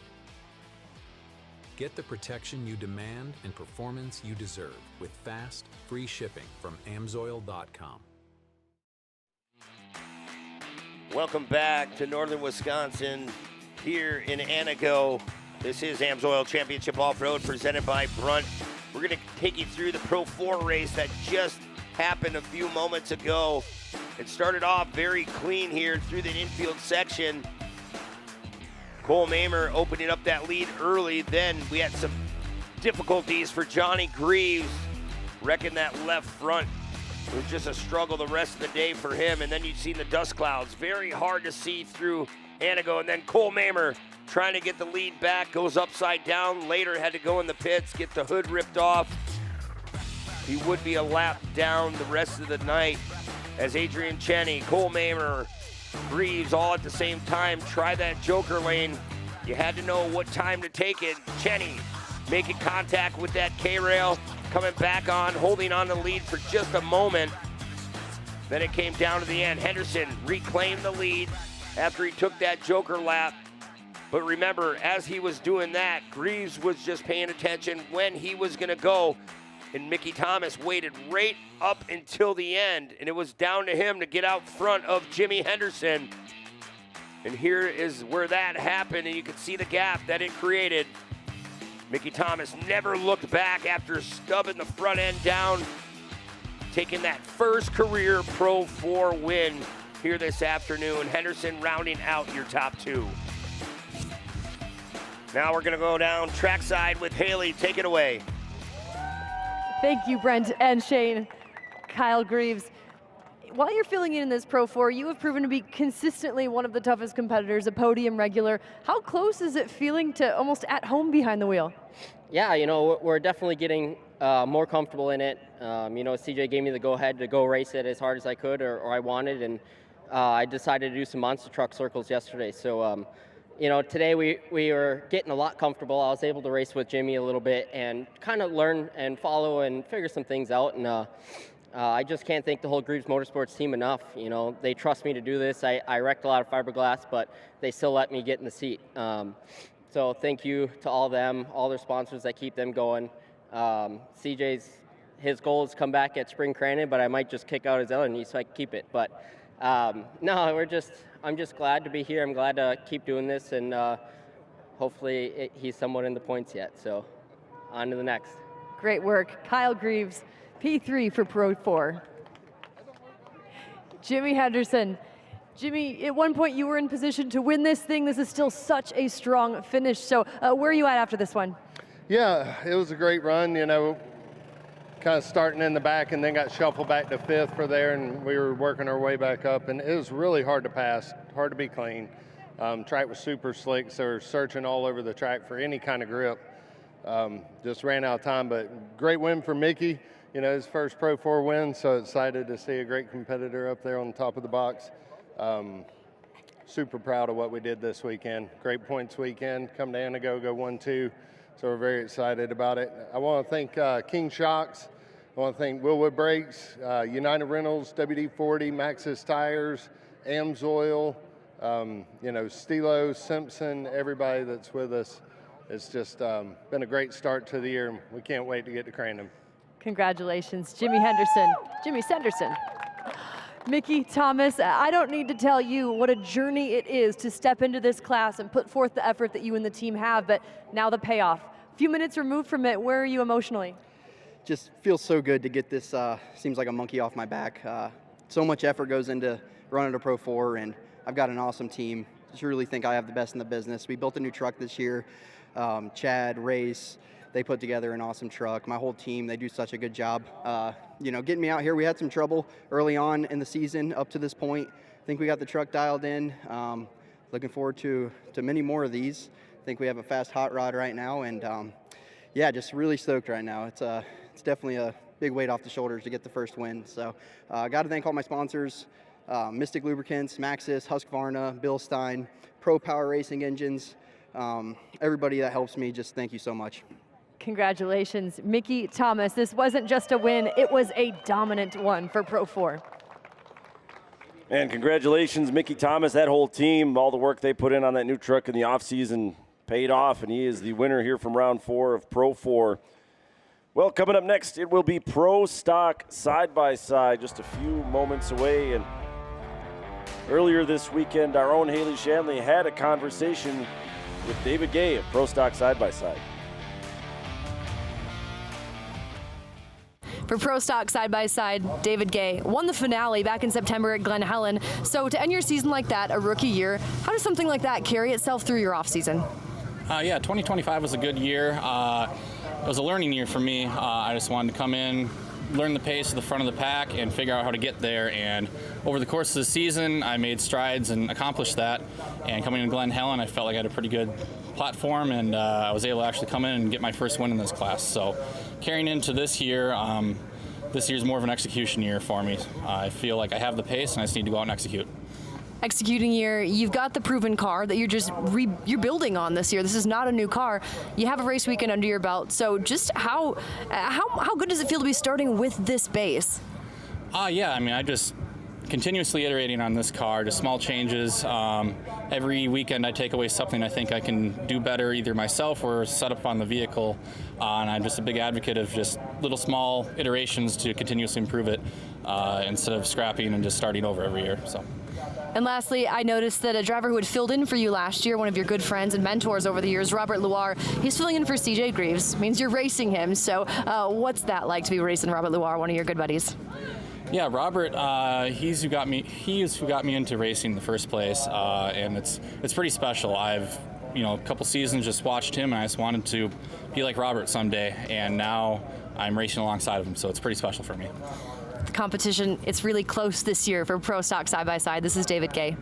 Speaker 17: Get the protection you demand and performance you deserve with fast, free shipping from AMSOIL.com.
Speaker 6: Welcome back to Northern Wisconsin here in Antigo. This is AMSOIL Championship Off-Road presented by Brunt. We're going to take you through the Pro 4 race that just happened a few moments ago. It started off very clean here through the infield section. Cole Mamer opening up that lead early. Then we had some difficulties for Johnny Greaves, wrecking that left front. It was just a struggle the rest of the day for him. And then you've seen the dust clouds. Very hard to see through Antigo. And then Cole Mamer trying to get the lead back, goes upside down. Later had to go in the pits, get the hood ripped off. He would be a lap down the rest of the night as Adrian Cheney, Cole Mamer, Greaves all at the same time try that joker lane. You had to know what time to take it. Cheney making contact with that K-rail, coming back on, holding on the lead for just a moment. Then it came down to the end. Henderson reclaimed the lead after he took that joker lap. But remember, as he was doing that, Greaves was just paying attention when he was going to go. And Mickey Thomas waited right up until the end. And it was down to him to get out front of Jimmy Henderson. And here is where that happened. And you can see the gap that it created. Mickey Thomas never looked back after stubbing the front end down, taking that first career Pro 4 win here this afternoon. Henderson rounding out your top two. Now we're going to go down trackside with Haley. Take it away.
Speaker 3: Thank you, Brent and Shane. Kyle Greaves, while you're filling in this Pro 4, you have proven to be consistently one of the toughest competitors, a podium regular. How close is it feeling to almost at home behind the wheel?
Speaker 2: Yeah, you know, we're definitely getting more comfortable in it. You know, CJ gave me the go-ahead to go race it as hard as I could or I wanted, and I decided to do some monster truck circles yesterday. So, you know, today we were getting a lot comfortable. I was able to race with Jimmy a little bit and kind of learn and follow and figure some things out. And I just can't thank the whole Greaves Motorsports team enough. You know, they trust me to do this. I wrecked a lot of fiberglass, but they still let me get in the seat. So thank you to all them, all their sponsors that keep them going. His goal is to come back at Spring Crandon, but I might just kick out his other knee so I can keep it. But no, I'm just glad to be here. I'm glad to keep doing this, and hopefully he's somewhat in the points yet. So on to the next.
Speaker 3: Great work. Kyle Greaves, P3 for Pro 4. Jimmy Henderson. Jimmy, at one point you were in position to win this thing. This is still such a strong finish. So where are you at after this one?
Speaker 16: Yeah, it was a great run, you know, kind of starting in the back and then got shuffled back to fifth for there, and we were working our way back up, and it was really hard to pass, hard to be clean. Track was super slick, so we're searching all over the track for any kind of grip. Just ran out of time, but great win for Mickey. You know, his first Pro 4 win, so excited to see a great competitor up there on the top of the box. Super proud of what we did this weekend. Great points weekend. Come to Antigo, go 1-2. So we're very excited about it. I want to thank King Shocks. I want to thank Willwood Brakes, United Rentals, WD-40, Maxxis Tires, AMSOIL, you know, Stilo, Simpson, everybody that's with us. It's just been a great start to the year, and we can't wait to get to Crandon.
Speaker 3: Congratulations, Jimmy Henderson, Jimmy Sanderson. Mickey Thomas, I don't need to tell you what a journey it is to step into this class and put forth the effort that you and the team have, but now the payoff. A few minutes removed from it, where are you emotionally?
Speaker 22: Just feels so good to get this, seems like a monkey off my back. So much effort goes into running a Pro 4, and I've got an awesome team. Just really think I have the best in the business. We built a new truck this year. Chad, Race, they put together an awesome truck. My whole team, they do such a good job. You know, getting me out here, we had some trouble early on in the season up to this point. I think we got the truck dialed in. Looking forward to many more of these. I think we have a fast hot rod right now, and yeah, just really stoked right now. It's definitely a big weight off the shoulders to get the first win. So I got to thank all my sponsors, Mystic Lubricants, Maxxis, Husqvarna, Bill Stein, Pro Power Racing Engines, everybody that helps me, just thank you so much.
Speaker 3: Congratulations, Mickey Thomas. This wasn't just a win, it was a dominant one for Pro 4.
Speaker 1: And congratulations, Mickey Thomas, that whole team, all the work they put in on that new truck in the offseason paid off, and he is the winner here from round 4 of Pro 4. Well, coming up next, it will be Pro Stock Side-by-Side, just a few moments away. And earlier this weekend, our own Haley Shanley had a conversation with David Gay of Pro Stock Side-by-Side.
Speaker 3: For Pro Stock Side-by-Side, David Gay won the finale back in September at Glen Helen. So to end your season like that, a rookie year, how does something like that carry itself through your offseason?
Speaker 23: Yeah, 2025 was a good year. It was a learning year for me. I just wanted to come in, learn the pace of the front of the pack, and figure out how to get there. And over the course of the season, I made strides and accomplished that. And coming to Glen Helen, I felt like I had a pretty good platform, and I was able to actually come in and get my first win in this class. So carrying into this year, this year's more of an execution year for me. I feel like I have the pace, and I just need to go out and execute.
Speaker 3: executing year. You've got the proven car that you're building on this year. This is not a new car. You have a race weekend under your belt. So just how good does it feel to be starting with this base?
Speaker 23: Yeah, I mean, I just continuously iterating on this car, just small changes. Every weekend I take away something I think I can do better, either myself or set up on the vehicle. And I'm just a big advocate of just little small iterations to continuously improve it instead of scrapping and just starting over every year. So.
Speaker 3: And lastly, I noticed that a driver who had filled in for you last year, one of your good friends and mentors over the years, Robert Loire, he's filling in for CJ Greaves. Means you're racing him. So what's that like to be racing Robert Loire, one of your good buddies?
Speaker 23: Yeah, Robert, he is who got me into racing in the first place, and it's pretty special. I've, a couple seasons just watched him, and I just wanted to be like Robert someday, and now I'm racing alongside of him, so it's pretty special for me.
Speaker 3: The competition, it's really close this year for Pro Stock Side-by-Side. This is David Gay.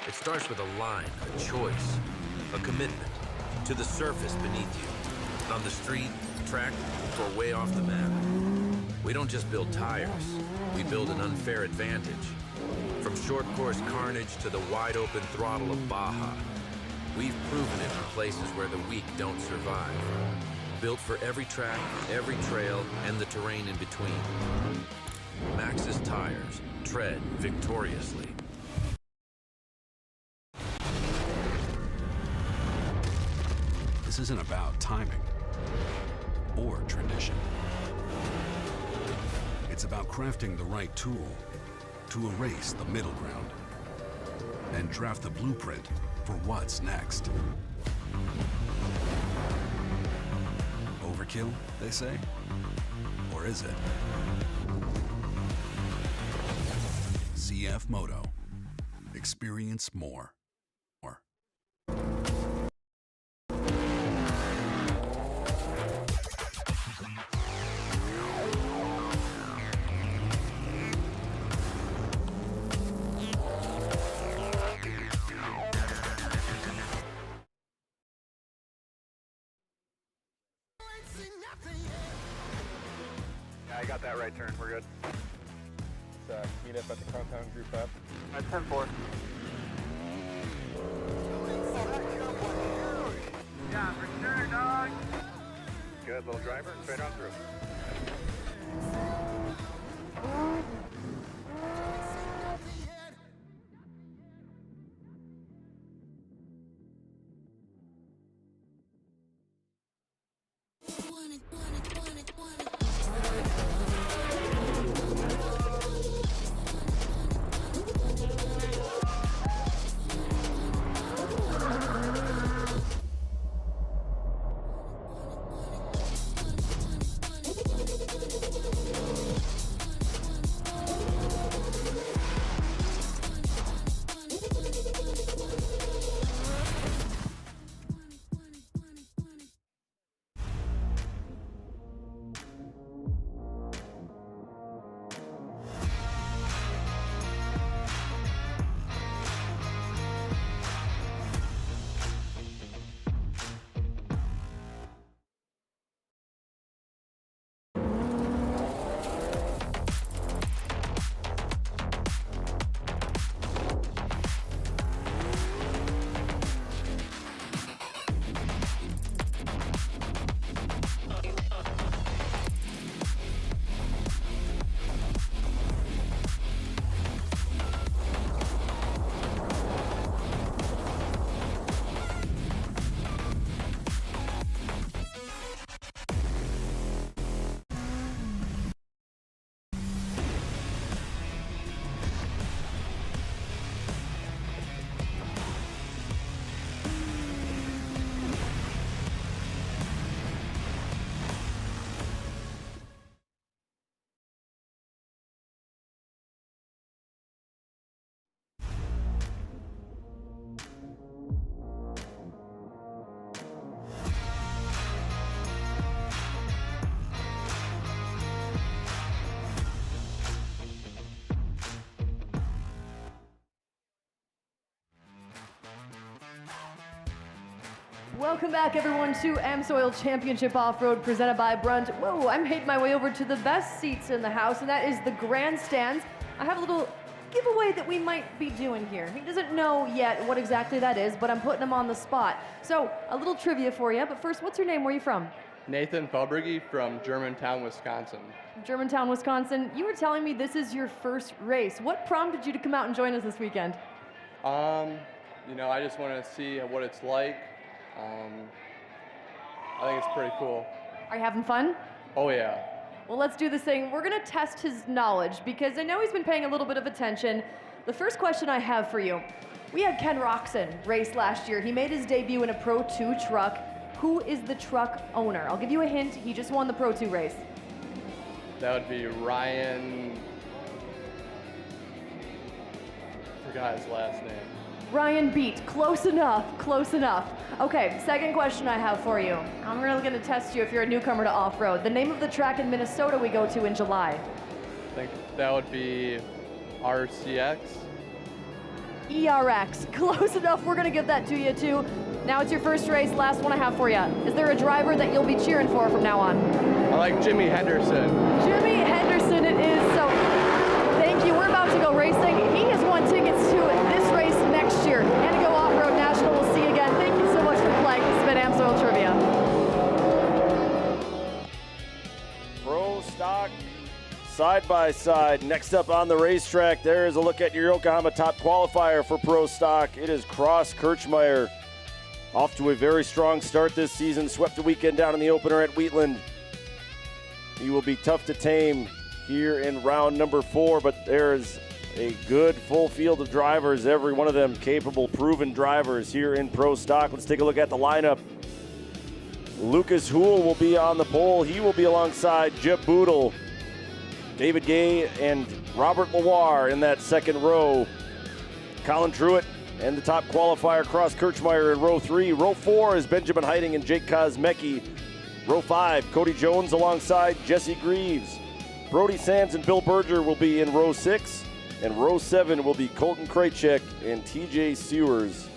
Speaker 5: It starts with a line, a choice, a commitment to the surface beneath you. On the street, track, or way off the map. We don't just build tires, we build an unfair advantage. From short course carnage to the wide open throttle of Baja, we've proven it in places where the weak don't survive. Built for every track, every trail, and the terrain in between. Maxxis tires, tread victoriously.
Speaker 13: This isn't about timing or tradition. It's about crafting the right tool to erase the middle ground and draft the blueprint for what's next. Overkill, they say? Or is it? ZF Moto. Experience more.
Speaker 8: I got that right turn. We're good. Let's meet up at the compound group up. At 10-4. Yeah, for sure, dog. Good little driver. Straight on through.
Speaker 3: Welcome back, everyone, to AMSOIL Championship Off-Road presented by Brunt. Whoa, I made my way over to the best seats in the house, and that is the grandstands. I have a little giveaway that we might be doing here. He doesn't know yet what exactly that is, but I'm putting him on the spot. So, a little trivia for you, but first, what's your name? Where are you from?
Speaker 9: Nathan Felberge from Germantown, Wisconsin.
Speaker 3: Germantown, Wisconsin. You were telling me this is your first race. What prompted you to come out and join us this weekend?
Speaker 9: You know, I just want to see what it's like. I think it's pretty cool.
Speaker 3: Are you having fun?
Speaker 9: Oh yeah.
Speaker 3: Well, let's do this thing. We're going to test his knowledge because I know he's been paying a little bit of attention. The first question I have for you. We had Ken Roxon race last year. He made his debut in a Pro 2 truck. Who is the truck owner? I'll give you a hint. He just won the Pro 2 race.
Speaker 9: That would be Ryan. I forgot his last name.
Speaker 3: Ryan Beat. Close enough. Close enough. Okay, second question I have for you. I'm really going to test you if you're a newcomer to off-road. The name of the track in Minnesota we go to in July.
Speaker 9: I think that would be RCX.
Speaker 3: ERX. Close enough. We're going to give that to you, too. Now it's your first race. Last one I have for you. Is there a driver that you'll be cheering for from now on?
Speaker 9: I like Jimmy Henderson.
Speaker 3: Jimmy Henderson it is. So thank you. We're about to go racing. He has won tickets to this race next year. Antigo Off-Road National. We'll see you again. Thank you so much for playing. This has been AMSOIL Trivia.
Speaker 1: Pro stock side by side. Next up on the racetrack, there is a look at your Yokohama top qualifier for Pro stock. It is Cross Kirchmeier. Off to a very strong start this season. Swept the weekend down in the opener at Wheatland. He will be tough to tame here in round number 4, but there is a good full field of drivers, every one of them capable, proven drivers here in Pro stock. Let's take a look at the lineup. Lucas Houle will be on the pole. He will be alongside Jeb Boodle, David Gay, and Robert Loire in that second row. Colin Truitt and the top qualifier, Cross Kirchmeier in row 3. Row 4 is Benjamin Heiting and Jake Kosmecki. Row 5, Cody Jones alongside Jesse Greaves. Brody Sands and Bill Berger will be in row 6. And row 7 will be Colton Krajcek and TJ Sewers.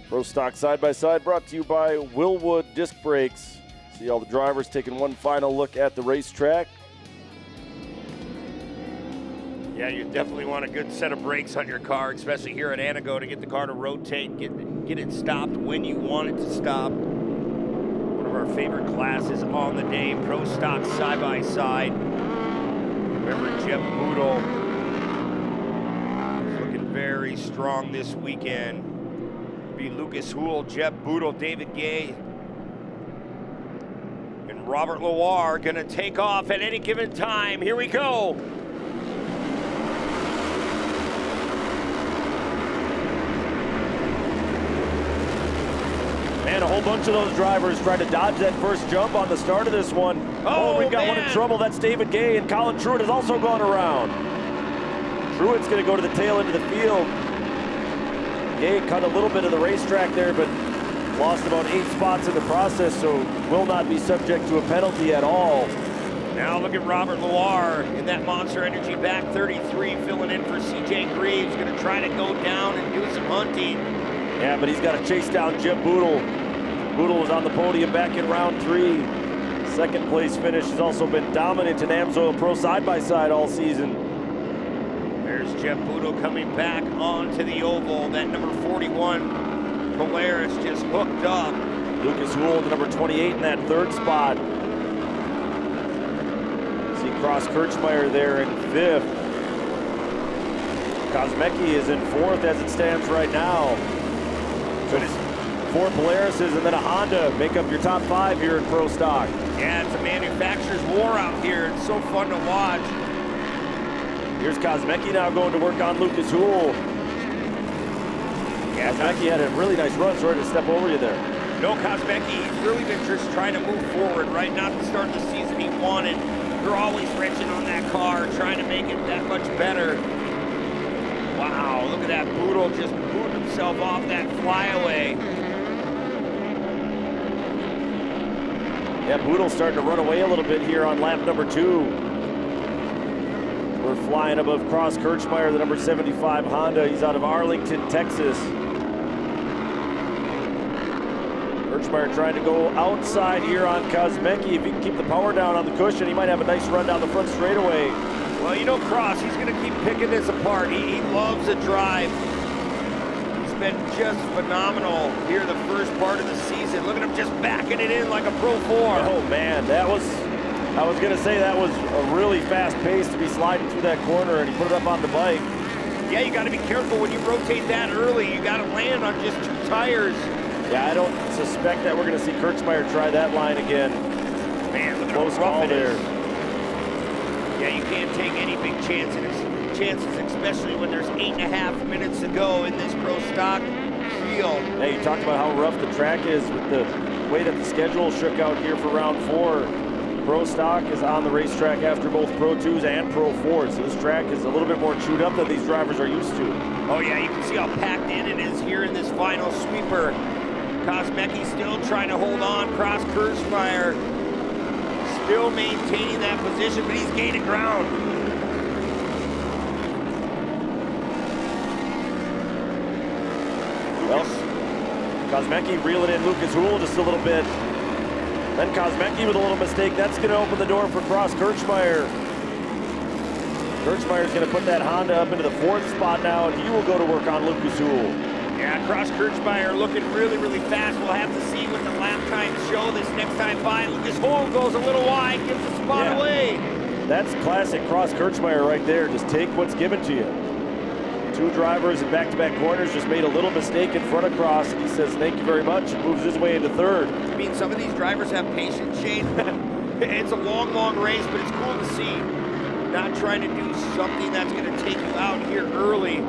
Speaker 1: Pro stock side by side brought to you by Willwood Disc Brakes. See all the drivers taking one final look at the racetrack.
Speaker 6: Yeah, you definitely want a good set of brakes on your car, especially here at Antigo, to get the car to rotate, get it stopped when you want it to stop. One of our favorite classes on the day, Pro stock side by side. Remember, Jeb Boodle is looking very strong this weekend. Be Lucas Houle, Jeb Boodle, David Gay, and Robert Loire gonna take off at any given time. Here we go.
Speaker 1: Man, a whole bunch of those drivers tried to dodge that first jump on the start of this one. Oh, we've got one in trouble. That's David Gay, and Colin Truitt has also gone around. Truitt's going to go to the tail end of the field. Gay cut a little bit of the racetrack there, but lost about 8 spots in the process, so will not be subject to a penalty at all.
Speaker 6: Now look at Robert Loire in that Monster Energy back 33, filling in for CJ Greaves. Going to try to go down and do some hunting.
Speaker 1: Yeah, but he's got to chase down Jeb Boodle. Boodle was on the podium back in round 3. Second place finish. Has also been dominant in AMSOIL Pro side-by-side all season.
Speaker 6: There's Jeb Boodle coming back onto the oval. That number 41 Polaris just hooked up.
Speaker 1: Lucas Houle, the number 28 in that third spot. See Cross Kirchmeier there in 5th. Kosmecki is in 4th as it stands right now. So 4 Polarises and then a Honda make up your top 5 here in Pro stock.
Speaker 6: Yeah, it's a manufacturer's war out here. It's so fun to watch.
Speaker 1: Here's Kosmecki now going to work on Lucas Houle. Yeah, Kosmecki had a really nice run. Sorry to step over you there.
Speaker 6: No, Kosmecki, he's really been just trying to move forward, right? Not the start of the season he wanted. They're always wrenching on that car, trying to make it that much better. Wow, look at that. Boodle just moved himself off that flyaway.
Speaker 1: Yeah, Boodle's starting to run away a little bit here on lap number 2. We're flying above Cross Kirchmeier, the number 75 Honda. He's out of Arlington, Texas. Kirchmeier trying to go outside here on Kosmecki. If he can keep the power down on the cushion, he might have a nice run down the front straightaway.
Speaker 6: Well, you know, Cross, he's going to keep picking this apart. He loves a drive. He's been just phenomenal here the first part of the season. Look at him just backing it in like a Pro 4.
Speaker 1: Oh, man, I was going to say that was a really fast pace to be sliding through that corner, and he put it up on the bike.
Speaker 6: Yeah, you got to be careful when you rotate that early. You got to land on just 2 tires.
Speaker 1: Yeah, I don't suspect that we're going to see Kirchmeier try that line again.
Speaker 6: Man, look at
Speaker 1: close
Speaker 6: how rough
Speaker 1: call
Speaker 6: it
Speaker 1: there.
Speaker 6: is. Yeah, you can't take any big chances, especially when there's 8.5 minutes to go in this pro stock field.
Speaker 1: Yeah, you talked about how rough the track is with the way that the schedule shook out here for round 4. Pro stock is on the racetrack after both Pro 2s and Pro 4s, so this track is a little bit more chewed up than these drivers are used to.
Speaker 6: Oh yeah, you can see how packed in it is here in this final sweeper. Kosmecki still trying to hold on. Cross Kirchmeier still maintaining that position, but he's gaining ground.
Speaker 1: Well, Kosmecki reeling in Lucas Huhl just a little bit. Then Kosmecki with a little mistake. That's going to open the door for Cross Kirchmeier. Kirchmeier's going to put that Honda up into the 4th spot now, and he will go to work on Lucas Huhl.
Speaker 6: Yeah, Cross Kirchmeier looking really, really fast. We'll have to see what the lap times show this next time by. Lucas Huhl goes a little wide, gives the spot away.
Speaker 1: That's classic Cross Kirchmeier right there. Just take what's given to you. 2 drivers in back-to-back corners just made a little mistake in front of Cross. He says thank you very much and moves his way into 3rd.
Speaker 6: I mean, some of these drivers have patience, Shane. It's a long, long race, but it's cool to see. Not trying to do something that's going to take you out here early.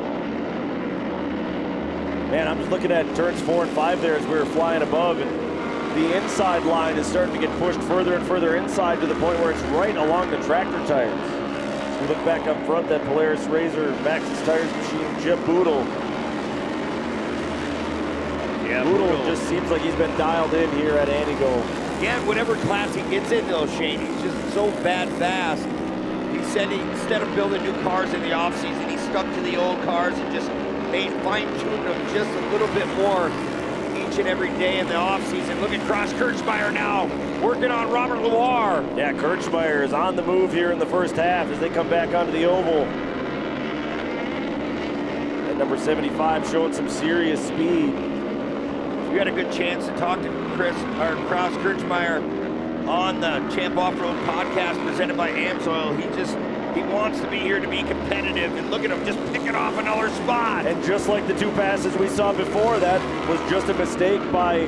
Speaker 1: Man, I'm just looking at turns 4 and 5 there as we were flying above, and the inside line is starting to get pushed further and further inside to the point where it's right along the tractor tires. We look back up front, that Polaris Razor Maxxis Tires machine, Jeb Boodle.
Speaker 6: Yeah,
Speaker 1: Boodle just seems like he's been dialed in here at Antigo.
Speaker 6: Yeah, whatever class he gets in though, Shane, he's just so bad fast. He said instead of building new cars in the offseason, he stuck to the old cars and just fine-tuned them just a little bit more each and every day in the offseason. Look at Cross Kirchmeier now, working on Robert Loire.
Speaker 1: Yeah, Kirchmeier is on the move here in the first half as they come back onto the oval. And number 75 showing some serious speed.
Speaker 6: We had a good chance to talk to Cross Kirchmeier on the Champ Off-Road podcast presented by AMSOIL. He wants to be here to be competitive, and look at him just picking off another spot.
Speaker 1: And just like the 2 passes we saw before, that was just a mistake by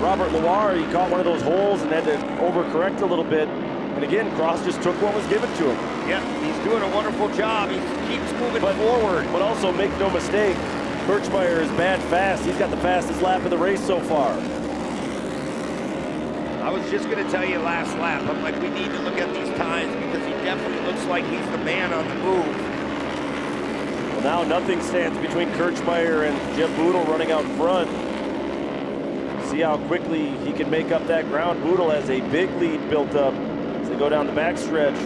Speaker 1: Robert Loire. He caught one of those holes and had to overcorrect a little bit. And again, Cross just took what was given to him.
Speaker 6: Yeah, he's doing a wonderful job. He keeps moving forward.
Speaker 1: But also, make no mistake, Kirchmeier is bad fast. He's got the fastest lap of the race so far.
Speaker 6: I was just going to tell you last lap, I'm like, we need to look at these times because he definitely looks like he's the man on the move.
Speaker 1: Well, now nothing stands between Kirchmeier and Jeb Boodle running out front. See how quickly he can make up that ground. Boodle has a big lead built up as they go down the backstretch.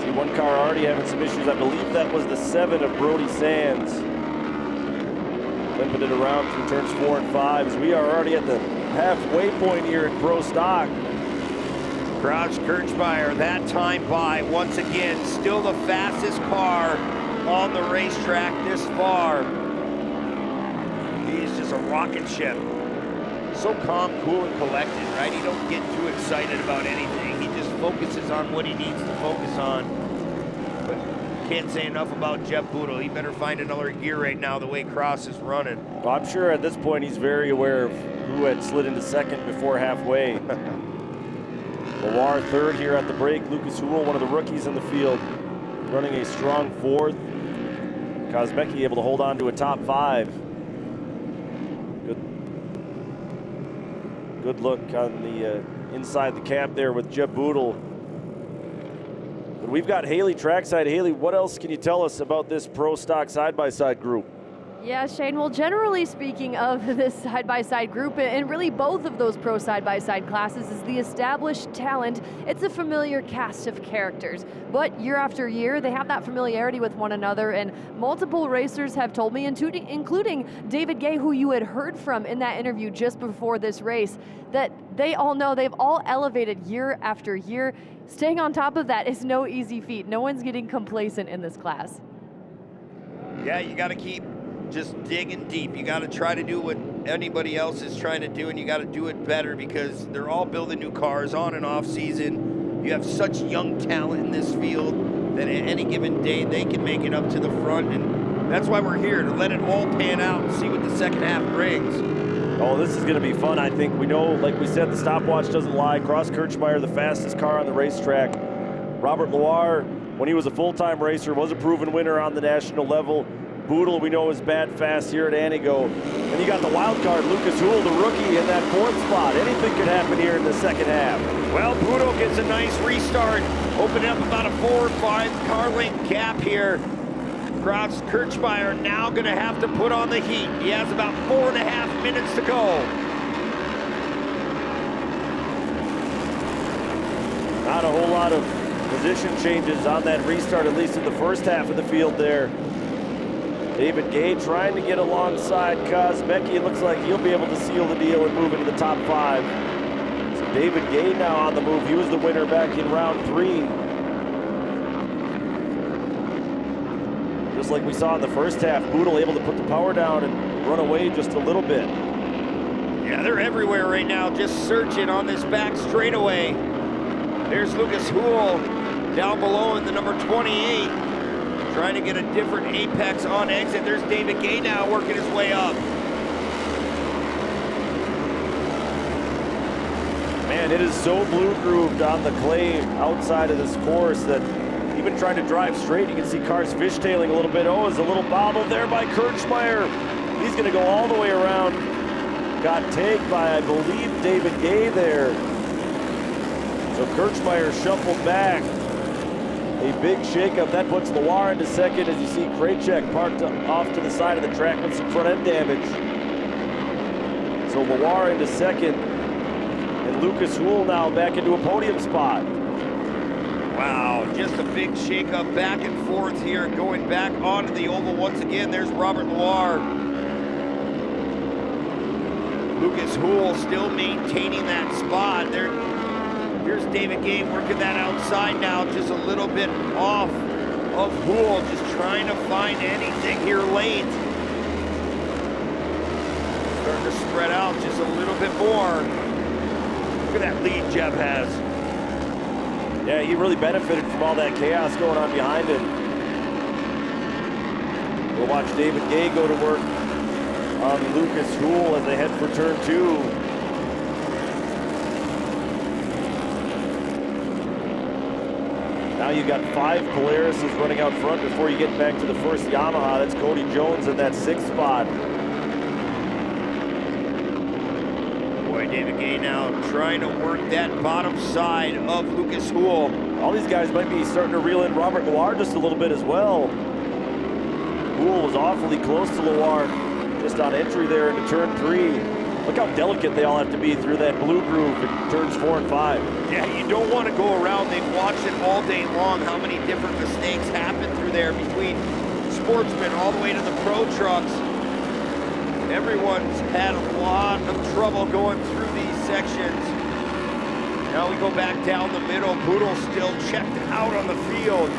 Speaker 1: See one car already having some issues. I believe that was the 7 of Brody Sands. Limping it around through turns 4 and 5 as we are already at the halfway point here in Pro Stock.
Speaker 6: Cross Kirchmeier, that time by, once again, still the fastest car on the racetrack this far. He's just a rocket ship. So calm, cool, and collected, right? He don't get too excited about anything. He just focuses on what he needs to focus on. But can't say enough about Jeb Boodle. He better find another gear right now the way Cross is running.
Speaker 1: Well, I'm sure at this point he's very aware of who had slid into 2nd before halfway. Loire 3rd here at the break. Lucas Huhl, one of the rookies in the field, running a strong 4th. Kosmecki able to hold on to a top 5. Good look on the inside the cab there with Jeb Boodle. But we've got Haley trackside. Haley, what else can you tell us about this Pro Stock side-by-side group?
Speaker 3: Yeah, Shane, well, generally speaking of this side-by-side group, and really both of those pro side-by-side classes, is the established talent. It's a familiar cast of characters, but year after year, they have that familiarity with one another, and multiple racers have told me, including David Gay, who you had heard from in that interview just before this race, that they all know they've all elevated year after year. Staying on top of that is no easy feat. No one's getting complacent in this class.
Speaker 6: Yeah, you got to keep just digging deep. You got to try to do what anybody else is trying to do, and you got to do it better because they're all building new cars on and off season. You have such young talent in this field that at any given day they can make it up to the front, and that's why we're here, to let it all pan out and see what the second half brings.
Speaker 1: Oh, this is going to be fun, I think. We know, like we said, the stopwatch doesn't lie. Cross Kirchmeier, the fastest car on the racetrack. Robert Loire, when he was a full-time racer, was a proven winner on the national level. Boodle, we know, is bad fast here at Antigo. And you got the wild card, Lucas Houle, the rookie, in that 4th spot. Anything could happen here in the second half.
Speaker 6: Well, Boodle gets a nice restart, opening up about a 4 or 5 car length gap here. Cross Kirchmeier now going to have to put on the heat. He has about 4.5 minutes to go.
Speaker 1: Not a whole lot of position changes on that restart, at least in the first half of the field there. David Gay trying to get alongside Kosmecki. It looks like he'll be able to seal the deal and move into the top 5. So David Gay now on the move. He was the winner back in round 3. Just like we saw in the first half, Boodle able to put the power down and run away just a little bit.
Speaker 6: Yeah, they're everywhere right now, just searching on this back straightaway. There's Lucas Houle down below in the number 28. Trying to get a different apex on exit. There's David Gay now working his way up.
Speaker 1: Man, it is so blue-grooved on the clay outside of this course that even trying to drive straight, you can see cars fishtailing a little bit. Oh, there's a little bobble there by Kirchmeier. He's going to go all the way around. Got tagged by, I believe, David Gay there. So Kirchmeier shuffled back. A big shakeup. That puts Loire into second as you see Krajcek parked off to the side of the track with some front end damage. So Loire into second. And Lucas Houle now back into a podium spot.
Speaker 6: Wow, just a big shakeup back and forth here, going back onto the oval once again. There's Robert Loire. Lucas Houle still maintaining that spot. Here's David Gay working that outside now, just a little bit off of Houle, just trying to find anything here late. Starting to spread out just a little bit more. Look at that lead Jeb has.
Speaker 1: Yeah, he really benefited from all that chaos going on behind him. We'll watch David Gay go to work on Lucas Houle as they head for turn 2. Now you've got 5 Polarises running out front before you get back to the first Yamaha. That's Cody Jones in that 6th spot.
Speaker 6: Boy, David Gay now trying to work that bottom side of Lucas Houle.
Speaker 1: All these guys might be starting to reel in Robert Loire just a little bit as well. Houle was awfully close to Loire just on entry there into turn 3. Look how delicate they all have to be through that blue groove in turns 4 and 5.
Speaker 6: Yeah, you don't want to go around. They've watched it all day long, how many different mistakes happen through there between sportsmen all the way to the pro trucks. Everyone's had a lot of trouble going through these sections. Now we go back down the middle. Boodle still checked out on the field.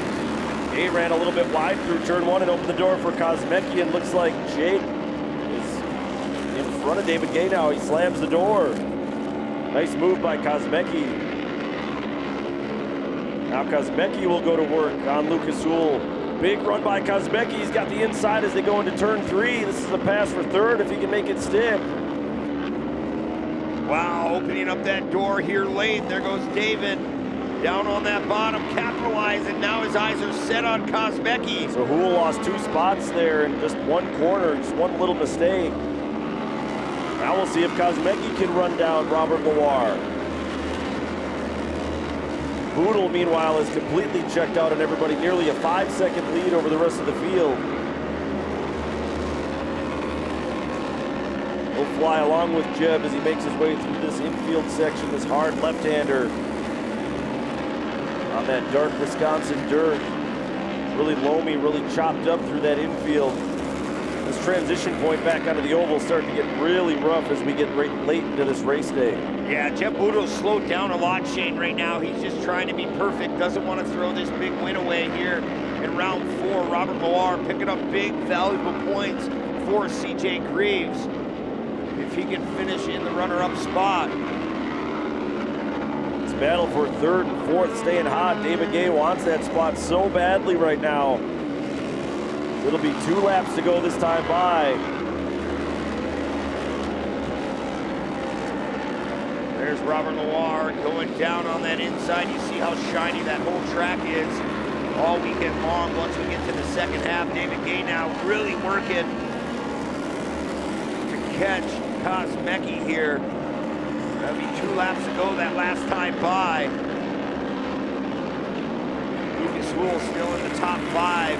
Speaker 1: Jay ran a little bit wide through turn 1 and opened the door for Kosmecki, and looks like Jake in front of David Gay now. He slams the door. Nice move by Kosmecki. Now Kosmecki will go to work on Lucas Houle. Big run by Kosmecki. He's got the inside as they go into turn 3. This is a pass for third if he can make it stick.
Speaker 6: Wow, opening up that door here late. There goes David down on that bottom, capitalizing. Now his eyes are set on Kosmecki.
Speaker 1: So Houle lost 2 spots there in just 1 corner, just 1 little mistake. Now we'll see if Kosmecki can run down Robert Loire. Boodle, meanwhile, is completely checked out on everybody, nearly a 5-second lead over the rest of the field. fly along with Jeb as he makes his way through this infield section, this hard left-hander on that dark Wisconsin dirt. Really loamy, really chopped up through that infield. This transition point back onto the oval is starting to get really rough as we get late into this race day.
Speaker 6: Yeah, Jeb Budo's slowed down a lot, Shane, right now. He's just trying to be perfect, doesn't want to throw this big win away here in round 4. Robert Loire picking up big, valuable points for CJ Greaves. If he can finish in the runner-up spot.
Speaker 1: This battle for 3rd and 4th staying hot. David Gay wants that spot so badly right now. It'll be 2 laps to go this time by.
Speaker 6: There's Robert Loire going down on that inside. You see how shiny that whole track is all weekend long. Once we get to the second half, David Gay now really working to catch Kosmecki here. That'll be 2 laps to go that last time by. Lucas Houle still in the top 5.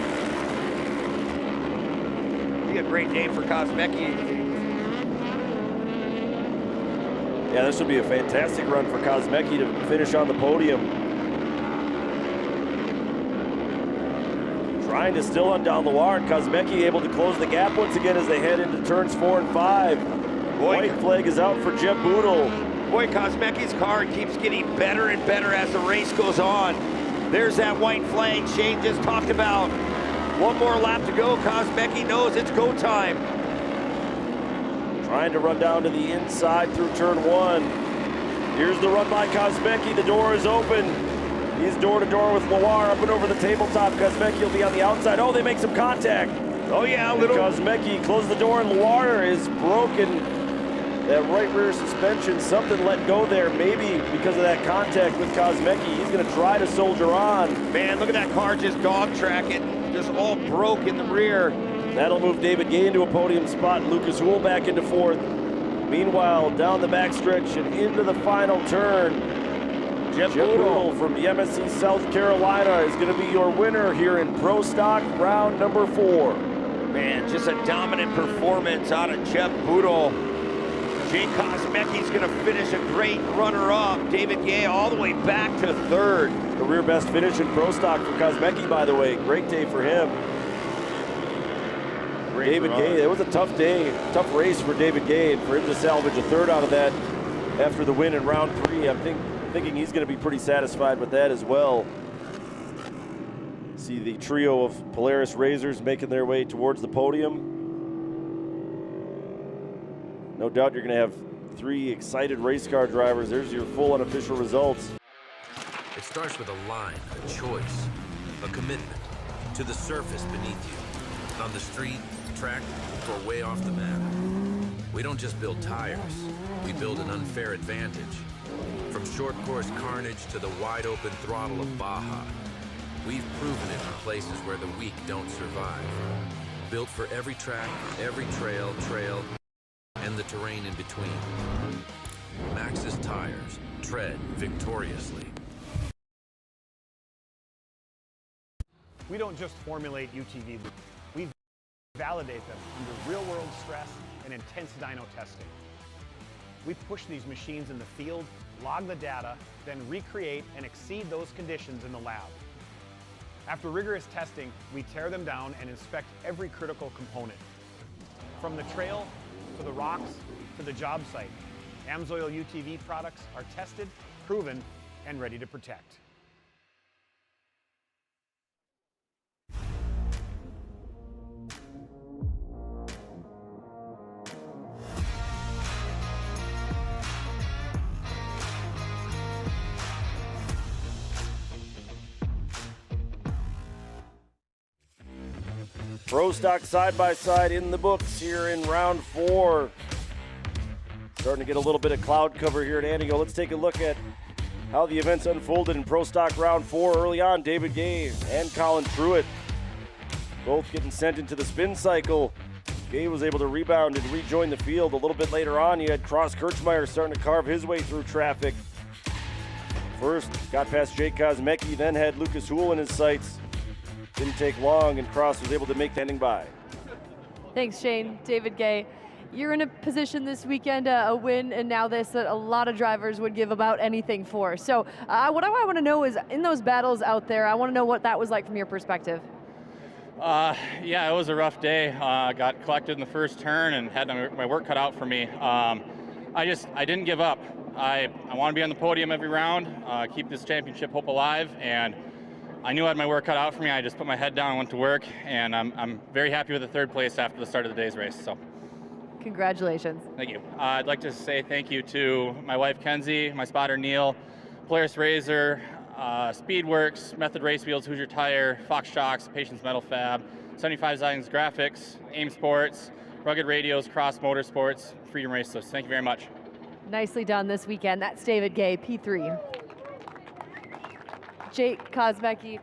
Speaker 6: Be a great day for Kosmecki.
Speaker 1: Yeah, this would be a fantastic run for Kosmecki to finish on the podium. Trying to still undown Loire, and Kosmecki able to close the gap once again as they head into turns 4 and 5. White flag is out for Jeb Budel.
Speaker 6: Boy, Kosmecki's car keeps getting better and better as the race goes on. There's that white flag Shane just talked about. 1 more lap to go. Kosmecki knows it's go time.
Speaker 1: Trying to run down to the inside through turn 1. Here's the run by Kosmecki. The door is open. He's door to door with Loire up and over the tabletop. Kosmecki will be on the outside. Oh, they make some contact.
Speaker 6: Oh yeah, a little.
Speaker 1: Kosmecki closed the door and Loire is broken. That right rear suspension, something let go there, maybe because of that contact with Kosmecki. He's going to try to soldier on.
Speaker 6: Man, look at that car just dog tracking. Just all broke in the rear.
Speaker 1: That'll move David Gay into a podium spot. Lucas Houle back into 4th. Meanwhile, down the backstretch and into the final turn, Jeb Budel from the MSC South Carolina is going to be your winner here in Pro Stock round number 4.
Speaker 6: Man, just a dominant performance out of Jeb Budel. Jake Kosmecki's going to finish a great runner-up. David Gay all the way back to 3rd.
Speaker 1: Career best finish in Pro Stock for Kosmecki, by the way. Great day for him. David Gay, it was a tough day, tough race for David Gay, and for him to salvage a 3rd out of that after the win in round 3, I'm thinking he's going to be pretty satisfied with that as well. See the trio of Polaris Razors making their way towards the podium. No doubt you're going to have 3 excited race car drivers. There's your full unofficial results.
Speaker 5: It starts with a line, a choice, a commitment to the surface beneath you. On the street, track, or way off the map. We don't just build tires, we build an unfair advantage. From short course carnage to the wide open throttle of Baja, we've proven it in places where the weak don't survive. Built for every track, every trail, and the terrain in between. Maxxis tires, tread victoriously.
Speaker 4: We don't just formulate UTV loops. We validate them under real-world stress and intense dyno testing. We push these machines in the field, log the data, then recreate and exceed those conditions in the lab. After rigorous testing, we tear them down and inspect every critical component. From the trail, to the rocks, to the job site, AMSOIL UTV products are tested, proven, and ready to protect.
Speaker 1: Pro Stock side-by-side in the books here in round 4. Starting to get a little bit of cloud cover here at Antigo. Let's take a look at how the events unfolded in Pro Stock round 4. Early on, David Gay and Colin Truitt both getting sent into the spin cycle. Gay was able to rebound and rejoin the field. A little bit later on, you had Cross Kirchmeier starting to carve his way through traffic. First, got past Jake Kosmecki, then had Lucas Houle in his sights. Didn't take long, and Cross was able to make the ending by.
Speaker 3: Thanks, Shane. David Gay. You're in a position this weekend, a win, and now this that a lot of drivers would give about anything for. So what I want to know is, in those battles out there, I want to know what that was like from your perspective.
Speaker 23: Yeah, it was a rough day. Got collected in the first turn and had my work cut out for me. I didn't give up. I want to be on the podium every round, keep this championship hope alive, and I knew I had my work cut out for me. I just put my head down and went to work, and I'm very happy with the third place after the start of the day's race. So,
Speaker 3: congratulations.
Speaker 23: thank you. I'd like to say thank you to my wife Kenzie, my spotter Neil, Polaris Razor, Speedworks, Method Race Wheels, Hoosier Tire, Fox Shocks, Patience Metal Fab, 75 Designs Graphics, AIM Sports, Rugged Radios, Cross Motorsports, Freedom Race. So thank you very much.
Speaker 3: Nicely done this weekend. That's David Gay, P3. Jake Kosmecki.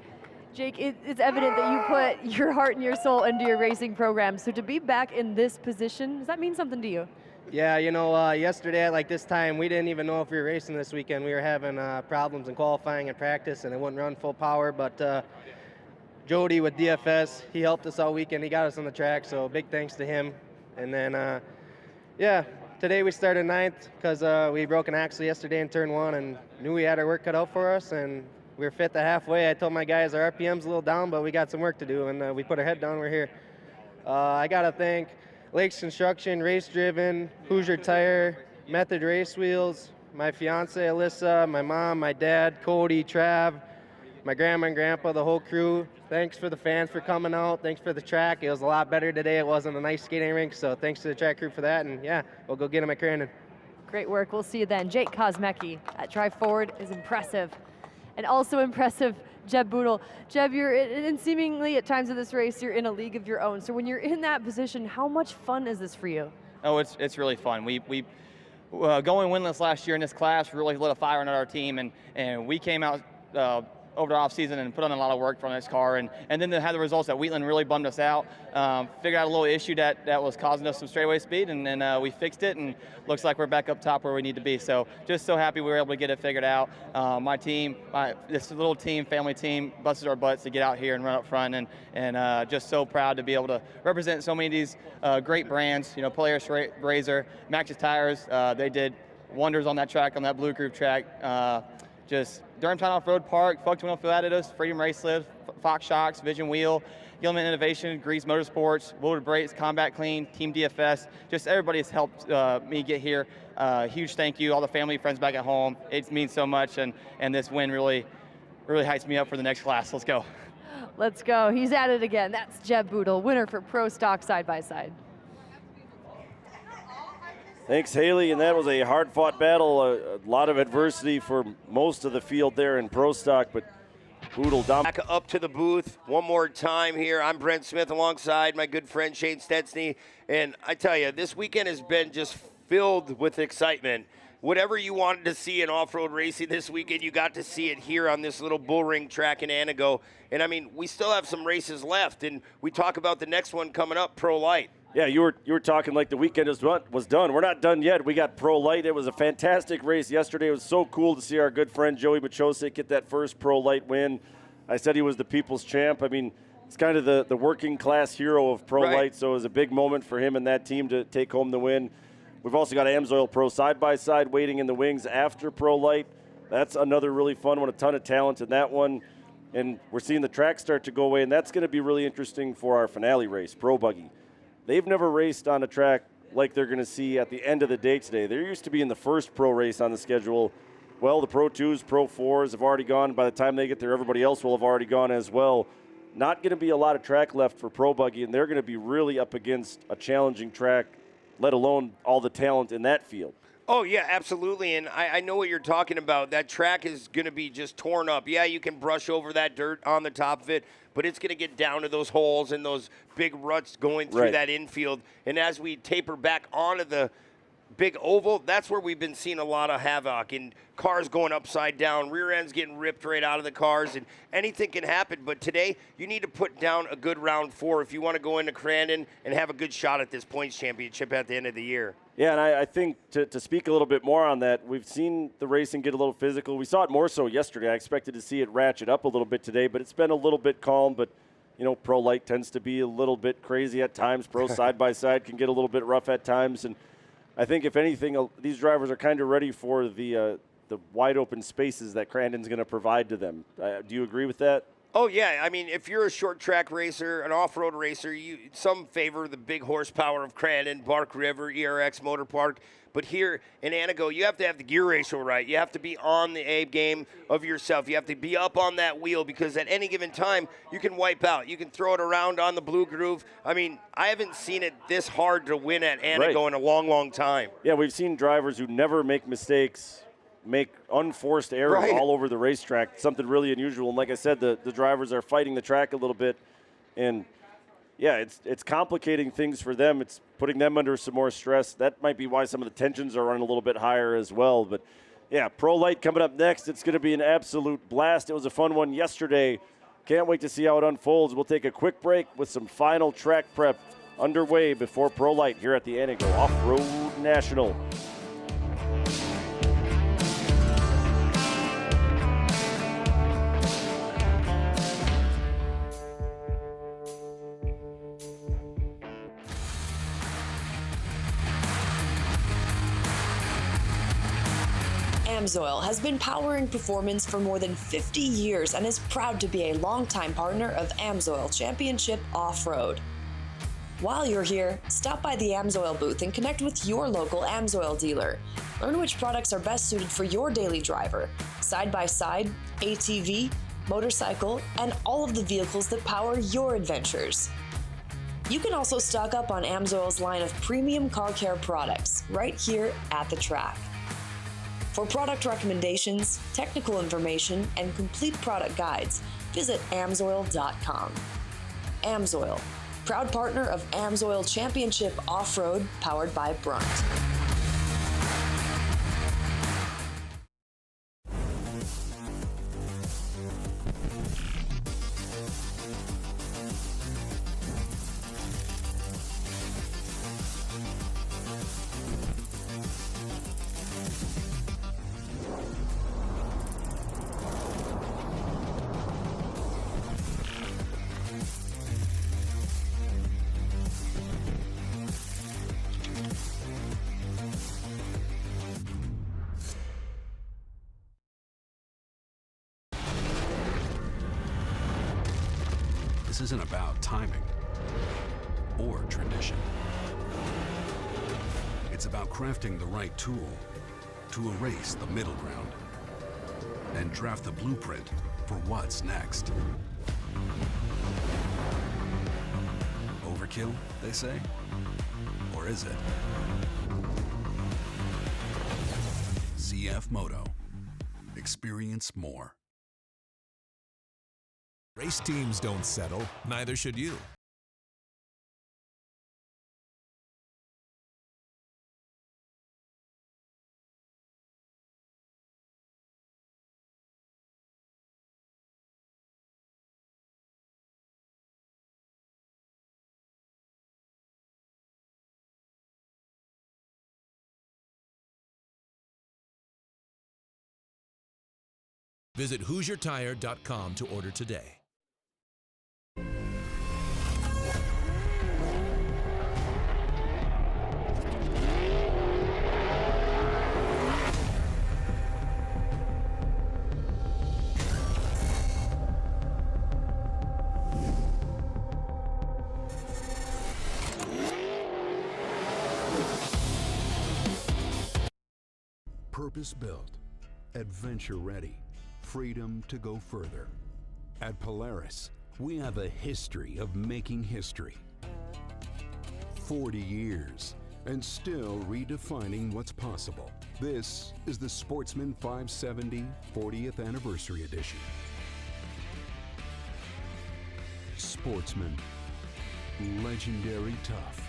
Speaker 3: Jake, it's evident that you put your heart and your soul into your racing program. So to be back in this position, does that mean something to you?
Speaker 10: Yeah, you know, yesterday at like this time, we didn't even know if we were racing this weekend. We were having problems in qualifying and practice, and it wouldn't run full power. But Jody with DFS, he helped us all weekend. He got us on the track, so big thanks to him. And then, yeah, today we started 9th because we broke an axle yesterday in turn 1 and knew we had our work cut out for us, and we were fit to halfway. I told my guys our RPM's a little down, but we got some work to do, and we put our head down. We're here. I got to thank Lakes Construction, Race Driven, Hoosier Tire, Method Race Wheels, my fiance Alyssa, my mom, my dad, Cody, Trav, my grandma and grandpa, the whole crew. Thanks for the fans for coming out. Thanks for the track. It was a lot better today. It wasn't a nice skating rink, so thanks to the track crew for that. And yeah, we'll go get them at Crandon.
Speaker 3: Great work. We'll see you then. Jake Kosmecki. That drive forward is impressive. And also impressive, Jeb Boodle. Jeb, you're in seemingly at times of this race, you're in a league of your own. So when you're in that position, how much fun is this for you?
Speaker 11: Oh, it's really fun. We going winless last year in this class really lit a fire under our team, and we came out over the off season and put on a lot of work from this car, and then to have the results at Wheatland really bummed us out. Figured out a little issue that was causing us some straightaway speed, and then we fixed it, and looks like we're back up top where we need to be. So just so happy we were able to get it figured out. My team, this little team, family team, busted our butts to get out here and run up front, and just so proud to be able to represent so many of these great brands. You know, Polaris Razor, Maxxis Tires, they did wonders on that track, on that Blue Groove track. Just Durhamtown Off-Road Park, Folk 2 Fuel Additives, Freedom Race Lift, Fox Shocks, Vision Wheel, Gilman Innovation, Grease Motorsports, Wilder Brakes, Combat Clean, Team DFS. Just everybody has helped me get here. Huge thank you, all the family, friends back at home. It means so much, and this win really hypes me up for the next class. Let's go.
Speaker 3: Let's go. He's at it again. That's Jeb Boodle, winner for Pro Stock Side by Side.
Speaker 1: Thanks, Haley, and that was a hard-fought battle. A lot of adversity for most of the field there in Pro Stock, but Boodle
Speaker 6: Back up to the booth one more time here. I'm Brent Smith alongside my good friend Shane Stetsny, and I tell you, this weekend has been just filled with excitement. Whatever you wanted to see in off-road racing this weekend, you got to see it here on this little bull ring track in Antigo. And, I mean, we still have some races left, and we talk about the next one coming up, Pro Light.
Speaker 1: Yeah, you were talking like the weekend was done. We're not done yet. We got Pro Light. It was a fantastic race yesterday. It was so cool to see our good friend Joey Bachosik get that first Pro Light win. I said he was the people's champ. I mean, it's kind of the working class hero of Pro Light, so it was a big moment for him and that team to take home the win. We've also got AMSOIL Pro side-by-side waiting in the wings after Pro Light. That's another really fun one, a ton of talent in that one. And we're seeing the track start to go away, and that's going to be really interesting for our finale race, Pro Buggy. They've never raced on a track like they're going to see at the end of the day today. They're used to be in the first pro race on the schedule. Well, the Pro 2s, Pro 4s have already gone. By the time they get there, everybody else will have already gone as well. Not going to be a lot of track left for Pro Buggy, and they're going to be really up against a challenging track, let alone all the talent in that field.
Speaker 6: Oh, yeah, absolutely, and I know what you're talking about. That track is going to be just torn up. Yeah, you can brush over that dirt on the top of it, but it's going to get down to those holes and those big ruts going through that infield. And as we taper back onto the big oval, that's where we've been seeing a lot of havoc and cars going upside down, rear ends getting ripped right out of the cars, and anything can happen. But today, you need to put down a good round 4 if you want to go into Crandon and have a good shot at this points championship at the end of the year.
Speaker 1: Yeah, and I think to speak a little bit more on that, we've seen the racing get a little physical. We saw it more so yesterday. I expected to see it ratchet up a little bit today, but it's been a little bit calm. But You know, Pro Light tends to be a little bit crazy at times. Pro side by side can get a little bit rough at times, and I think if anything, these drivers are kind of ready for the wide open spaces that Crandon's going to provide to them. Do you agree with that?
Speaker 6: Oh, yeah. I mean, if you're a short track racer, an off-road racer, some favor the big horsepower of Crandon, Bark River, ERX Motor Park. But here in Antigo, you have to have the gear ratio right. You have to be on the A game of yourself. You have to be up on that wheel because at any given time, you can wipe out. You can throw it around on the blue groove. I mean, I haven't seen it this hard to win at Antigo in a long, long time.
Speaker 1: Yeah, we've seen drivers who never make mistakes make unforced errors all over the racetrack, something really unusual. And like I said, the drivers are fighting the track a little bit. And, yeah, it's complicating things for them. It's putting them under some more stress. That might be why some of the tensions are running a little bit higher as well. But, yeah, Pro Light coming up next. It's going to be an absolute blast. It was a fun one yesterday. Can't wait to see how it unfolds. We'll take a quick break with some final track prep underway before Pro Light here at the Antigo Off-Road National.
Speaker 14: AMSOIL has been powering performance for more than 50 years and is proud to be a longtime partner of AMSOIL Championship Off-Road. While you're here, stop by the AMSOIL booth and connect with your local AMSOIL dealer. Learn which products are best suited for your daily driver, side-by-side, ATV, motorcycle, and all of the vehicles that power your adventures. You can also stock up on AMSOIL's line of premium car care products right here at the track. For product recommendations, technical information, and complete product guides, visit AMSOIL.com. AMSOIL, proud partner of AMSOIL Championship Off-Road, powered by Brunt.
Speaker 13: This isn't about timing or tradition. It's about crafting the right tool to erase the middle ground and draft the blueprint for what's next. Overkill, they say? Or is it? ZF Moto. Experience more.
Speaker 21: Race teams don't settle, neither should you. Visit HoosierTire.com to order today.
Speaker 13: Purpose-built, adventure-ready, freedom to go further. At Polaris, we have a history of making history. 40 years, and still redefining what's possible. This is the Sportsman 570 40th Anniversary Edition. Sportsman, legendary tough.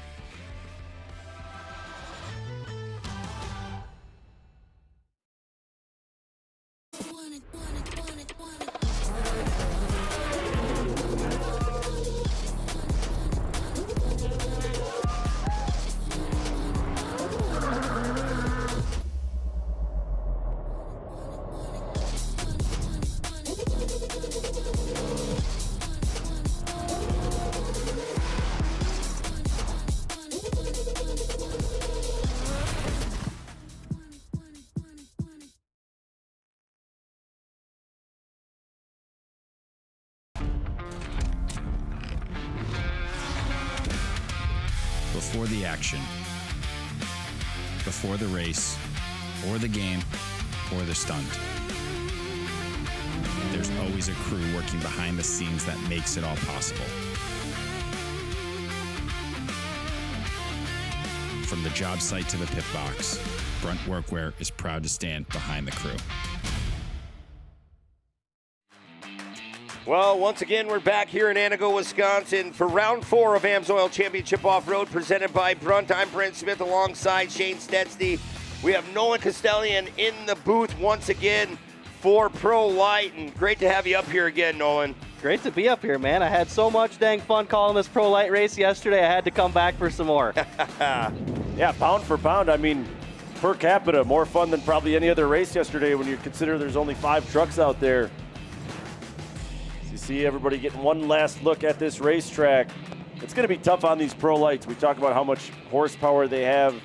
Speaker 12: before the action, before the race, or the game, or the stunt. There's always a crew working behind the scenes that makes it all possible. From the job site to the pit box, Brunt Workwear is proud to stand behind the crew.
Speaker 6: Well, once again, we're back here in Antigo, Wisconsin for round 4 of AMSOIL Championship Off-Road presented by Brunt. I'm Brent Smith alongside Shane Stetsny. We have Nolan Castellian in the booth once again for Pro Light, and great to have you up here again, Nolan.
Speaker 15: Great to be up here, man. I had so much dang fun calling this Pro Light race yesterday, I had to come back for some more.
Speaker 1: Yeah, pound for pound, I mean, per capita, more fun than probably any other race yesterday when you consider there's only 5 trucks out there. So you see everybody getting one last look at this racetrack. It's going to be tough on these Pro Lights. We talk about how much horsepower they have,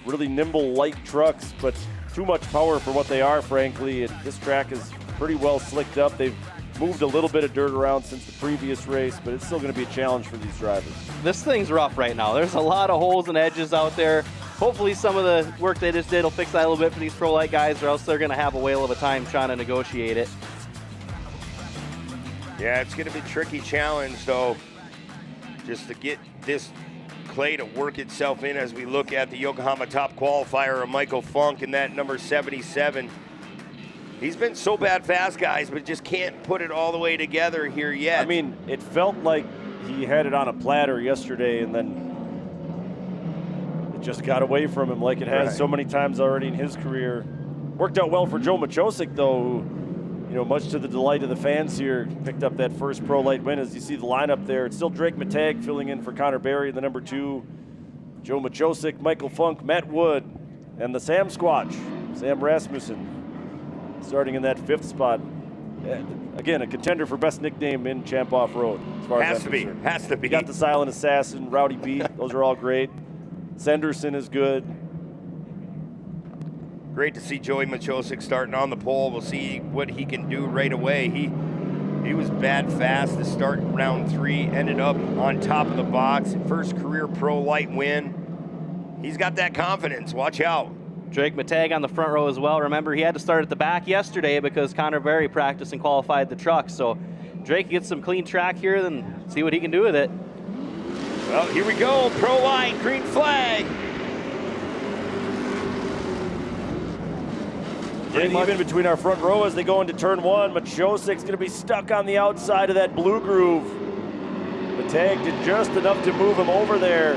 Speaker 1: really nimble, light trucks, but too much power for what they are, frankly. And this track is pretty well slicked up. They've moved a little bit of dirt around since the previous race, but it's still going to be a challenge for these drivers.
Speaker 15: This thing's rough right now. There's a lot of holes and edges out there. Hopefully some of the work they just did will fix that a little bit for these Pro Light guys, or else they're going to have a whale of a time trying to negotiate it.
Speaker 6: Yeah, it's going to be a tricky challenge, though, just to get this clay to work itself in as we look at the Yokohama top qualifier of Michael Funk in that number 77. He's been so bad fast, guys, but just can't put it all the way together here yet.
Speaker 1: I mean, it felt like he had it on a platter yesterday, and then it just got away from him like it has so many times already in his career. Worked out well for Joe Machosik, though, who, you know, much to the delight of the fans here, picked up that first Pro Light win. As you see the lineup there, it's still Drake Matag filling in for Connor Berry, the number 2, Joe Machosik, Michael Funk, Matt Wood, and the Sam Squatch, Sam Rasmussen, starting in that 5th spot. Again, a contender for best nickname in Champ Off-Road. As far as
Speaker 6: has to be.
Speaker 1: You got the Silent Assassin, Rowdy B. Those are all great. Sanderson is good.
Speaker 6: Great to see Joey Machosik starting on the pole. We'll see what he can do right away. He was bad fast to start round 3, ended up on top of the box. First career Pro Light win. He's got that confidence. Watch out.
Speaker 15: Drake Matag on the front row as well. Remember, he had to start at the back yesterday because Connor Berry practiced and qualified the truck. So Drake gets some clean track here, then see what he can do with it.
Speaker 6: Well, here we go. Pro Light, green flag.
Speaker 1: Getting even between our front row as they go into turn 1. Machosik's going to be stuck on the outside of that blue groove. Matag did just enough to move him over there.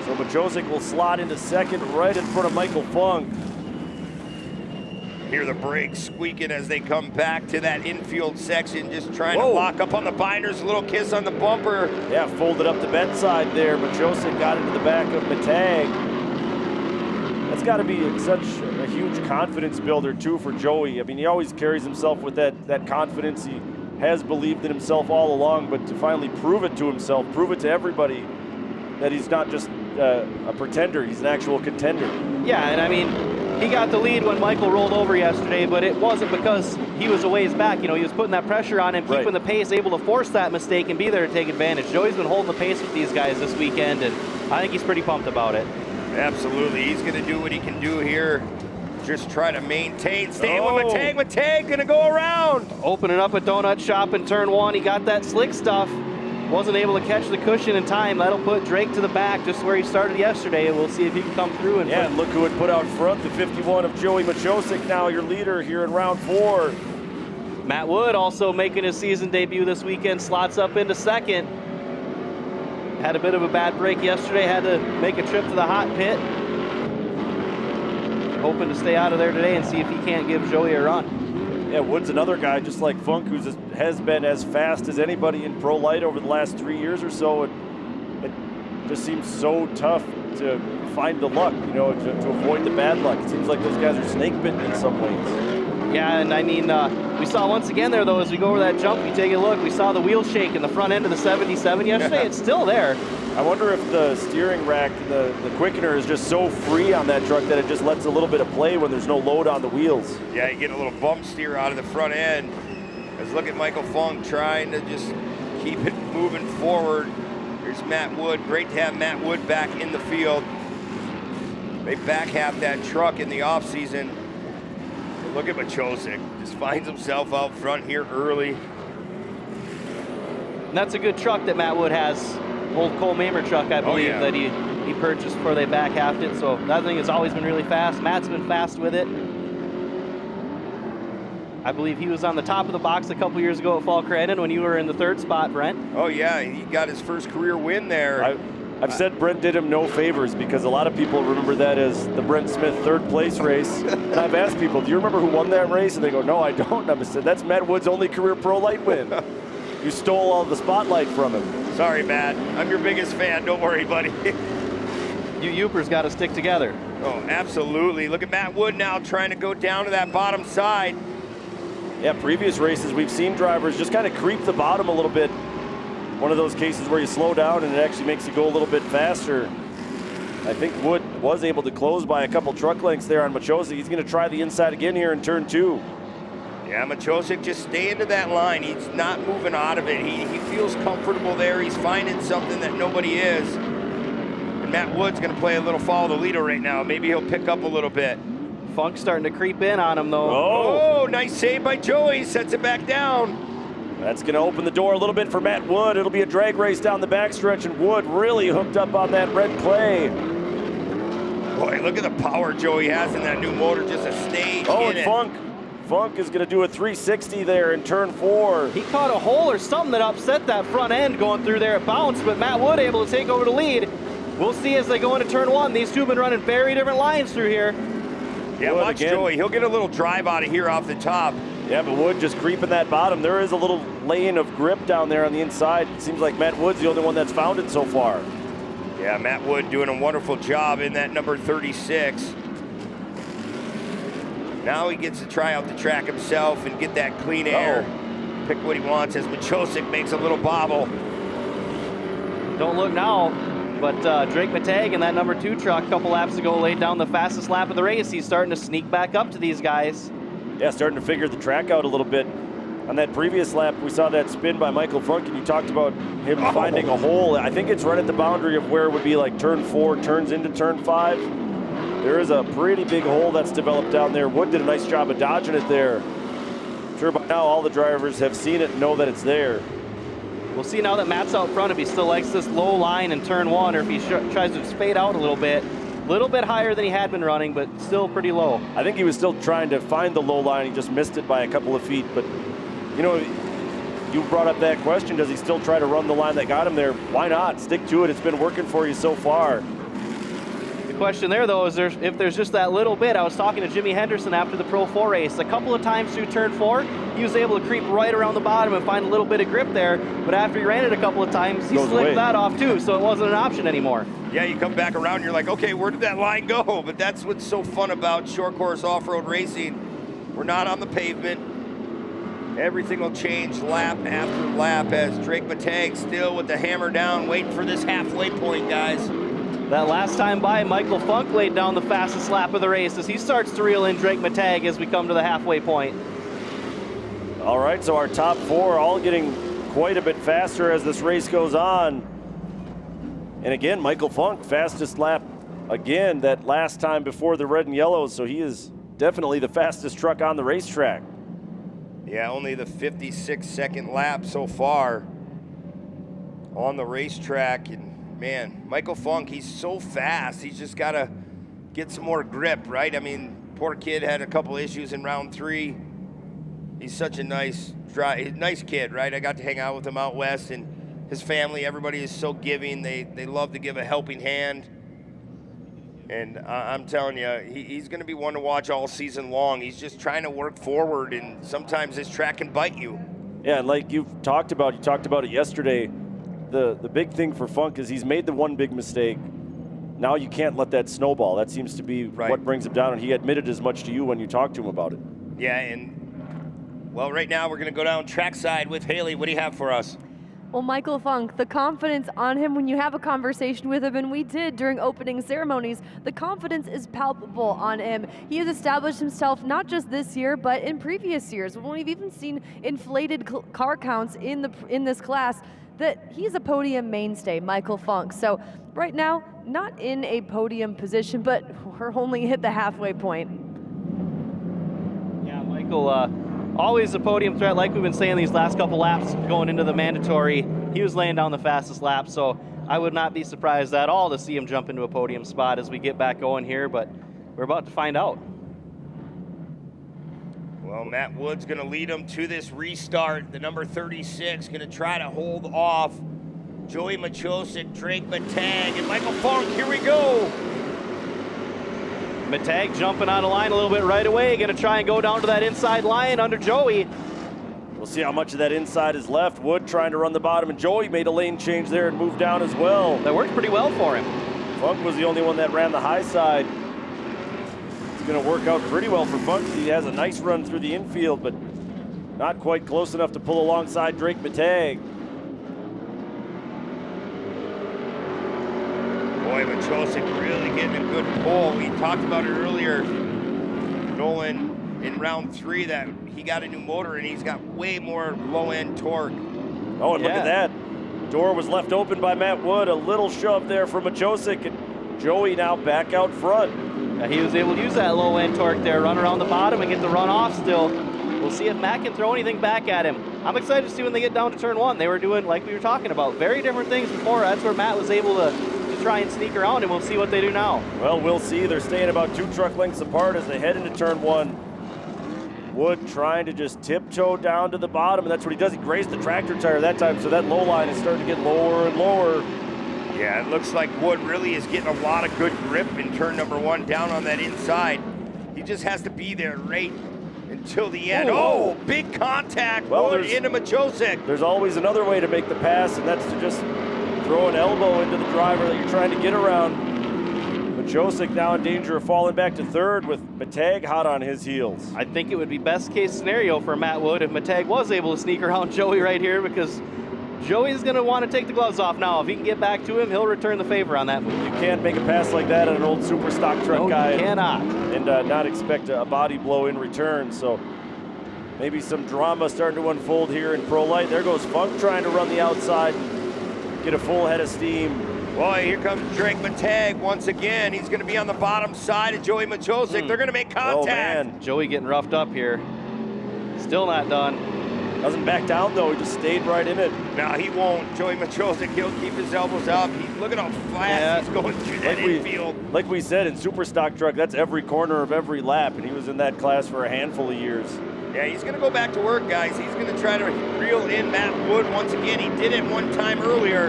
Speaker 1: So Machosik will slot into 2nd right in front of Michael Funk.
Speaker 6: Hear the brakes squeaking as they come back to that infield section, just trying to lock up on the binders, a little kiss on the bumper.
Speaker 1: Yeah, folded up the bend side there. Machosik got into the back of Matag. That's got to be such a huge confidence builder, too, for Joey. I mean, he always carries himself with that confidence. He has believed in himself all along, but to finally prove it to himself, prove it to everybody that he's not just a pretender, he's an actual contender.
Speaker 15: Yeah, and I mean, he got the lead when Michael rolled over yesterday, but it wasn't because he was a ways back. You know, he was putting that pressure on him, keeping the pace, able to force that mistake and be there to take advantage. Joey's been holding the pace with these guys this weekend, and I think he's pretty pumped about it.
Speaker 6: Absolutely. He's going to do what he can do here. Just try to maintain. Stay with Matag. Matag going to go around.
Speaker 15: Opening up a donut shop in turn 1. He got that slick stuff. Wasn't able to catch the cushion in time. That'll put Drake to the back, just where he started yesterday, and we'll see if he can come through.
Speaker 1: And look who had put out front, the 51 of Joey Machosik, now your leader here in round 4.
Speaker 15: Matt Wood also making his season debut this weekend, slots up into 2nd. Had a bit of a bad break yesterday, had to make a trip to the hot pit. Hoping to stay out of there today and see if he can't give Joey a run.
Speaker 1: Yeah, Wood's another guy, just like Funk, who has been as fast as anybody in Pro Light over the last 3 years or so. It just seems so tough to find the luck, you know, to avoid the bad luck. It seems like those guys are snake bitten in some ways.
Speaker 15: Yeah, and I mean, we saw once again there, though, as we go over that jump, you take a look, we saw the wheel shake in the front end of the 77 yesterday. It's still there.
Speaker 1: I wonder if the steering rack, the quickener is just so free on that truck that it just lets a little bit of play when there's no load on the wheels.
Speaker 6: Yeah, you get a little bump steer out of the front end. Let's look at Michael Funk trying to just keep it moving forward. Here's Matt Wood. Great to have Matt Wood back in the field. They back half that truck in the offseason. Look at Machosik. Just finds himself out front here early.
Speaker 15: And that's a good truck that Matt Wood has. Old Cole Mamer truck, I believe, that he purchased before they back halved it. So that thing has always been really fast. Matt's been fast with it. I believe he was on the top of the box a couple years ago at Fall Crandon when you were in the 3rd spot, Brent.
Speaker 6: Oh yeah, he got his first career win there.
Speaker 1: I've said Brent did him no favors because a lot of people remember that as the Brent Smith 3rd place race. And I've asked people, do you remember who won that race? And they go, no, I don't. And I said, that's Matt Wood's only career pro light win. You stole all the spotlight from him.
Speaker 6: Sorry, Matt. I'm your biggest fan. Don't worry, buddy.
Speaker 15: You Yoopers got to stick together.
Speaker 6: Oh, absolutely. Look at Matt Wood now trying to go down to that bottom side.
Speaker 1: Yeah, previous races, we've seen drivers just kind of creep the bottom a little bit. One of those cases where you slow down and it actually makes you go a little bit faster. I think Wood was able to close by a couple truck lengths there on Machosik. He's going to try the inside again here in turn 2.
Speaker 6: Yeah, Machosik just stay into that line. He's not moving out of it. He feels comfortable there. He's finding something that nobody is. And Matt Wood's going to play a little follow the leader right now. Maybe he'll pick up a little bit.
Speaker 15: Funk's starting to creep in on him, though.
Speaker 6: Oh, nice save by Joey. Sets it back down.
Speaker 1: That's going to open the door a little bit for Matt Wood. It'll be a drag race down the backstretch, and Wood really hooked up on that red clay.
Speaker 6: Boy, look at the power Joey has in that new motor. Just a stage.
Speaker 1: Oh, and Funk is going to do a 360 there in turn 4.
Speaker 15: He caught a hole or something that upset that front end going through there. It bounced, but Matt Wood able to take over the lead. We'll see as they go into turn 1. These two have been running very different lines through here.
Speaker 6: Yeah,
Speaker 1: Wood
Speaker 6: watch
Speaker 1: again.
Speaker 6: Joey. He'll get a little drive out of here off the top.
Speaker 1: Yeah, but Wood just creeping that bottom. There is a little lane of grip down there on the inside. It seems like Matt Wood's the only one that's found it so far.
Speaker 6: Yeah, Matt Wood doing a wonderful job in that number 36. Now he gets to try out the track himself and get that clean air. Pick what he wants as Machosik makes a little bobble.
Speaker 15: Don't look now, but Drake Matag in that number 2 truck a couple laps ago laid down the fastest lap of the race. He's starting to sneak back up to these guys.
Speaker 1: Yeah, starting to figure the track out a little bit. On that previous lap, we saw that spin by Michael Funk, and you talked about him finding a hole. I think it's right at the boundary of where it would be like turn 4 turns into turn 5. There is a pretty big hole that's developed down there. Wood did a nice job of dodging it there. I'm sure by now all the drivers have seen it and know that it's there.
Speaker 15: We'll see now that Matt's out front if he still likes this low line in turn 1 or if he tries to fade out a little bit. A little bit higher than he had been running, but still pretty low.
Speaker 1: I think he was still trying to find the low line. He just missed it by a couple of feet. But, you know, you brought up that question. Does he still try to run the line that got him there? Why not? Stick to it. It's been working for you so far.
Speaker 15: The question there, though, is if there's just that little bit. I was talking to Jimmy Henderson after the Pro 4 race. A couple of times through turn 4, he was able to creep right around the bottom and find a little bit of grip there. But after he ran it a couple of times, he slipped that off too, so it wasn't an option anymore.
Speaker 6: Yeah, you come back around and you're like, okay, where did that line go? But that's what's so fun about short course off-road racing. We're not on the pavement. Everything will change lap after lap as Drake Matag still with the hammer down, waiting for this halfway point, guys.
Speaker 15: That last time by, Michael Funk laid down the fastest lap of the race as he starts to reel in Drake Matag as we come to the halfway point.
Speaker 1: All right, so our top 4 all getting quite a bit faster as this race goes on. And again, Michael Funk, fastest lap again that last time before the red and yellows, so he is definitely the fastest truck on the racetrack.
Speaker 6: Yeah, only the 56-second lap so far on the racetrack. And man, Michael Funk, he's so fast. He's just got to get some more grip, right? I mean, poor kid had a couple issues in round 3. He's such a nice kid, right? I got to hang out with him out west, and his family, everybody is so giving. They love to give a helping hand. And I'm telling you, he's going to be one to watch all season long. He's just trying to work forward, and sometimes this track can bite you.
Speaker 1: Yeah, and like you talked about it yesterday, the big thing for Funk is he's made the one big mistake. Now you can't let that snowball. That seems to be what brings him down, and he admitted as much to you when you talked to him about it.
Speaker 6: Yeah, and well, right now we're going to go down trackside with Haley. What do you have for us?
Speaker 3: Well, Michael Funk, the confidence on him when you have a conversation with him, and we did during opening ceremonies, the confidence is palpable on him. He has established himself not just this year, but in previous years. When we've even seen inflated car counts in this class, that he's a podium mainstay, Michael Funk. So right now, not in a podium position, but we're only hit the halfway point.
Speaker 15: Yeah, Michael, always a podium threat, like we've been saying these last couple laps going into the mandatory. He was laying down the fastest lap, so I would not be surprised at all to see him jump into a podium spot as we get back going here, but we're about to find out.
Speaker 6: Well, Matt Wood's going to lead him to this restart. The number 36 going to try to hold off Joey Machosic, Drake Matag, and Michael Funk. Here we go.
Speaker 15: Matag jumping out of line a little bit right away. Going to try and go down to that inside line under Joey.
Speaker 1: We'll see how much of that inside is left. Wood trying to run the bottom, and Joey made a lane change there and moved down as well.
Speaker 15: That worked pretty well for him.
Speaker 1: Funk was the only one that ran the high side. It's going to work out pretty well for Funk. He has a nice run through the infield, but not quite close enough to pull alongside Drake Matag.
Speaker 6: Boy, Machosic really getting a good pull. We talked about it earlier, Nolan, in round 3, that he got a new motor and he's got way more low-end torque.
Speaker 1: Oh, and look at that. Door was left open by Matt Wood. A little shove there for Machosic, and Joey now back out front.
Speaker 15: Yeah, he was able to use that low-end torque there, run around the bottom and get the run off still. We'll see if Matt can throw anything back at him. I'm excited to see when they get down to turn 1. They were doing, like we were talking about, very different things before. That's where Matt was able to try and sneak around, and we'll see what they do now.
Speaker 1: Well, we'll see. They're staying about 2 truck lengths apart as they head into turn 1. Wood trying to just tiptoe down to the bottom, and that's what he does. He grazed the tractor tire that time, so that low line is starting to get lower and lower.
Speaker 6: Yeah, it looks like Wood really is getting a lot of good grip in turn number 1 down on that inside. He just has to be there right until the end. Oh, big contact, Wood into Machosic.
Speaker 1: There's always another way to make the pass, and that's to just throw an elbow into the driver that you're trying to get around. Machosic now in danger of falling back to 3rd with Matag hot on his heels.
Speaker 15: I think it would be best case scenario for Matt Wood if Matag was able to sneak around Joey right here, because Joey's going to want to take the gloves off now. If he can get back to him, he'll return the favor on that move.
Speaker 1: You can't make a pass like that at an old super stock truck guy.
Speaker 15: You cannot.
Speaker 1: And not expect a body blow in return. So maybe some drama starting to unfold here in Pro Light. There goes Funk trying to run the outside, get a full head of steam.
Speaker 6: Boy, here comes Drake Matag once again. He's going to be on the bottom side of Joey Machosic. They're going to make contact.
Speaker 15: Oh, man. Joey getting roughed up here. Still not done.
Speaker 1: Doesn't back down, though. He just stayed right in it.
Speaker 6: No, he won't. Joey Machosic, he'll keep his elbows up. Look at how fast he's going through that infield.
Speaker 1: Like we said, in super stock truck, that's every corner of every lap, and he was in that class for a handful of years.
Speaker 6: Yeah, he's going to go back to work, guys. He's going to try to reel in Matt Wood once again. He did it one time earlier.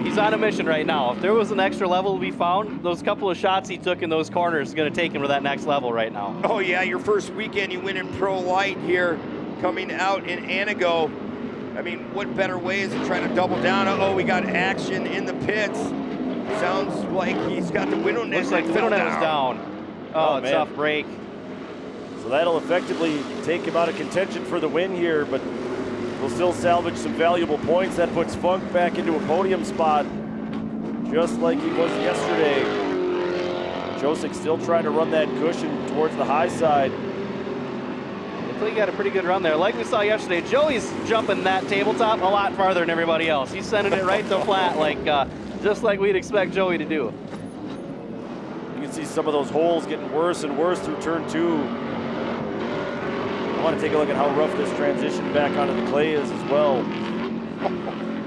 Speaker 15: He's on a mission right now. If there was an extra level to be found, those couple of shots he took in those corners are going to take him to that next level right now.
Speaker 6: Oh, yeah, your first weekend you win in Pro Light here, coming out in Antigo. I mean, what better way is to try to double down? Oh, we got action in the pits. Sounds like he's got the window net.
Speaker 15: Looks like the window net is down. Oh, tough break.
Speaker 1: So that'll effectively take him out of contention for the win here, but we'll still salvage some valuable points. That puts Funk back into a podium spot, just like he was yesterday. Josic still trying to run that cushion towards the high side.
Speaker 15: He got a pretty good run there. Like we saw yesterday, Joey's jumping that tabletop a lot farther than everybody else. He's sending it right to flat, like just like we'd expect Joey to do.
Speaker 1: You can see some of those holes getting worse and worse through turn 2. I want to take a look at how rough this transition back onto the clay is as well.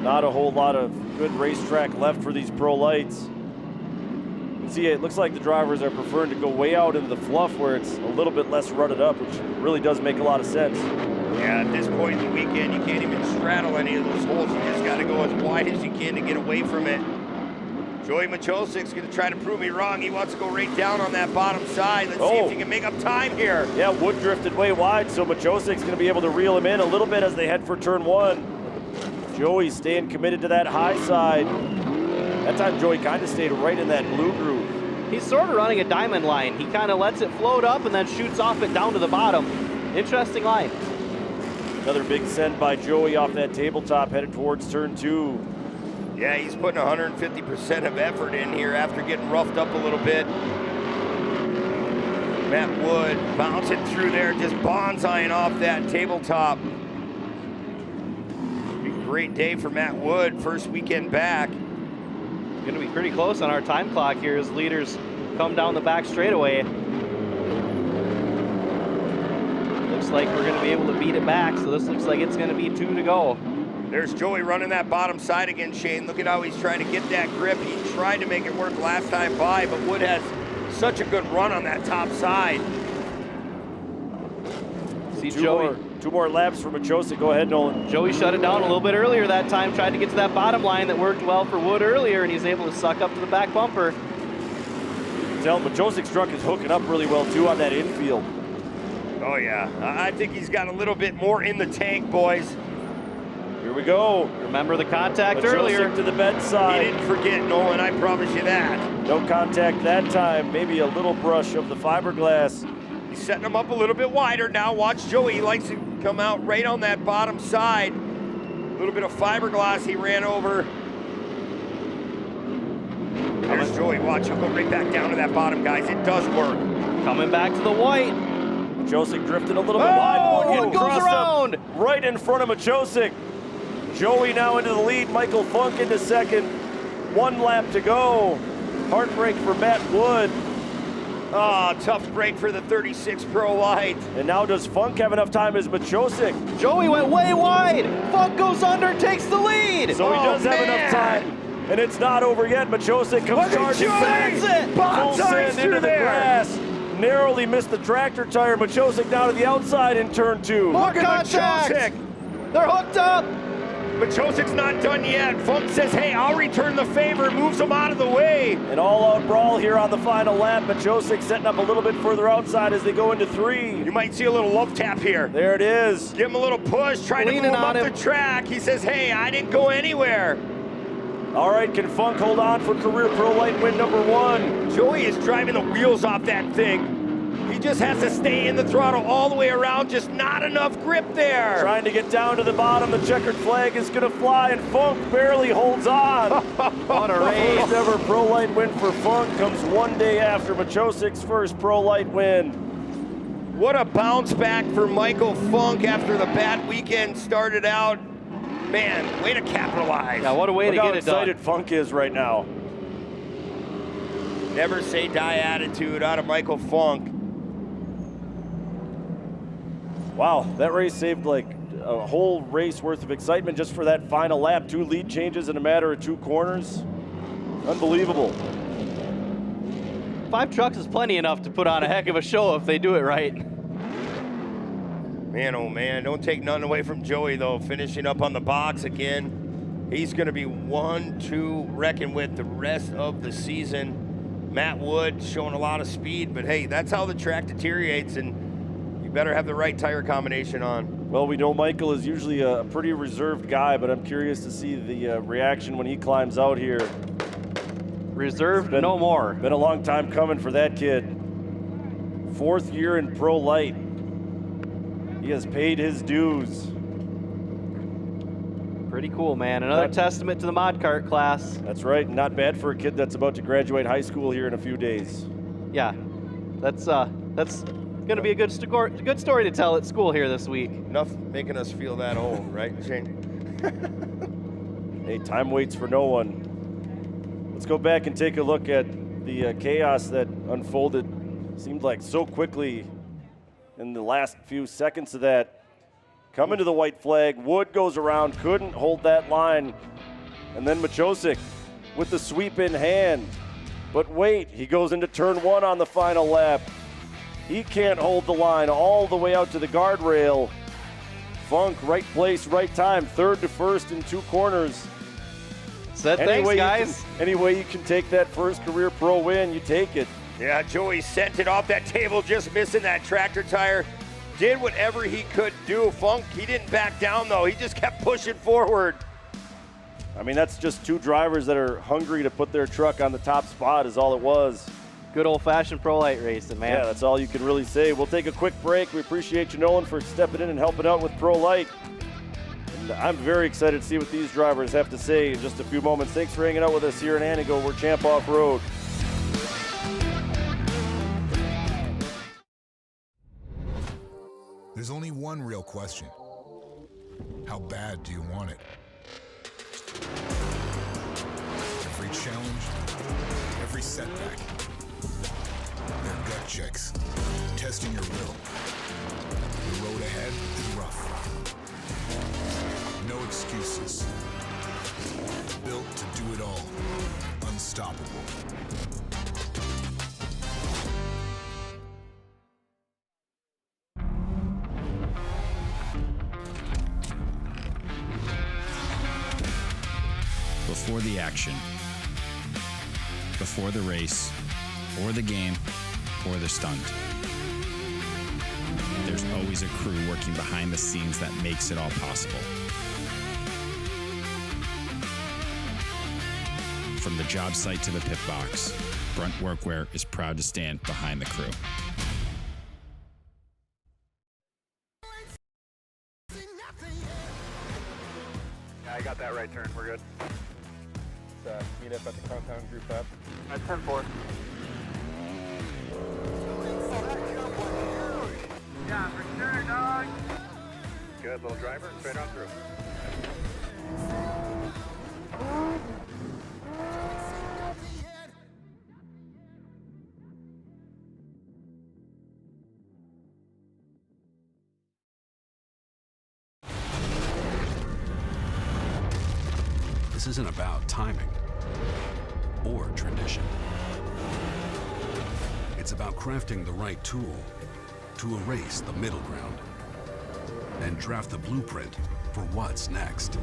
Speaker 1: Not a whole lot of good racetrack left for these Pro Lights. You can see it looks like the drivers are preferring to go way out into the fluff where it's a little bit less rutted up, which really does make a lot of sense.
Speaker 6: Yeah, at this point in the weekend, you can't even straddle any of those holes. You just got to go as wide as you can to get away from it. Joey Machosic's going to try to prove me wrong. He wants to go right down on that bottom side. Let's see if he can make up time here.
Speaker 1: Yeah, Wood drifted way wide, so Machosic's going to be able to reel him in a little bit as they head for turn 1. Joey staying committed to that high side. That time Joey kind of stayed right in that blue groove.
Speaker 15: He's sort of running a diamond line. He kind of lets it float up and then shoots off it down to the bottom. Interesting line.
Speaker 1: Another big send by Joey off that tabletop headed towards turn 2.
Speaker 6: Yeah, he's putting 150% of effort in here after getting roughed up a little bit. Matt Wood bouncing through there, just bonsaiing off that tabletop. great day for Matt Wood, first weekend back.
Speaker 15: Going to be pretty close on our time clock here as leaders come down the back straightaway. Looks like we're going to be able to beat it back, so this looks like it's going to be 2 to go.
Speaker 6: There's Joey running that bottom side again, Shane. Look at how he's trying to get that grip. He tried to make it work last time by, but Wood has such a good run on that top side.
Speaker 15: See Joey.
Speaker 1: 2 more laps for Machosik. Go ahead, Nolan.
Speaker 15: Joey shut it down a little bit earlier that time, tried to get to that bottom line that worked well for Wood earlier, and he's able to suck up to the back bumper.
Speaker 1: Tell Machosik's truck is hooking up really well, too, on that infield.
Speaker 6: Oh, yeah. I think he's got a little bit more in the tank, boys.
Speaker 1: Here we go.
Speaker 15: Remember the contact
Speaker 1: Machosik
Speaker 15: earlier.
Speaker 1: to the bedside.
Speaker 6: He didn't forget, Nolan, I promise you that.
Speaker 1: No contact that time. Maybe a little brush of the fiberglass.
Speaker 6: He's setting him up a little bit wider now. Watch Joey. He likes to come out right on that bottom side. A little bit of fiberglass he ran over. There's Joey. Watch him go right back down to that bottom, guys. It does work.
Speaker 15: Coming back to the white.
Speaker 1: Machosik drifting a little bit wide.
Speaker 15: Wood goes around.
Speaker 1: Right in front of Machosik. Joey now into the lead. Michael Funk into second. 1 lap to go. Heartbreak for Matt Wood.
Speaker 6: Oh, tough break for the 36 Pro Light.
Speaker 1: And now does Funk have enough time as Machosik?
Speaker 15: Joey went way wide. Funk goes under, takes the lead.
Speaker 1: So he does have enough time. And it's not over yet. Machosik comes charging back. Full send into the grass. Narrowly missed the tractor tire. Machosik down to the outside in turn 2.
Speaker 15: More contact. They're hooked up.
Speaker 6: Machosik's not done yet. Funk says, hey, I'll return the favor, moves him out of the way.
Speaker 1: An all-out brawl here on the final lap. Machosik setting up a little bit further outside as they go into 3.
Speaker 6: You might see a little love tap here.
Speaker 1: There it is.
Speaker 6: Give him a little push, trying to move him up the track. He says, hey, I didn't go anywhere.
Speaker 1: All right, can Funk hold on for career Pro Light win number 1?
Speaker 6: Joey is driving the wheels off that thing. He just has to stay in the throttle all the way around, just not enough grip there.
Speaker 1: Trying to get down to the bottom, the checkered flag is gonna fly, and Funk barely holds on.
Speaker 15: What a race.
Speaker 1: First ever Pro Light win for Funk comes 1 day after Machosik's first Pro Light win.
Speaker 6: What a bounce back for Michael Funk after the bad weekend started out. Man, way to capitalize.
Speaker 15: Yeah, what a way to get it done.
Speaker 1: Look how excited Funk is right now.
Speaker 6: Never say die attitude out of Michael Funk.
Speaker 1: Wow, that race saved like a whole race worth of excitement just for that final lap. 2 lead changes in a matter of 2 corners. Unbelievable.
Speaker 15: 5 trucks is plenty enough to put on a heck of a show if they do it right.
Speaker 6: Man, oh man, don't take nothing away from Joey though. Finishing up on the box again. He's gonna be 1 to reckon with the rest of the season. Matt Wood showing a lot of speed, but hey, that's how the track deteriorates, and you better have the right tire combination on.
Speaker 1: Well, we know Michael is usually a pretty reserved guy, but I'm curious to see the reaction when he climbs out here.
Speaker 15: Reserved, no more.
Speaker 1: Been a long time coming for that kid. 4th year in Pro Light. He has paid his dues.
Speaker 15: Pretty cool, man. Another testament to the mod kart class.
Speaker 1: That's right. Not bad for a kid that's about to graduate high school here in a few days.
Speaker 15: Yeah, that's going to be a good story to tell at school here this week.
Speaker 6: Enough making us feel that old, right, Shane?
Speaker 1: Hey, time waits for no one. Let's go back and take a look at the chaos that unfolded. Seemed like so quickly in the last few seconds of that. Coming to the white flag, Wood goes around, couldn't hold that line. And then Machosik with the sweep in hand. But wait, he goes into turn 1 on the final lap. He can't hold the line all the way out to the guardrail. Funk, right place, right time, 3rd to 1st in 2 corners.
Speaker 15: Thanks, guys.
Speaker 1: Any way you can take that first career pro win, you take it.
Speaker 6: Yeah, Joey sent it off that table, just missing that tractor tire. Did whatever he could do. Funk, he didn't back down, though. He just kept pushing forward.
Speaker 1: I mean, that's just 2 drivers that are hungry to put their truck on the top spot is all it was.
Speaker 15: Good old-fashioned Pro Light racing, man.
Speaker 1: Yeah, that's all you can really say. We'll take a quick break. We appreciate you, Nolan, for stepping in and helping out with Pro Light. And I'm very excited to see what these drivers have to say in just a few moments. Thanks for hanging out with us here in Antigo. We're Champ Off-Road.
Speaker 7: There's only one real question. How bad do you want it? challenge, every setback. They're gut checks, testing your will. The road ahead is rough. No excuses. Built to do it all. Unstoppable.
Speaker 12: Before the action, before the race, or the game, or the stunt. There's always a crew working behind the scenes that makes it all possible. From the job site to the pit box, Brunt Workwear is proud to stand behind the crew.
Speaker 8: Yeah, I got that right turn. We're good. Let's meet up at the compound group up. At 10-4. Yeah, for sure, dog. Good little driver, straight on through.
Speaker 13: This isn't about timing or tradition. It's about crafting the right tool to erase the middle ground and draft the blueprint for what's next.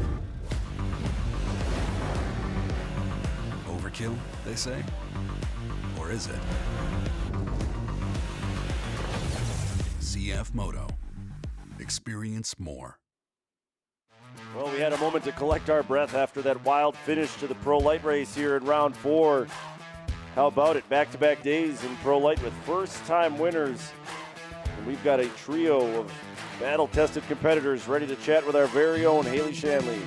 Speaker 13: Overkill, they say? Or is it? CF Moto. Experience more.
Speaker 1: Well, we had a moment to collect our breath after that wild finish to the Pro Light race here in round 4. How about it? Back-to-back days in Pro Light with first-time winners. And we've got a trio of battle-tested competitors ready to chat with our very own Haley Shanley.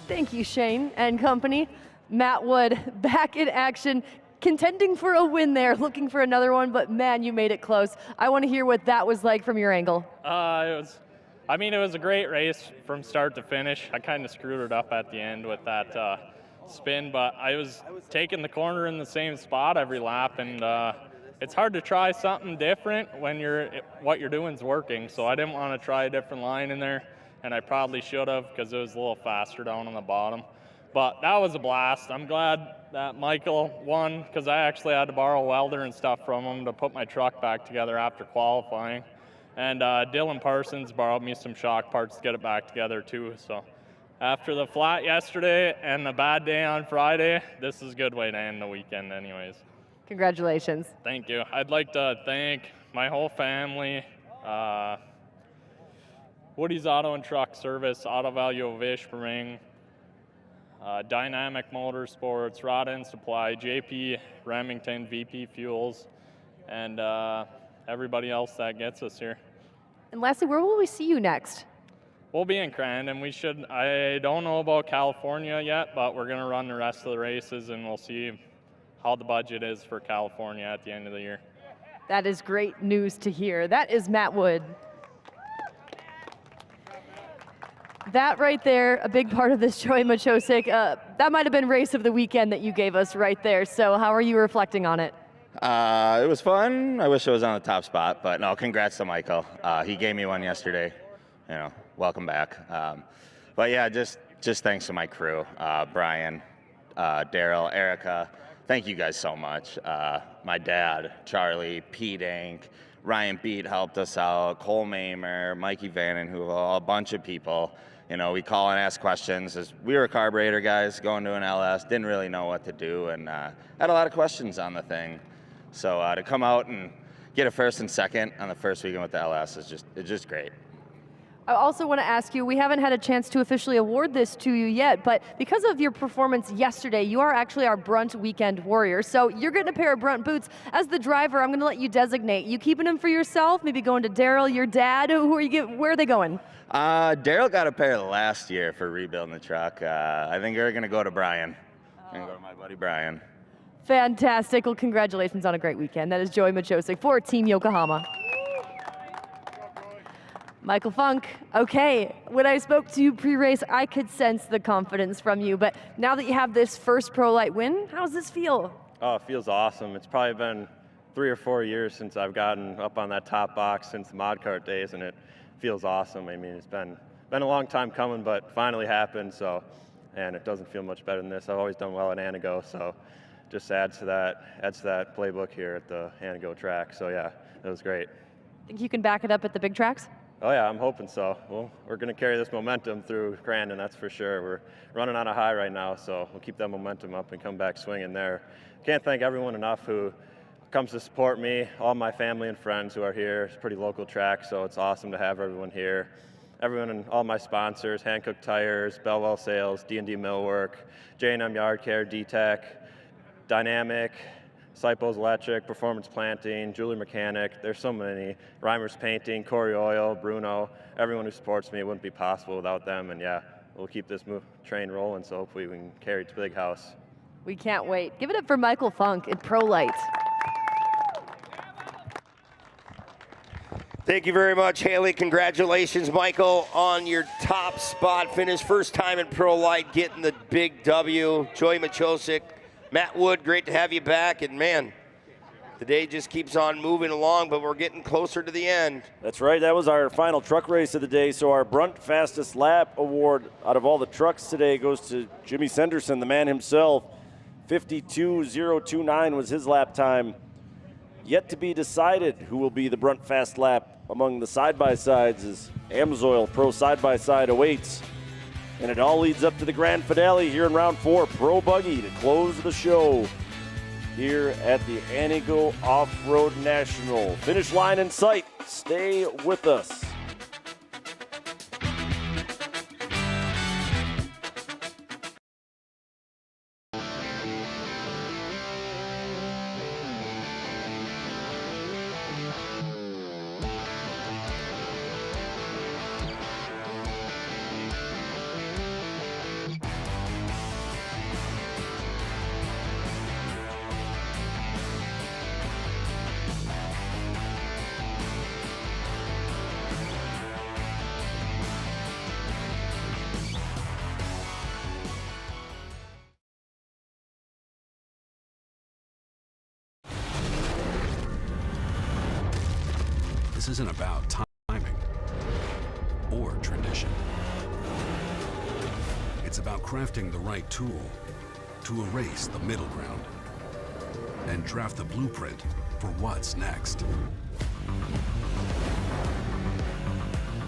Speaker 3: Thank you, Shane and company. Matt Wood back in action, contending for a win there, looking for another one, but man, you made it close. I want to hear what that was like from your angle.
Speaker 18: It was a great race from start to finish. I kind of screwed it up at the end with that spin, but I was taking the corner in the same spot every lap, and it's hard to try something different when what you're doing is working. So I didn't want to try a different line in there, and I probably should have because it was a little faster down on the bottom. But that was a blast. I'm glad that Michael won because I actually had to borrow a welder and stuff from him to put my truck back together after qualifying. And Dylan Parsons borrowed me some shock parts to get it back together too. So after the flat yesterday and the bad day on Friday, this is a good way to end the weekend anyways.
Speaker 3: Congratulations.
Speaker 18: Thank you. I'd like to thank my whole family, Woody's Auto and Truck Service, Auto Value of Ishpeming, Dynamic Motorsports, Rod and Supply, JP Remington, VP Fuels, and everybody else that gets us here.
Speaker 3: And lastly, where will we see you next?
Speaker 18: We'll be in Crandon. I don't know about California yet, but we're gonna run the rest of the races and we'll see how the budget is for California at the end of the year.
Speaker 3: That is great news to hear. That is Matt Wood. That right there, a big part of this, Joey Machosik, that might have been race of the weekend that you gave us right there. So how are you reflecting on it?
Speaker 19: It was fun. I wish I was on the top spot, but no, congrats to Michael. He gave me one yesterday. Welcome back. But yeah, just thanks to my crew, Brian, Daryl, Erica. Thank you guys so much. My dad, Charlie, Pete Ank, Ryan Beat helped us out, Cole Mamer, Mikey Vannon, a bunch of people. We call and ask questions. We were carburetor guys going to an LS, didn't really know what to do, and had a lot of questions on the thing. So to come out and get a first and second on the first weekend with the LS is just great.
Speaker 3: I also want to ask you, we haven't had a chance to officially award this to you yet, but because of your performance yesterday, you are actually our Brunt Weekend Warrior. So you're getting a pair of Brunt boots. As the driver, I'm going to let you designate. You keeping them for yourself? Maybe going to Daryl, your dad? Where are they going?
Speaker 19: Daryl got a pair last year for rebuilding the truck. I think we're going to go to Brian. I'm going to go to my buddy Brian.
Speaker 3: Fantastic. Well, congratulations on a great weekend. That is Joey Machosik for Team Yokohama. Michael Funk, okay, when I spoke to you pre-race, I could sense the confidence from you, but now that you have this first Pro Light win, how does this feel?
Speaker 2: Oh, it feels awesome. It's probably been 3 or 4 years since I've gotten up on that top box since the mod kart days, and it feels awesome. I mean, it's been a long time coming, but finally happened, so, and it doesn't feel much better than this. I've always done well at Antigo, so just adds to that playbook here at the Antigo track. So yeah, it was great.
Speaker 3: Think you can back it up at the big tracks?
Speaker 2: Oh yeah, I'm hoping so. Well, we're going to carry this momentum through Crandon, that's for sure. We're running on a high right now, so we'll keep that momentum up and come back swinging there. Can't thank everyone enough who comes to support me, all my family and friends who are here. It's a pretty local track, so it's awesome to have everyone here. Everyone and all my sponsors, Hankook Tires, Bellwell Sales, D&D Millwork, J&M Yard Care, D-Tech, Dynamic, Cypos Electric, Performance Planting, Julie Mechanic. There's so many. Reimers Painting, Corey Oil, Bruno. Everyone who supports me, it wouldn't be possible without them. And yeah, we'll keep this train rolling, so hopefully we can carry it to Big House.
Speaker 3: We can't wait. Give it up for Michael Funk at Pro Light.
Speaker 6: Thank you very much, Haley. Congratulations, Michael, on your top spot finish. First time in Pro Light getting the big W. Joey Machosik, Matt Wood, great to have you back. And man, the day just keeps on moving along, but we're getting closer to the end.
Speaker 1: That's right. That was our final truck race of the day. So our Brunt Fastest Lap Award out of all the trucks today goes to Jimmy Senderson, the man himself. 52.029 was his lap time. Yet to be decided who will be the Brunt Fast Lap among the side-by-sides as AMSOIL Pro Side-by-Side awaits. And it all leads up to the grand finale here in round 4, Pro Buggy, to close the show here at the Antigo Off-Road National. Finish line in sight. Stay with us.
Speaker 13: This isn't about timing or tradition. It's about crafting the right tool to erase the middle ground and draft the blueprint for what's next.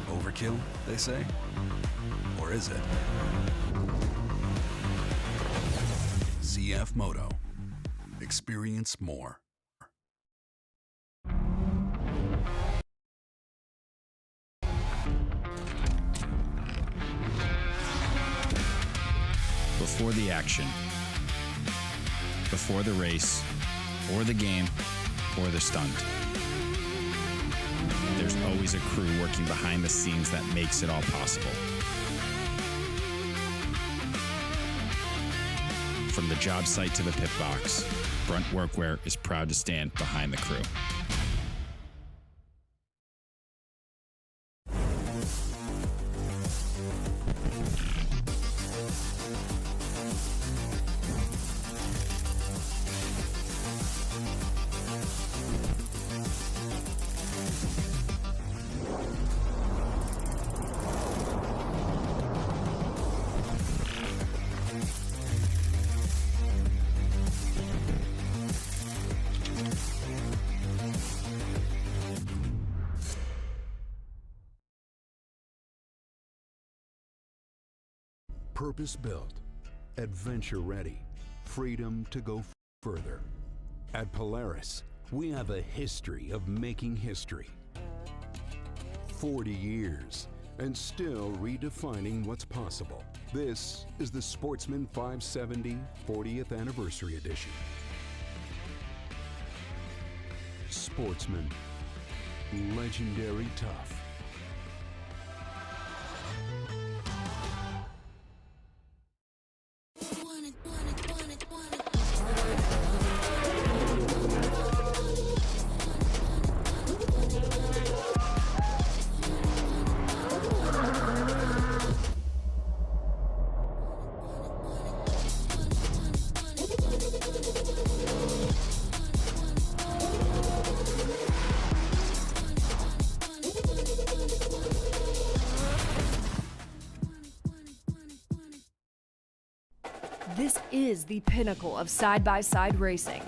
Speaker 13: Overkill, they say? Or is it? ZF Moto. Experience more.
Speaker 12: Before the action, before the race, or the game, or the stunt. There's always a crew working behind the scenes that makes it all possible. From the job site to the pit box, Brunt Workwear is proud to stand behind the crew.
Speaker 13: Purpose-built, adventure-ready, freedom to go further. At Polaris, we have a history of making history. 40 years, and still redefining what's possible. This is the Sportsman 570 40th Anniversary Edition. Sportsman, legendary tough.
Speaker 16: This is the pinnacle of side-by-side racing.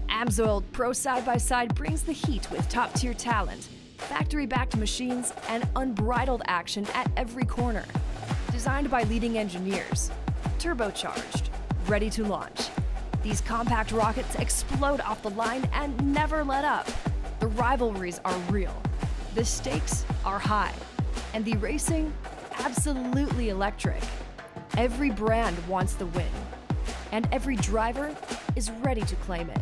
Speaker 16: AMSOIL Pro Side-by-Side brings the heat with top-tier talent, factory-backed machines, and unbridled action at every corner. Designed by leading engineers, turbocharged, ready to launch. These compact rockets explode off the line and never let up. The rivalries are real, the stakes are high, and the racing absolutely electric. Every brand wants the win, and every driver is ready to claim it.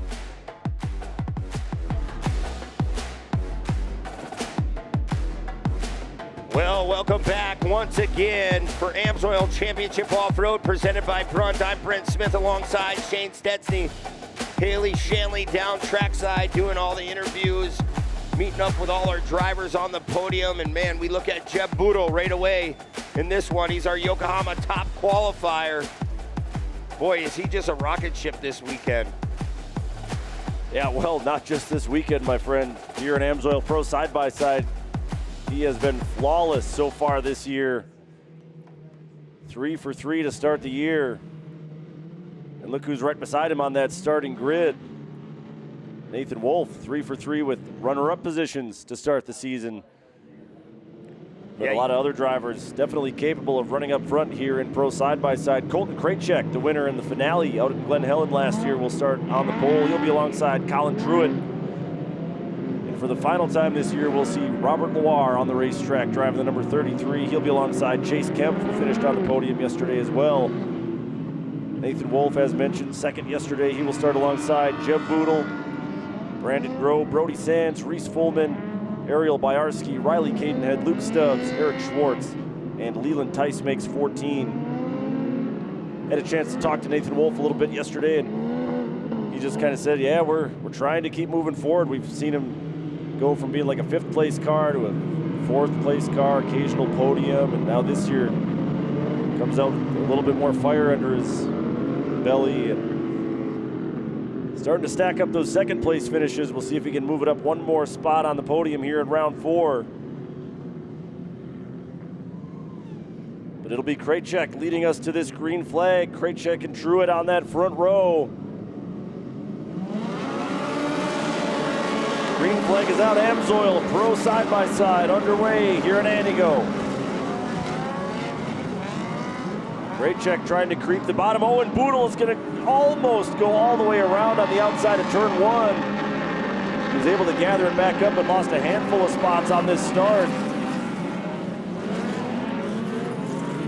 Speaker 6: Well, welcome back once again for AMSOIL Championship Off-Road presented by Brunt. I'm Brent Smith alongside Shane Stetsny, Haley Shanley down trackside doing all the interviews, meeting up with all our drivers on the podium. And man, we look at Jeb Boodle right away in this one. He's our Yokohama top qualifier. Boy, is he just a rocket ship this weekend.
Speaker 1: Yeah, well, not just this weekend, my friend. Here in AMSOIL Pro Side-by-Side, he has been flawless so far this year. 3 for 3 to start the year. And look who's right beside him on that starting grid. Nathan Wolf, 3 for 3 with runner-up positions to start the season. But a lot of other drivers definitely capable of running up front here in Pro Side-by-Side. Colton Krajicek, the winner in the finale out at Glen Helen last year, will start on the pole. He'll be alongside Colin Truitt. And for the final time this year, we'll see Robert Loire on the racetrack driving the number 33. He'll be alongside Chase Kemp, who finished on the podium yesterday as well. Nathan Wolf, as mentioned, second yesterday. He will start alongside Jeb Boodle, Brandon Grove, Brody Sands, Reese Fullman, Ariel Byarski, Riley Cadenhead, Luke Stubbs, Eric Schwartz, and Leland Tice makes 14. Had a chance to talk to Nathan Wolf a little bit yesterday, and he just kind of said, yeah, we're trying to keep moving forward. We've seen him go from being like a 5th place car to a 4th place car, occasional podium, and now this year comes out with a little bit more fire under his belly, and starting to stack up those 2nd place finishes. We'll see if he can move it up one more spot on the podium here in round 4. But it'll be Krajicek leading us to this green flag. Krajicek and Truitt on that front row. Green flag is out. AMSOIL Pro Side-by-Side underway here in Antigo. Krajicek trying to creep the bottom. Oh, and Boodle is going to almost go all the way around on the outside of turn 1. He was able to gather it back up, but lost a handful of spots on this start.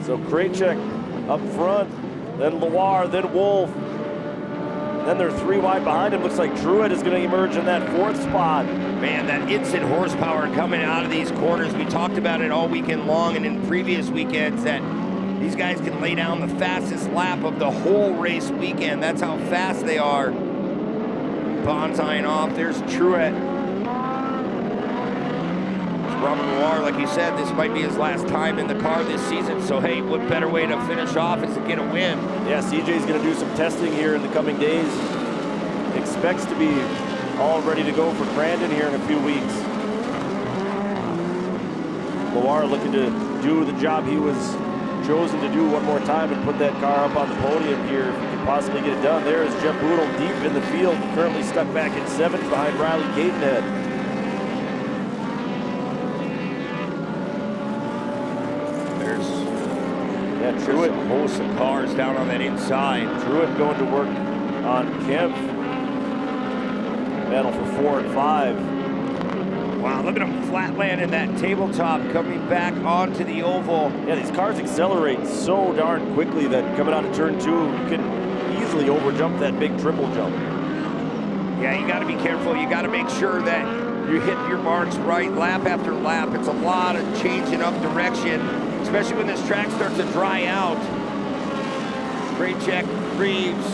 Speaker 1: So Krajicek up front, then Loire, then Wolf. Then they're 3 wide behind him. Looks like Truitt is going to emerge in that 4th spot.
Speaker 6: Man, that instant horsepower coming out of these corners. We talked about it all weekend long and in previous weekends that these guys can lay down the fastest lap of the whole race weekend. That's how fast they are. Bonzine off. There's Truitt. Robert Loire, like you said, this might be his last time in the car this season. So, hey, what better way to finish off is to get a win.
Speaker 1: Yeah, CJ's going to do some testing here in the coming days. Expects to be all ready to go for Crandon here in a few weeks. Loire looking to do the job he was chosen to do one more time and put that car up on the podium here if he can possibly get it done. There is Jeb Boodle deep in the field, currently stuck back in 7th behind Riley Cadenhead.
Speaker 6: There's Truitt, a host of cars down on that inside.
Speaker 1: Truitt going to work on Kemp. Battle for 4 and 5.
Speaker 6: Wow, look at him flatland in that tabletop coming back onto the oval.
Speaker 1: Yeah, these cars accelerate so darn quickly that coming out of turn 2, you can easily overjump that big triple jump.
Speaker 6: Yeah, you got to be careful. You got to make sure that you hit your marks right lap after lap. It's a lot of changing up direction, especially when this track starts to dry out. Krajicek, Greaves.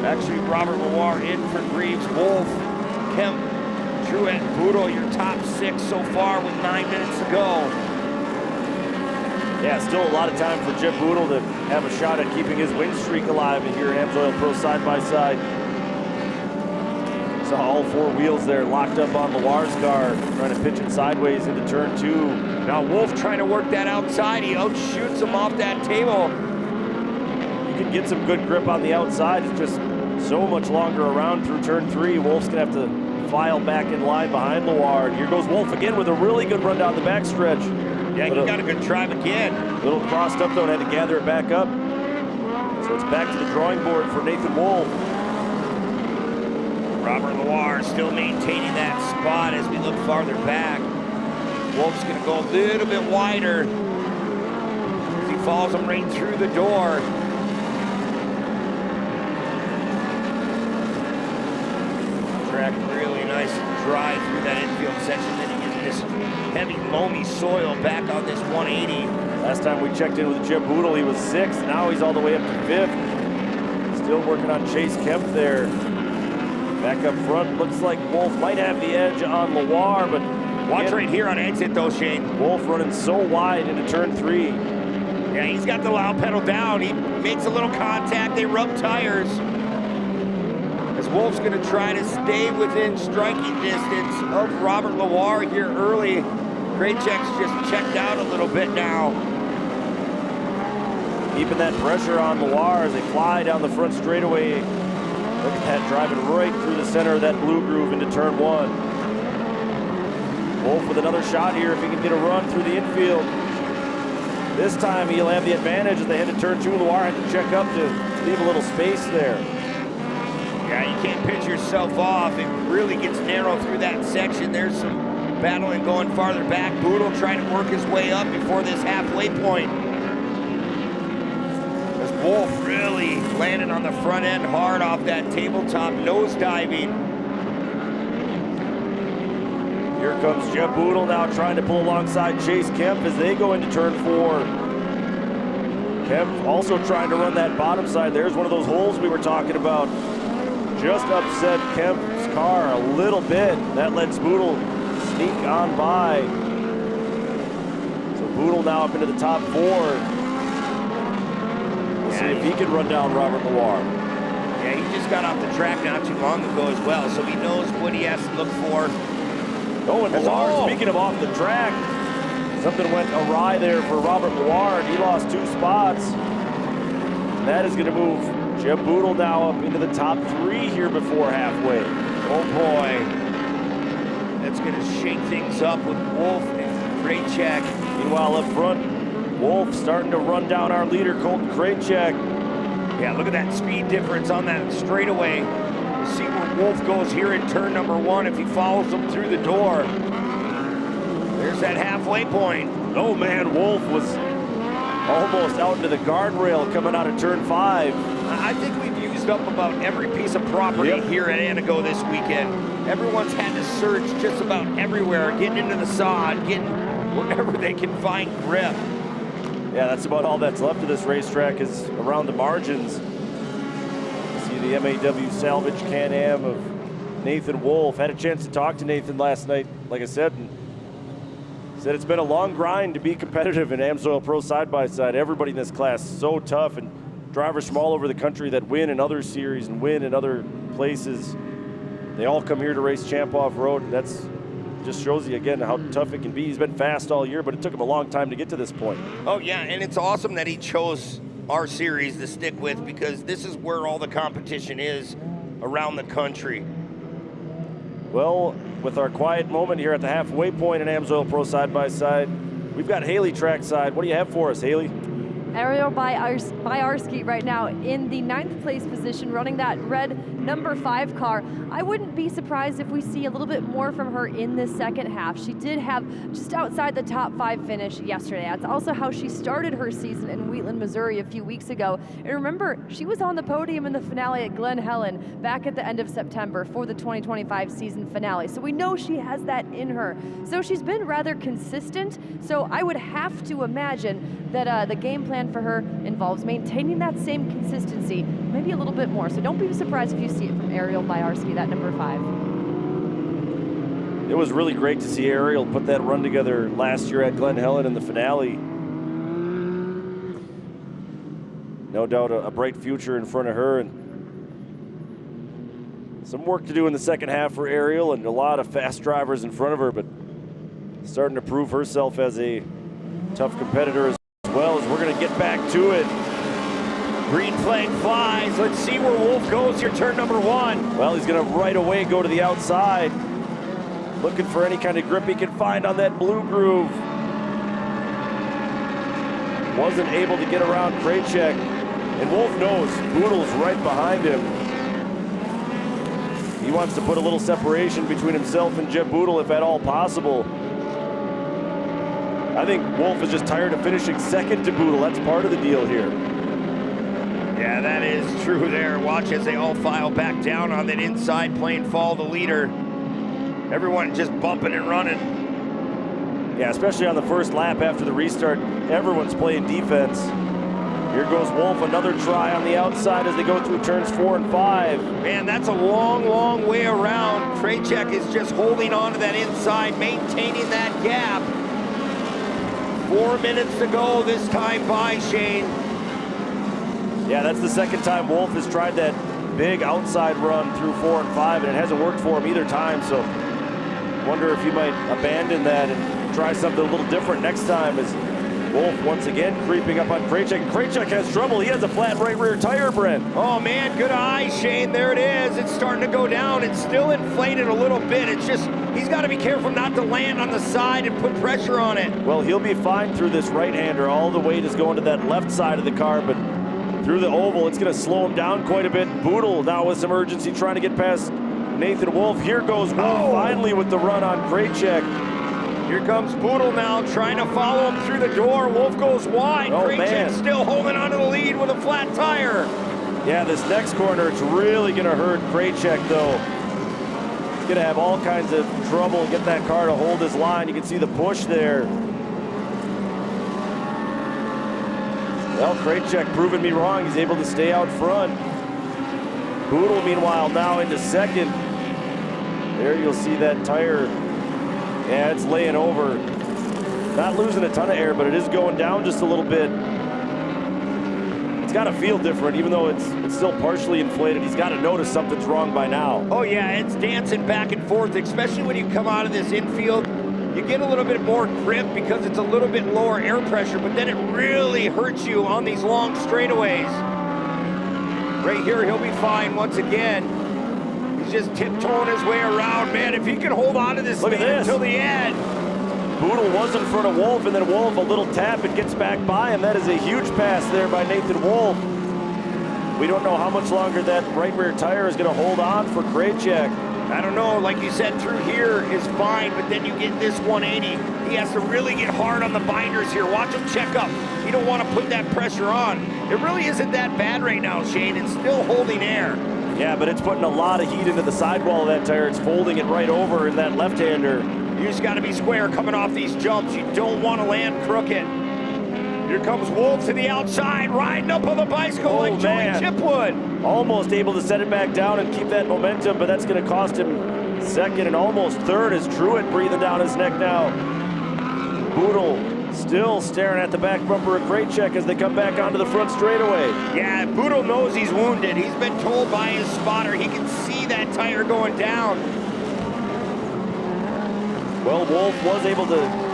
Speaker 6: Actually, Robert Loire in for Greaves. Wolf, Kemp, Truitt, Boodle, your top 6 so far with 9 minutes to go.
Speaker 1: Yeah, still a lot of time for Jeb Boodle to have a shot at keeping his win streak alive here in AMSOIL Pro Side-by-Side. Saw all 4 wheels there locked up on Loire's car, trying to pitch it sideways into turn 2.
Speaker 6: Now Wolf trying to work that outside. He outshoots him off that table.
Speaker 1: You can get some good grip on the outside. It's just so much longer around through turn 3. Wolf's gonna have to file back in line behind Loire. And here goes Wolf again with a really good run down the backstretch.
Speaker 6: Yeah, he got a good drive again.
Speaker 1: A little crossed up though and had to gather it back up. So it's back to the drawing board for Nathan Wolf.
Speaker 6: Robert Loire still maintaining that spot as we look farther back. Wolf's gonna go a little bit wider as he follows him right through the door. Track really nice dry through that infield section. Then he gets this heavy loamy soil back on this 180.
Speaker 1: Last time we checked in with Jeb Boodle, he was 6th. Now he's all the way up to 5th. Still working on Chase Kemp there. Back up front, looks like Wolf might have the edge on Loire, but
Speaker 6: watch right here on exit though, Shane.
Speaker 1: Wolf running so wide into turn 3.
Speaker 6: Yeah, he's got the loud pedal down. He makes a little contact. They rub tires. As Wolf's gonna try to stay within striking distance of Robert Loire here early. Krejcik's just checked out a little bit now.
Speaker 1: Keeping that pressure on Loire as they fly down the front straightaway. Look at that, driving right through the center of that blue groove into turn 1. Wolf with another shot here if he can get a run through the infield. This time he'll have the advantage as they head to turn 2. Loire had to check up to leave a little space there.
Speaker 6: Yeah, you can't pitch yourself off. It really gets narrow through that section. There's some battling going farther back. Boodle trying to work his way up before this halfway point. As Wolf really landing on the front end hard off that tabletop, nose diving.
Speaker 1: Here comes Jeb Boodle now trying to pull alongside Chase Kemp as they go into turn 4. Kemp also trying to run that bottom side. There's one of those holes we were talking about. Just upset Kemp's car a little bit. That lets Boodle sneak on by. So Boodle now up into the top 4. We'll see if he can run down Robert Loire.
Speaker 6: Yeah, he just got off the track not too long ago as well, so he knows what he has to look for.
Speaker 1: Oh, and Loire, speaking of off the track, something went awry there for Robert Loire. He lost 2 spots. And that is going to move Jeb Boodle now up into the top 3 here before halfway.
Speaker 6: Oh boy. That's going to shake things up with Wolf and Krejcik.
Speaker 1: Meanwhile, up front, Wolf starting to run down our leader, Colton Krejcik.
Speaker 6: Yeah, look at that speed difference on that straightaway. We'll see where Wolf goes here in turn number 1 if he follows him through the door. There's that halfway point.
Speaker 1: Oh man, Wolf was almost out into the guardrail coming out of turn 5.
Speaker 6: I think we've used up about every piece of property here at Antigo this weekend. Everyone's had to search just about everywhere, getting into the sod, getting wherever they can find grip.
Speaker 1: Yeah, that's about all that's left of this racetrack is around the margins. See the MAW Salvage Can-Am of Nathan Wolf. Had a chance to talk to Nathan last night, like I said, and said it's been a long grind to be competitive in AMSOIL Pro side-by-side. Everybody in this class is so tough, and drivers from all over the country that win in other series and win in other places, they all come here to race Champ Off-Road, and that's just shows you again how tough it can be. He's been fast all year, but it took him a long time to get to this point.
Speaker 6: Oh yeah, and it's awesome that he chose our series to stick with, because this is where all the competition is around the country.
Speaker 1: Well, with our quiet moment here at the halfway point in AMSOIL Pro side-by-side, we've got Haley trackside. What do you have for us, Haley?
Speaker 3: Ariel Byarski right now in the 9th place position, running that red number 5 car. I wouldn't be surprised if we see a little bit more from her in this second half. She did have just outside the top 5 finish yesterday. That's also how she started her season in Wheatland, Missouri a few weeks ago. And remember, she was on the podium in the finale at Glen Helen back at the end of September for the 2025 season finale. So we know she has that in her. So she's been rather consistent. So I would have to imagine that the game plan for her involves maintaining that same consistency, maybe a little bit more. So don't be surprised if you see it from Ariel Byarski, that number 5.
Speaker 1: It was really great to see Ariel put that run together last year at Glen Helen in the finale. No doubt a bright future in front of her, and some work to do in the second half for Ariel, and a lot of fast drivers in front of her, but starting to prove herself as a tough competitor as well. As we're going to get back to it.
Speaker 6: Green flag flies. Let's see where Wolf goes here, turn number 1.
Speaker 1: Well, he's going to right away go to the outside, looking for any kind of grip he can find on that blue groove. Wasn't able to get around Krejcik, and Wolf knows Boodle's right behind him. He wants to put a little separation between himself and Jeb Boodle if at all possible. I think Wolf is just tired of finishing second to Boodle. That's part of the deal here.
Speaker 6: Yeah, that is true there. Watch as they all file back down on that inside plane, follow the leader. Everyone just bumping and running.
Speaker 1: Yeah, especially on the first lap after the restart, everyone's playing defense. Here goes Wolf, another try on the outside as they go through turns 4 and 5.
Speaker 6: Man, that's a long, long way around. Krejcik is just holding on to that inside, maintaining that gap. 4 minutes to go this time by, Shane.
Speaker 1: Yeah, that's the second time Wolf has tried that big outside run through 4 and 5, and it hasn't worked for him either time, so wonder if he might abandon that and try something a little different next time as Wolf once again creeping up on Krejcik. And Krejcik has trouble. He has a flat right rear tire, Brent.
Speaker 6: Oh, man, good eye, Shane. There it is. It's starting to go down. It's still inflated a little bit. It's just, he's got to be careful not to land on the side and put pressure on it.
Speaker 1: Well, he'll be fine through this right-hander. All the weight is going to that left side of the car, but through the oval, it's going to slow him down quite a bit. Boodle now with some urgency trying to get past Nathan Wolf. Here goes Wolf finally with the run on Krejcik.
Speaker 6: Here comes Boodle now trying to follow him through the door. Wolf goes wide. Krejcik still holding on to the lead with a flat tire.
Speaker 1: Yeah, this next corner, it's really going to hurt Krejcik, though. He's going to have all kinds of trouble to get that car to hold his line. You can see the push there. Well, Krejcik proving me wrong. He's able to stay out front. Boodle, meanwhile, now into second. There you'll see that tire. Yeah, it's laying over. Not losing a ton of air, but it is going down just a little bit. It's got to feel different, even though it's still partially inflated. He's got to notice something's wrong by now.
Speaker 6: Oh, yeah, it's dancing back and forth, especially when you come out of this infield. You get a little bit more grip because it's a little bit lower air pressure, but then it really hurts you on these long straightaways. Right here, he'll be fine once again. He's just tiptoeing his way around. Man, if he can hold on to this lead until the end.
Speaker 1: Boodle was in front of Wolf, and then Wolf, a little tap, and gets back by him. That is a huge pass there by Nathan Wolf. We don't know how much longer that right rear tire is going to hold on for Krejcik.
Speaker 6: I don't know, like you said, through here is fine, but then you get this 180. He has to really get hard on the binders here. Watch him check up. You don't want to put that pressure on. It really isn't that bad right now, Shane. It's still holding air.
Speaker 1: Yeah, but it's putting a lot of heat into the sidewall of that tire. It's folding it right over in that left-hander.
Speaker 6: You just got to be square coming off these jumps. You don't want to land crooked. Here comes Wolf to the outside, riding up on the bicycle like Joey Chipwood.
Speaker 1: Almost able to set it back down and keep that momentum, but that's going to cost him second and almost third as Truitt breathing down his neck now. Boodle still staring at the back bumper of Krejcik as they come back onto the front straightaway.
Speaker 6: Yeah, Boodle knows he's wounded. He's been told by his spotter he can see that tire going down.
Speaker 1: Well, Wolf was able to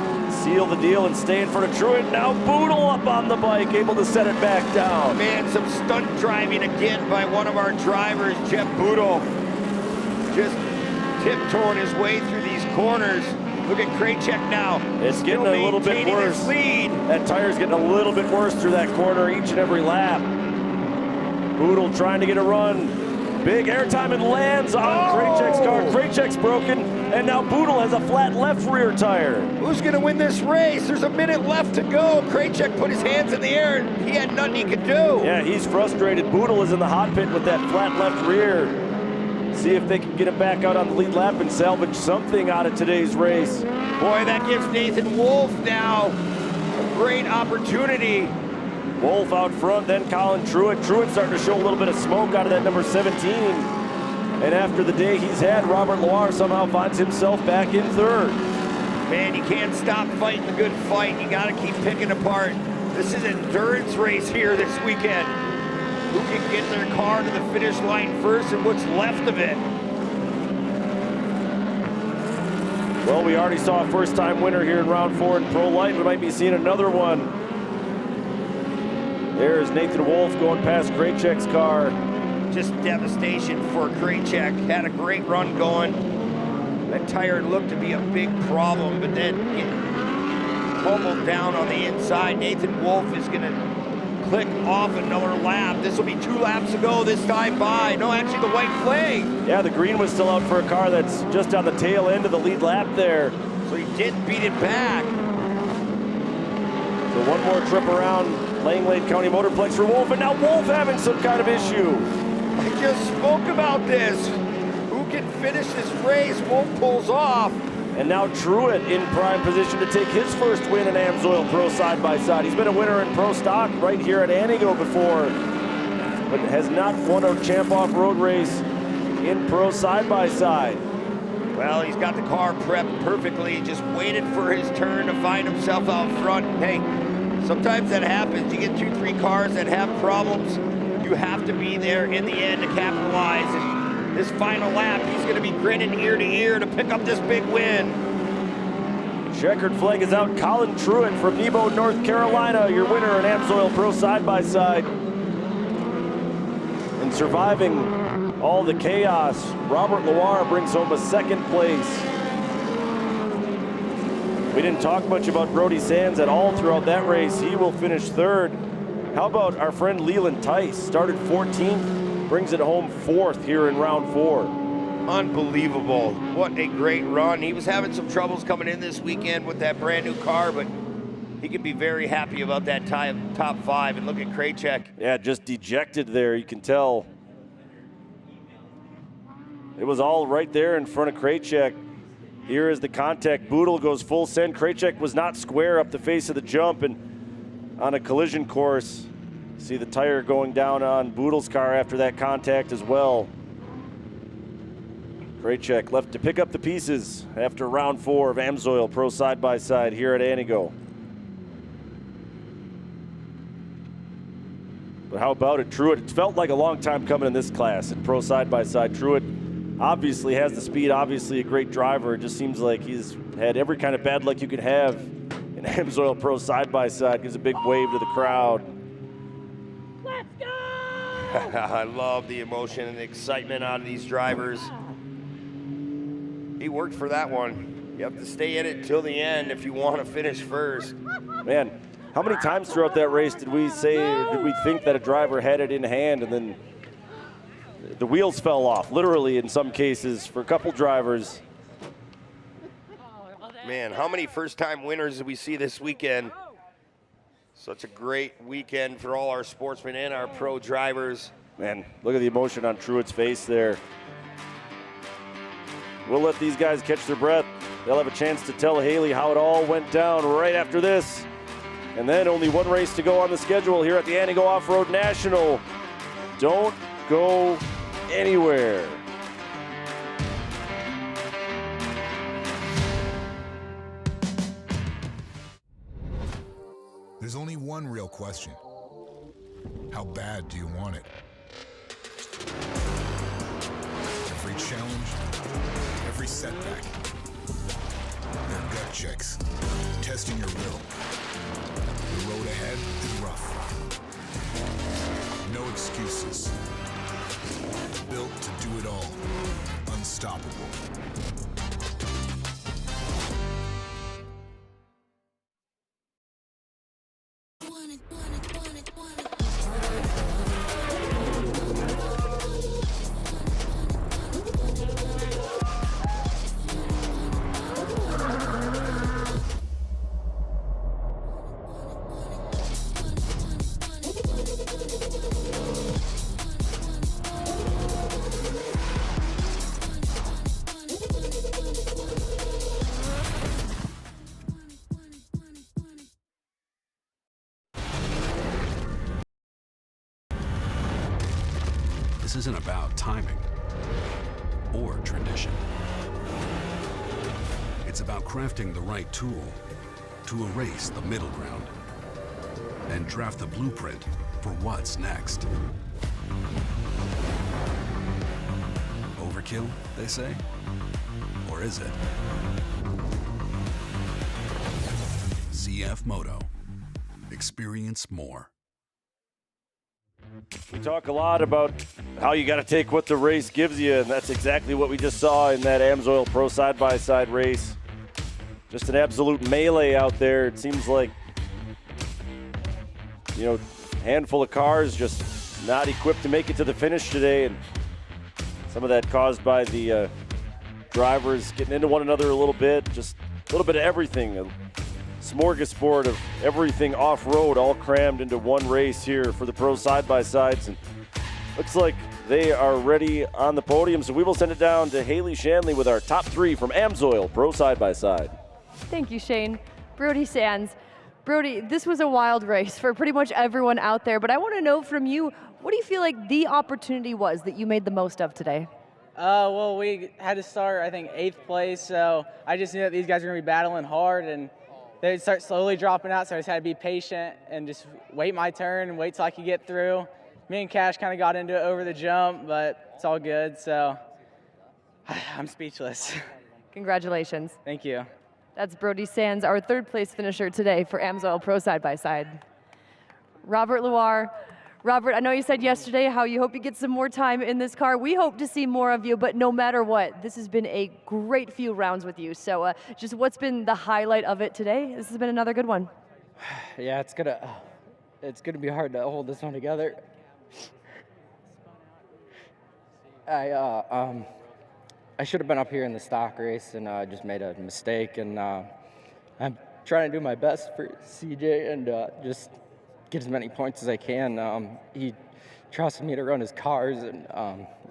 Speaker 1: seal the deal and stay in front of Truitt. Now Boodle up on the bike, able to set it back down.
Speaker 6: Man, some stunt driving again by one of our drivers, Jeff Boodle. Just tiptoeing his way through these corners. Look at Krejcik now.
Speaker 1: It's getting a little bit worse. That tire's getting a little bit worse through that corner each and every lap. Boodle trying to get a run. Big airtime and lands on Krejcik's car. Krejcik's broken, and now Boodle has a flat left rear tire.
Speaker 6: Who's going to win this race? There's a minute left to go. Krejcik put his hands in the air, and he had nothing he could do.
Speaker 1: Yeah, he's frustrated. Boodle is in the hot pit with that flat left rear. See if they can get him back out on the lead lap and salvage something out of today's race.
Speaker 6: Boy, that gives Nathan Wolf now a great opportunity.
Speaker 1: Wolf out front, then Colin Truitt. Truitt starting to show a little bit of smoke out of that number 17. And after the day he's had, Robert Loire somehow finds himself back in third.
Speaker 6: Man, you can't stop fighting the good fight. You got to keep picking apart. This is an endurance race here this weekend. Who can get their car to the finish line first and what's left of it?
Speaker 1: Well, we already saw a first-time winner here in round 4 in Pro Light. We might be seeing another one. There's Nathan Wolf going past Krejcik's car.
Speaker 6: Just devastation for Krejcik. Had a great run going. That tire looked to be a big problem, but then getting pummeled down on the inside. Nathan Wolf is going to click off another lap. This will be 2 laps to go this time by. No, actually the white flag.
Speaker 1: Yeah, the green was still out for a car that's just on the tail end of the lead lap there.
Speaker 6: So he did beat it back.
Speaker 1: So one more trip around Langlade County Motorplex for Wolf, and now Wolf having some kind of issue.
Speaker 6: I just spoke about this. Who can finish this race? Wolf pulls off.
Speaker 1: And now Truett in prime position to take his first win in AMSOIL Pro side-by-side. He's been a winner in Pro Stock right here at Antigo before, but has not won a champ off-road race in Pro side-by-side.
Speaker 6: Well, he's got the car prepped perfectly, just waited for his turn to find himself out front. Hey, sometimes that happens. You get 2-3 cars that have problems. You have to be there in the end to capitalize. And this final lap, he's going to be grinning ear to ear to pick up this big win.
Speaker 1: Checkered flag is out. Colin Truett from Nebo, North Carolina, your winner in AMSOIL Pro side-by-side. And surviving all the chaos, Robert Loire brings home a 2nd place. We didn't talk much about Brody Sands at all throughout that race. He will finish 3rd. How about our friend Leland Tice? Started 14th, brings it home 4th here in round 4.
Speaker 6: Unbelievable. What a great run. He was having some troubles coming in this weekend with that brand new car, but he could be very happy about that top 5. And look at Krejcik.
Speaker 1: Yeah, just dejected there, you can tell. It was all right there in front of Krejcik. Here is the contact. Boodle goes full send. Krejcik was not square up the face of the jump, and on a collision course, see the tire going down on Boodle's car after that contact as well. Krejcik left to pick up the pieces after round 4 of AMSOIL Pro side-by-side here at Antigo. But how about it, Truett? It felt like a long time coming in this class in Pro side-by-side. Truett obviously has the speed, obviously a great driver. It just seems like he's had every kind of bad luck you could have in AMSOIL Pro side-by-side. Gives a big wave to the crowd.
Speaker 6: Let's go! I love the emotion and the excitement out of these drivers. He worked for that one. You have to stay in it till the end if you want to finish first.
Speaker 1: Man, how many times throughout that race did we say, or did we think that a driver had it in hand and then the wheels fell off, literally in some cases for a couple drivers.
Speaker 6: Man, how many first-time winners did we see this weekend? Such a great weekend for all our sportsmen and our pro drivers.
Speaker 1: Man, look at the emotion on Truett's face there. We'll let these guys catch their breath. They'll have a chance to tell Haley how it all went down right after this. And then only one race to go on the schedule here at the Antigo Off-Road National. Don't go anywhere.
Speaker 7: There's only one real question. How bad do you want it? Every challenge, every setback. They're gut checks, testing your will. The road ahead is rough. No excuses. Built to do it all. Unstoppable.
Speaker 13: This isn't about timing or tradition. It's about crafting the right tool to erase the middle ground and draft the blueprint for what's next. Overkill, they say? Or is it? CF Moto. Experience more.
Speaker 1: We talk a lot about how you got to take what the race gives you, and that's exactly what we just saw in that AMSOIL Pro side-by-side race. Just an absolute melee out there. It seems like, you know, handful of cars just not equipped to make it to the finish today, and some of that caused by the drivers getting into one another a little bit, just a little bit of everything. A smorgasbord of everything off-road all crammed into one race here for the Pro side-by-sides, and looks like they are ready on the podium, so we will send it down to Haley Shanley with our top 3 from AMSOIL Pro side-by-side.
Speaker 3: Thank you, Shane. Brody Sands. Brody, this was a wild race for pretty much everyone out there, but I want to know from you, what do you feel like the opportunity was that you made the most of today?
Speaker 17: Well, we had to start, I think, 8th place, so I just knew that these guys were going to be battling hard, and they'd start slowly dropping out, so I just had to be patient and just wait my turn and wait till I could get through. Me and Cash kind of got into it over the jump, but it's all good, so I'm speechless.
Speaker 3: Congratulations.
Speaker 17: Thank you.
Speaker 3: That's Brody Sands, our 3rd place finisher today for AMSOIL Pro side-by-side. Robert Loire. Robert, I know you said yesterday how you hope you get some more time in this car. We hope to see more of you, but no matter what, this has been a great few rounds with you. So just what's been the highlight of it today? This has been another good one.
Speaker 20: Yeah, it's gonna be hard to hold this one together. I should have been up here in the stock race and just made a mistake, and I'm trying to do my best for CJ and just get as many points as I can. He trusted me to run his cars, and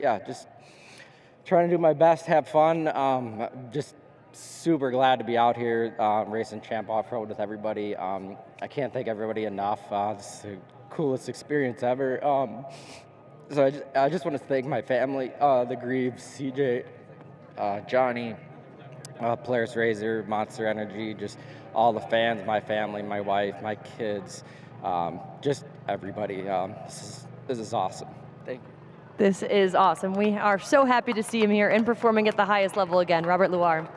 Speaker 20: yeah, just trying to do my best, have fun. Just super glad to be out here racing Champ Off-Road with everybody. I can't thank everybody enough. This is the coolest experience ever. So I just want to thank my family, the Greaves, CJ, Johnny, Polaris Razor, Monster Energy, just all the fans, my family, my wife, my kids, just everybody. This is awesome. Thank you.
Speaker 3: This is awesome. We are so happy to see him here and performing at the highest level again. Robert Loire.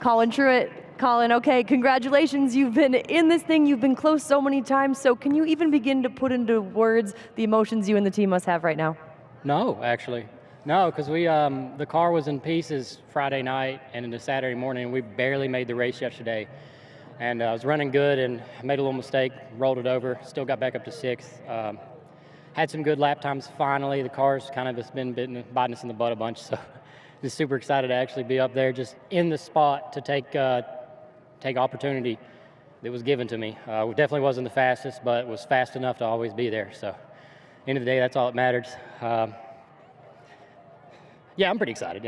Speaker 3: Colin Truitt. Colin, okay, congratulations. You've been in this thing. You've been close so many times. So can you even begin to put into words the emotions you and the team must have right now?
Speaker 22: No, actually. No, because we the car was in pieces Friday night and into Saturday morning. We barely made the race yesterday. And I was running good and made a little mistake, rolled it over, still got back up to 6th. Had some good lap times finally. The car's kind of just been biting us in the butt a bunch, so just super excited to actually be up there, just in the spot to take opportunity that was given to me. Definitely wasn't the fastest, but was fast enough to always be there. So end of the day, that's all that matters. Yeah, I'm pretty excited.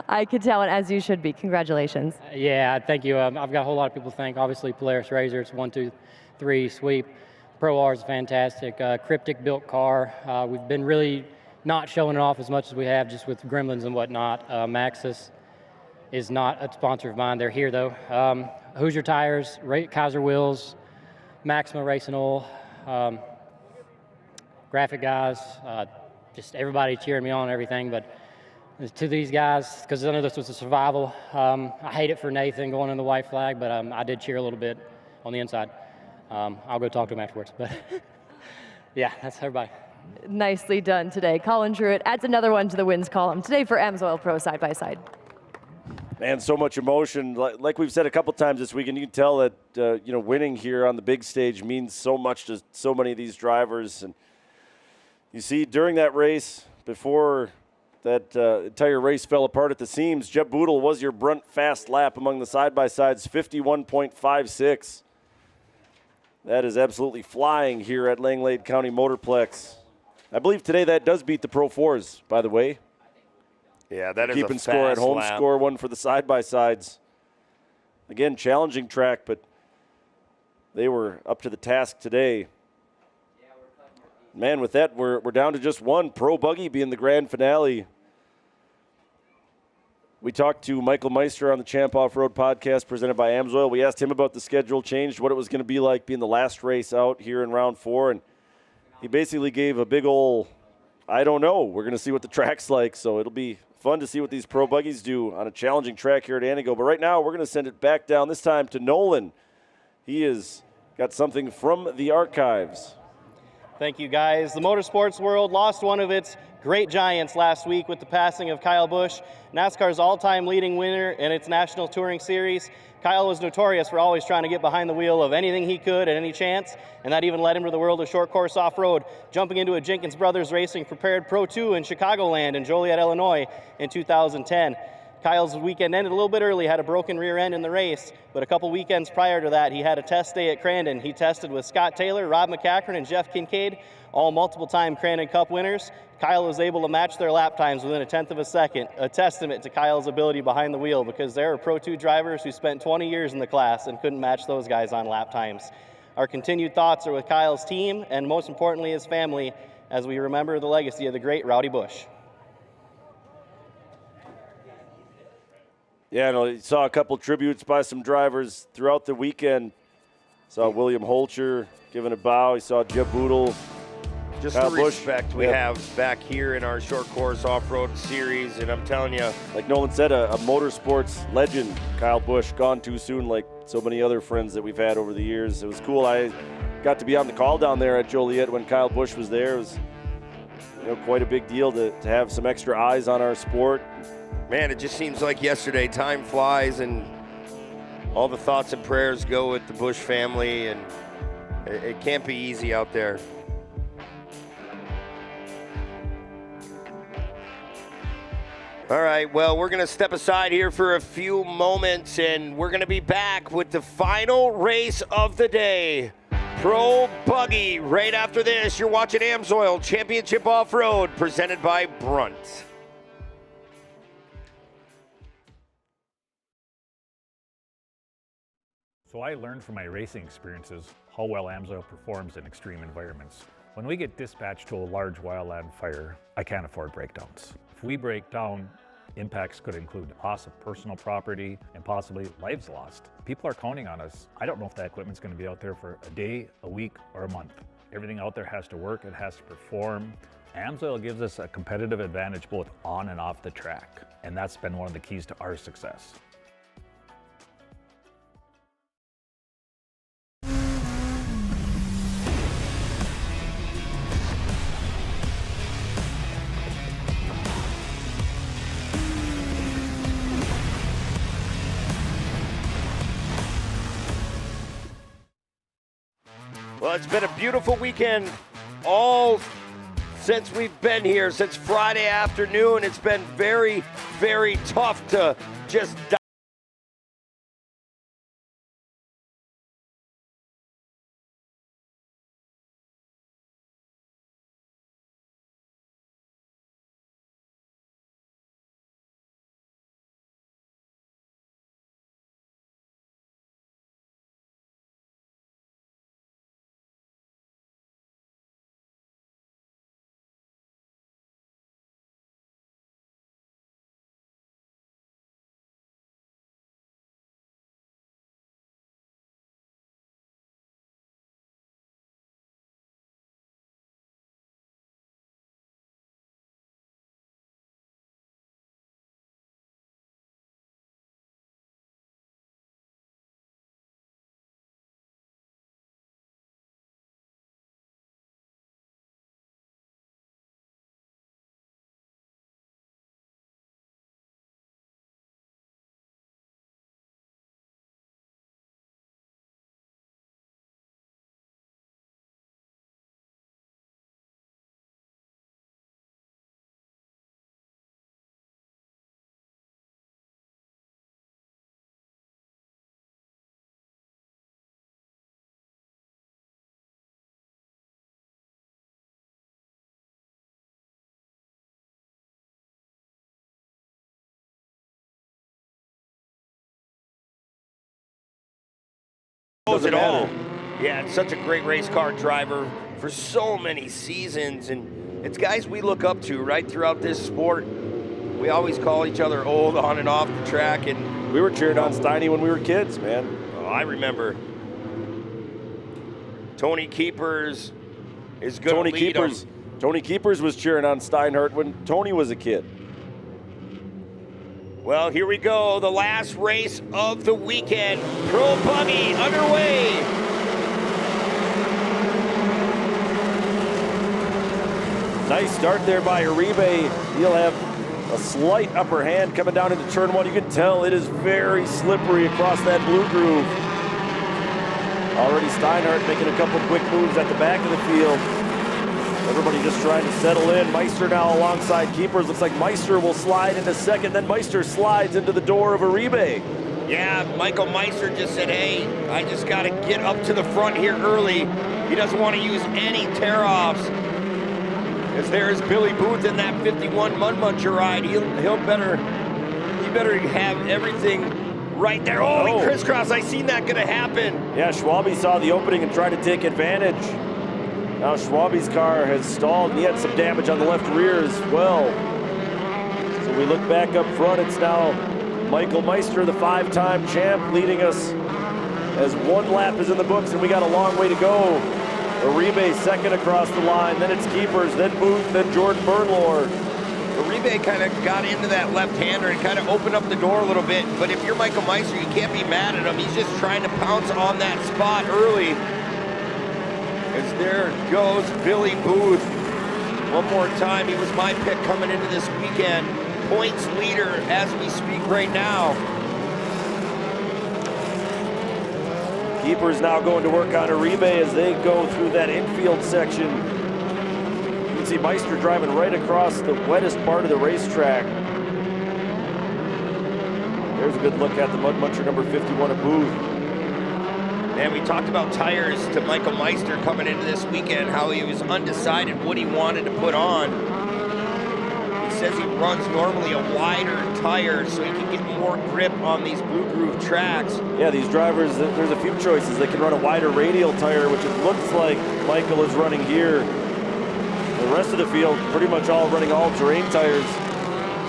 Speaker 3: I could tell, and as you should be. Congratulations.
Speaker 22: Yeah, thank you. I've got a whole lot of people to thank. Obviously, Polaris Razor, it's 1, 2, 3 sweep. Pro R is fantastic. Cryptic built car. We've been really not showing it off as much as we have, just with Gremlins and whatnot. Maxxis is not a sponsor of mine. They're here though. Hoosier Tires, Kaiser Wheels, Maxima Racing Oil, Graphic Guys, just everybody cheering me on and everything. But to these guys, because I know this was a survival. I hate it for Nathan going in the white flag, but I did cheer a little bit on the inside. I'll go talk to him afterwards. But yeah, that's everybody.
Speaker 3: Nicely done today. Colin Truitt adds another one to the wins column today for AMSOIL Pro side-by-side.
Speaker 1: Man, so much emotion. Like we've said a couple times this week, and you can tell that winning here on the big stage means so much to so many of these drivers. And you see during that race, before that entire race fell apart at the seams, Jeb Boodle was your brunt fast lap among the side-by-sides, 51.56. That is absolutely flying here at Langlade County Motorplex. I believe today that does beat the Pro 4s, by the way.
Speaker 6: Yeah, that is
Speaker 1: keeping
Speaker 6: a
Speaker 1: score at
Speaker 6: fast
Speaker 1: home,
Speaker 6: lap.
Speaker 1: score one for the side-by-sides. Again, challenging track, but they were up to the task today. Man, with that, we're down to just one. Pro Buggy being the grand finale. We talked to Michael Meister on the Champ Off-Road podcast presented by AMSOIL. We asked him about the schedule change, what it was going to be like being the last race out here in round 4, and he basically gave a big ol' I don't know. We're going to see what the track's like, so it'll be fun to see what these Pro Buggies do on a challenging track here at Antigo. But right now, we're going to send it back down, this time to Nolan. He has got something from the archives.
Speaker 15: Thank you, guys. The motorsports world lost one of its great giants last week with the passing of Kyle Busch, NASCAR's all-time leading winner in its National Touring Series. Kyle was notorious for always trying to get behind the wheel of anything he could at any chance, and that even led him to the world of short course off-road, jumping into a Jenkins Brothers Racing prepared Pro 2 in Chicagoland in Joliet, Illinois in 2010. Kyle's weekend ended a little bit early, had a broken rear end in the race, but a couple weekends prior to that, he had a test day at Crandon. He tested with Scott Taylor, Rob McCachran, and Jeff Kincaid, all multiple-time Crandon Cup winners. Kyle was able to match their lap times within a tenth of a second, a testament to Kyle's ability behind the wheel, because there are Pro 2 drivers who spent 20 years in the class and couldn't match those guys on lap times. Our continued thoughts are with Kyle's team and, most importantly, his family, as we remember the legacy of the great Rowdy Busch.
Speaker 1: Yeah, no, you saw a couple tributes by some drivers throughout the weekend. Saw William Holcher giving a bow. You saw Jeb Boodle.
Speaker 6: Just
Speaker 1: Kyle
Speaker 6: the
Speaker 1: Busch.
Speaker 6: respect we have back here in our short course off-road series, and I'm telling you,
Speaker 1: like Nolan said, a motorsports legend, Kyle Busch, gone too soon, like so many other friends that we've had over the years. It was cool. I got to be on the call down there at Joliet when Kyle Busch was there. It was, quite a big deal to have some extra eyes on our sport.
Speaker 6: Man, it just seems like yesterday. Time flies, and all the thoughts and prayers go with the Busch family, and it can't be easy out there. All right, well, we're going to step aside here for a few moments, and we're going to be back with the final race of the day. Pro Buggy. Right after this, you're watching AMSOIL Championship Off-Road, presented by Brunt.
Speaker 4: So I learned from my racing experiences how well AMSOIL performs in extreme environments. When we get dispatched to a large wildland fire, I can't afford breakdowns. If we break down, impacts could include loss of personal property and possibly lives lost. People are counting on us. I don't know if that equipment's going to be out there for a day, a week, or a month. Everything out there has to work, it has to perform. AMSOIL gives us a competitive advantage both on and off the track, and that's been one of the keys to our success.
Speaker 6: Well, it's been a beautiful weekend all since we've been here, since Friday afternoon. It's been very, very tough to just knows it all. Yeah, it's such a great race car driver for so many seasons, and it's guys we look up to right throughout this sport. We always call each other old on and off the track, and
Speaker 1: we were cheering on Steiny when we were kids, man.
Speaker 6: Oh, I remember. Tony Keepers is going to lead them.
Speaker 1: Tony Keepers was cheering on Steinhardt when Tony was a kid.
Speaker 6: Well, here we go, the last race of the weekend. Pro Buggy underway.
Speaker 1: Nice start there by Uribe. He'll have a slight upper hand coming down into turn 1. You can tell it is very slippery across that blue groove. Already Steinhardt making a couple quick moves at the back of the field. Everybody just trying to settle in. Meister now alongside keepers. Looks like Meister will slide into second. Then Meister slides into the door of Uribe.
Speaker 6: Yeah, Michael Meister just said, hey, I just got to get up to the front here early. He doesn't want to use any tear-offs. As there's Billy Booth in that 51 Mud Muncher ride. He better have everything right there. Oh, he crisscrossed. I seen that gonna happen.
Speaker 1: Yeah, Schwabe saw the opening and tried to take advantage. Now Schwabe's car has stalled. He had some damage on the left rear as well. So we look back up front. It's now Michael Meister, the 5-time champ, leading us as 1 lap is in the books, and we got a long way to go. Uribe second across the line, then it's keepers, then Booth, then Jordan Bernlohr.
Speaker 6: Uribe kind of got into that left-hander and kind of opened up the door a little bit, but if you're Michael Meister, you can't be mad at him. He's just trying to pounce on that spot early. As there goes Billy Booth. One more time, he was my pick coming into this weekend. Points leader as we speak right now.
Speaker 1: Keepers now going to work on Uribe as they go through that infield section. You can see Meister driving right across the wettest part of the racetrack. There's a good look at the Mud Muncher number 51 of Booth.
Speaker 6: And we talked about tires to Michael Meister coming into this weekend, how he was undecided what he wanted to put on. He says he runs normally a wider tire so he can get more grip on these blue groove tracks.
Speaker 1: Yeah, these drivers, there's a few choices. They can run a wider radial tire, which it looks like Michael is running here. The rest of the field, pretty much all running all-terrain tires.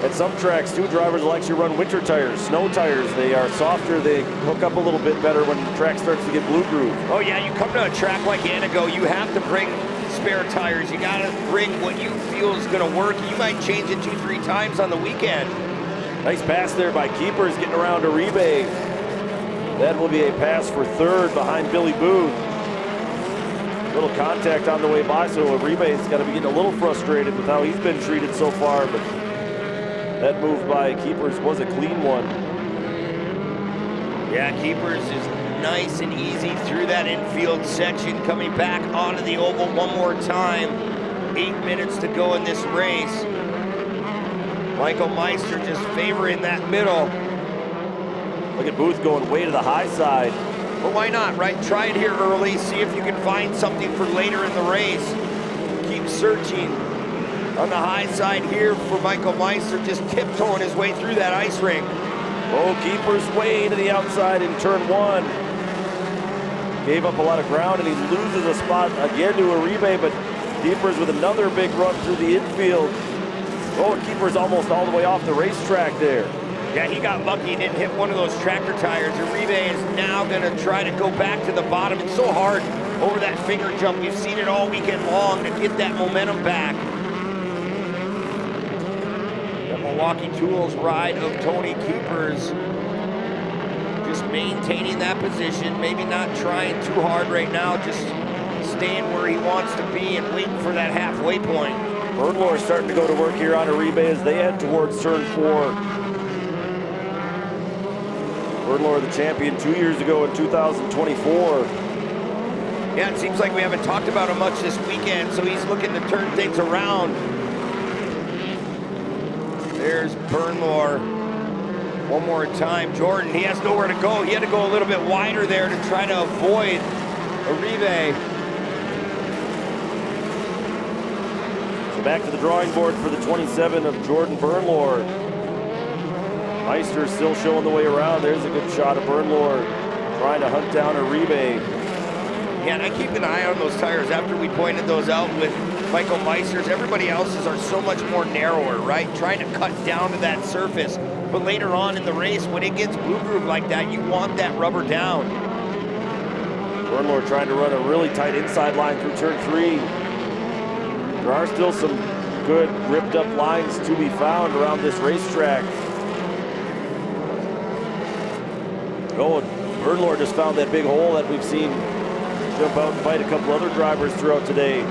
Speaker 1: At some tracks, too, drivers will actually run winter tires, snow tires. They are softer, they hook up a little bit better when the track starts to get blue groove.
Speaker 6: Oh yeah, you come to a track like Antigo, you have to bring spare tires. You gotta bring what you feel is gonna work. You might change it 2-3 times on the weekend.
Speaker 1: Nice pass there by keepers getting around Uribe. That will be a pass for third behind Billy Booth. Little contact on the way by, so Uribe's got to be getting a little frustrated with how he's been treated so far, but that move by keepers was a clean one.
Speaker 6: Yeah, keepers is nice and easy through that infield section, coming back onto the oval one more time. 8 minutes to go in this race. Michael Meister just favoring that middle.
Speaker 1: Look at Booth going way to the high side.
Speaker 6: But why not, right? Try it here early, see if you can find something for later in the race. Keep searching on the high side here for Michael Meister, just tiptoeing his way through that ice rink.
Speaker 1: Oh, keepers way to the outside in turn 1. Gave up a lot of ground, and he loses a spot again to Uribe, but keepers with another big run through the infield. Oh, and keepers almost all the way off the racetrack there.
Speaker 6: Yeah, he got lucky and didn't hit one of those tractor tires. Uribe is now going to try to go back to the bottom. It's so hard over that finger jump. We've seen it all weekend long to get that momentum back. The Milwaukee Tools ride of Tony Keepers. Just maintaining that position, maybe not trying too hard right now, just staying where he wants to be and waiting for that halfway point.
Speaker 1: Bernlohr is starting to go to work here on Uribe as they head towards turn 4. Bernlohr, the champion 2 years ago in 2024.
Speaker 6: Yeah, it seems like we haven't talked about him much this weekend, so he's looking to turn things around. There's Bernlohr. One more time. Jordan, he has nowhere to go. He had to go a little bit wider there to try to avoid Uribe.
Speaker 1: So back to the drawing board for the 27 of Jordan Bernlohr. Meister still showing the way around. There's a good shot of Bernlohr trying to hunt down Uribe.
Speaker 6: Yeah, and I keep an eye on those tires after we pointed those out with Michael Meister's. Everybody else's are so much more narrower, right? Trying to cut down to that surface. But later on in the race, when it gets blue groove like that, you want that rubber down.
Speaker 1: Bernlohr trying to run a really tight inside line through turn 3. There are still some good ripped up lines to be found around this racetrack. Oh, Bernlohr just found that big hole that we've seen jump out and fight a couple other drivers throughout today.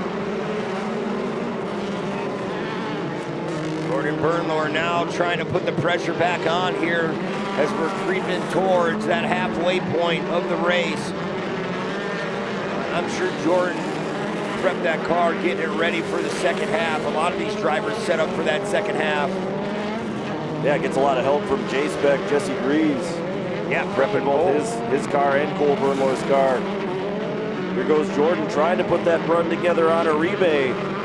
Speaker 6: Jordan Bernlohr now trying to put the pressure back on here as we're creeping towards that halfway point of the race. I'm sure Jordan prepped that car, getting it ready for the second half. A lot of these drivers set up for that second half.
Speaker 1: Yeah, gets a lot of help from J-Spec, Jesse Greaves.
Speaker 6: Yeah,
Speaker 1: prepping both his car and Cole Bernlohr's car. Here goes Jordan trying to put that run together on Uribe.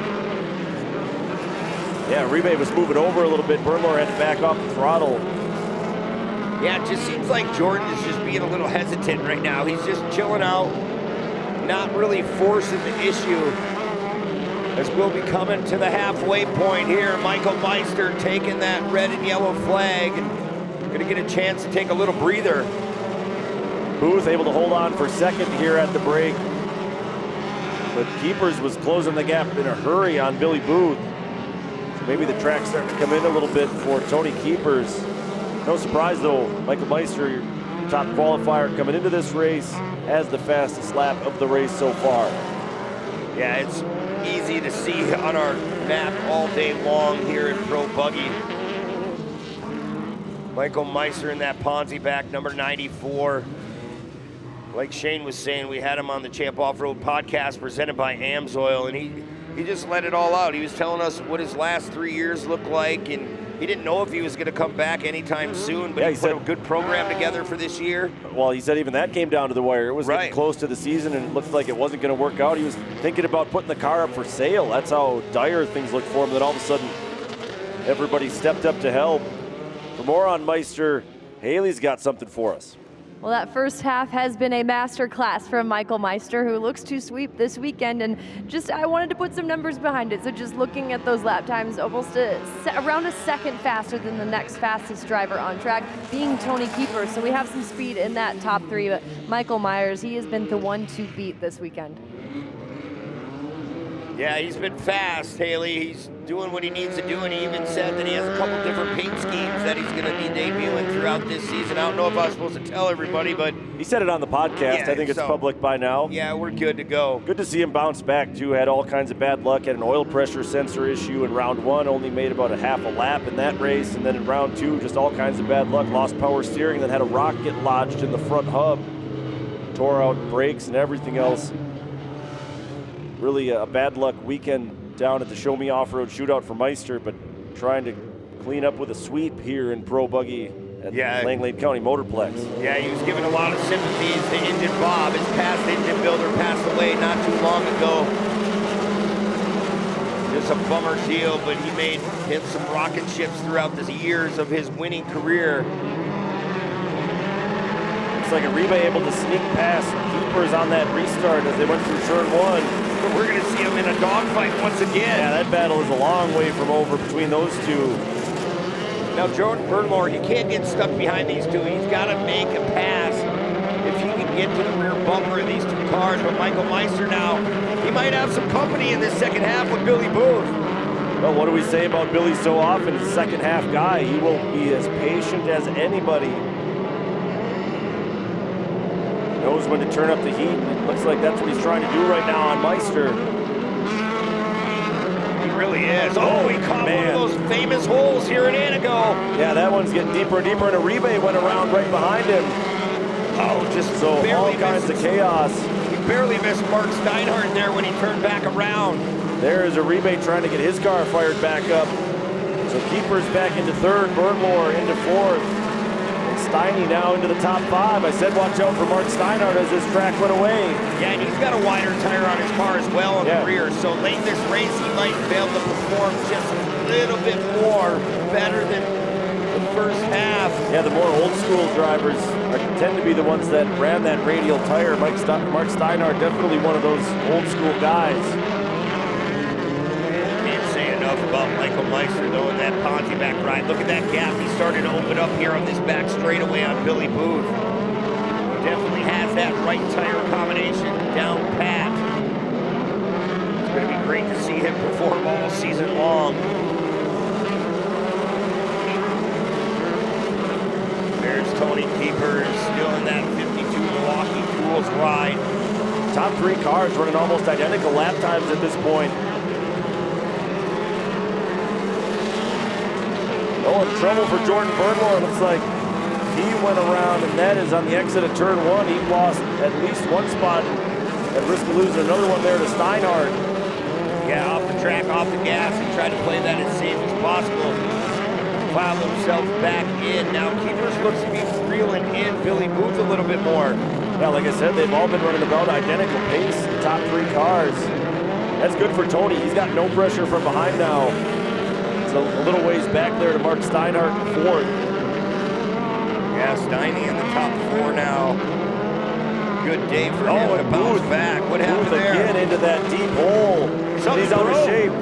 Speaker 1: Yeah, Uribe was moving over a little bit. Bernlohr had to back off the throttle.
Speaker 6: Yeah, it just seems like Jordan is just being a little hesitant right now. He's just chilling out, not really forcing the issue. As we'll be coming to the halfway point here, Michael Meister taking that red and yellow flag and gonna get a chance to take a little breather.
Speaker 1: Booth able to hold on for second here at the break. But Keepers was closing the gap in a hurry on Billy Booth. So maybe the track's starting to come in a little bit for Tony Keepers. No surprise though, Michael Meister, your top qualifier coming into this race, has the fastest lap of the race so far.
Speaker 6: Yeah, it's easy to see on our map all day long here in Pro Buggy. Michael Meister in that Ponzi back, number 94. Like Shane was saying, we had him on the Champ Off-Road podcast presented by AMSOIL, and he just let it all out. He was telling us what his last 3 years looked like, and he didn't know if he was going to come back anytime soon, but he put a good program together for this year.
Speaker 1: Well, he said even that came down to the wire. It was getting close to the season, and it looked like it wasn't going to work out. He was thinking about putting the car up for sale. That's how dire things looked for him. Then all of a sudden, everybody stepped up to help. For more on Meister, Haley's got something for us.
Speaker 3: Well, that first half has been a master class from Michael Meister, who looks to sweep this weekend. And just, I wanted to put some numbers behind it. So just looking at those lap times, almost around a second faster than the next fastest driver on track, being Tony Keeper. So we have some speed in that top three. But Michael Myers, he has been the one to beat this weekend.
Speaker 6: Yeah, he's been fast, Haley. He's doing what he needs to do, and he even said that he has a couple different paint schemes that he's going to be debuting throughout this season. I don't know if I was supposed to tell everybody, but...
Speaker 1: He said it on the podcast.
Speaker 6: Yeah,
Speaker 1: I think it's public by now.
Speaker 6: Yeah, we're good to go.
Speaker 1: Good to see him bounce back, too. Had all kinds of bad luck. Had an oil pressure sensor issue in round one. Only made about a half a lap in that race. And then in round two, just all kinds of bad luck. Lost power steering, then had a rock get lodged in the front hub. Tore out brakes and everything else. Really a bad luck weekend down at the Show Me Off-Road Shootout for Meister, but trying to clean up with a sweep here in Pro Buggy at Langlade County Motorplex.
Speaker 6: Yeah, he was giving a lot of sympathies to Engine Bob. His past engine builder passed away not too long ago. Just a bummer deal, but he made hit some rocket ships throughout the years of his winning career.
Speaker 1: Looks like Uribe able to sneak past Keepers on that restart as they went through turn one.
Speaker 6: But we're going to see him in a dogfight once again.
Speaker 1: Yeah, that battle is a long way from over between those two.
Speaker 6: Now, Jordan Bernlohr, he can't get stuck behind these two. He's got to make a pass if he can get to the rear bumper of these two cars. But Michael Meister now, he might have some company in this second half with Billy Booth.
Speaker 1: Well, what do we say about Billy so often? He's a second half guy. He will be as patient as anybody. Knows when to turn up the heat. It looks like that's what he's trying to do right now on Meister.
Speaker 6: He really is. Oh, he caught one of those famous holes here in Antigo.
Speaker 1: Yeah, that one's getting deeper and deeper, and Uribe went around right behind him.
Speaker 6: Oh, just
Speaker 1: so all kinds of chaos.
Speaker 6: He barely missed Mark Steinhardt there when he turned back around.
Speaker 1: There is Uribe trying to get his car fired back up. So Keepers back into third, Bernlohr into fourth. Steiny now into the top five. I said watch out for Mark Steinhardt as this track went away.
Speaker 6: Yeah, and he's got a wider tire on his car as well on the rear. So late in this race, he might be able to perform just a little bit more better than the first half.
Speaker 1: Yeah, the more old school drivers tend to be the ones that ran that radial tire. Mark Steinhardt, definitely one of those old school guys.
Speaker 6: About Michael Meister though in that Ponzi back ride. Look at that gap he started to open up here on this back straightaway on Billy Booth. Definitely has that right tire combination down pat. It's going to be great to see him perform all season long. There's Tony Keepers still in that 52 Milwaukee Tools ride.
Speaker 1: Top three cars running almost identical lap times at this point. Oh, and trouble for Jordan Burnmore. Looks like he went around, and that is on the exit of turn 1. He lost at least one spot at risk of losing another one there to Steinhardt.
Speaker 6: Yeah, off the track, off the gas, and try to play that as safe as possible. Filed himself back in. Now Keepers looks to be reeling in Billy Booth a little bit more.
Speaker 1: Yeah, like I said, they've all been running about identical pace, the top 3 cars. That's good for Tony. He's got no pressure from behind now. It's a little ways back there to Mark Steinhardt in 4th.
Speaker 6: Yeah, Steiny in the top 4 now. Good day for him to bounce back. What happened
Speaker 1: Booth
Speaker 6: there?
Speaker 1: Again into that deep hole. He's out of shape.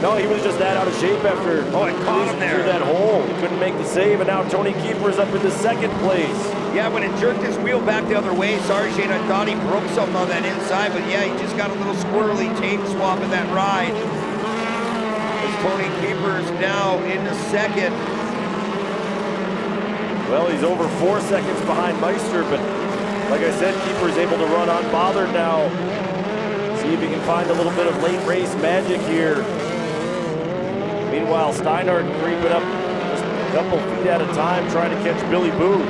Speaker 1: No, he was just that out of shape after
Speaker 6: it caught him there.
Speaker 1: Through that hole. He couldn't make the save, and now Tony Keeper's up in the 2nd place.
Speaker 6: Yeah, when it jerked his wheel back the other way, sorry Shane, I thought he broke something on that inside, but yeah, he just got a little squirrely tape swap in that ride. As Tony Keeper's now into 2nd.
Speaker 1: Well, he's over 4 seconds behind Meister, but like I said, Keeper's able to run unbothered now. See if he can find a little bit of late race magic here. Meanwhile, Steinhardt creeping up just a couple feet at a time, trying to catch Billy Booth.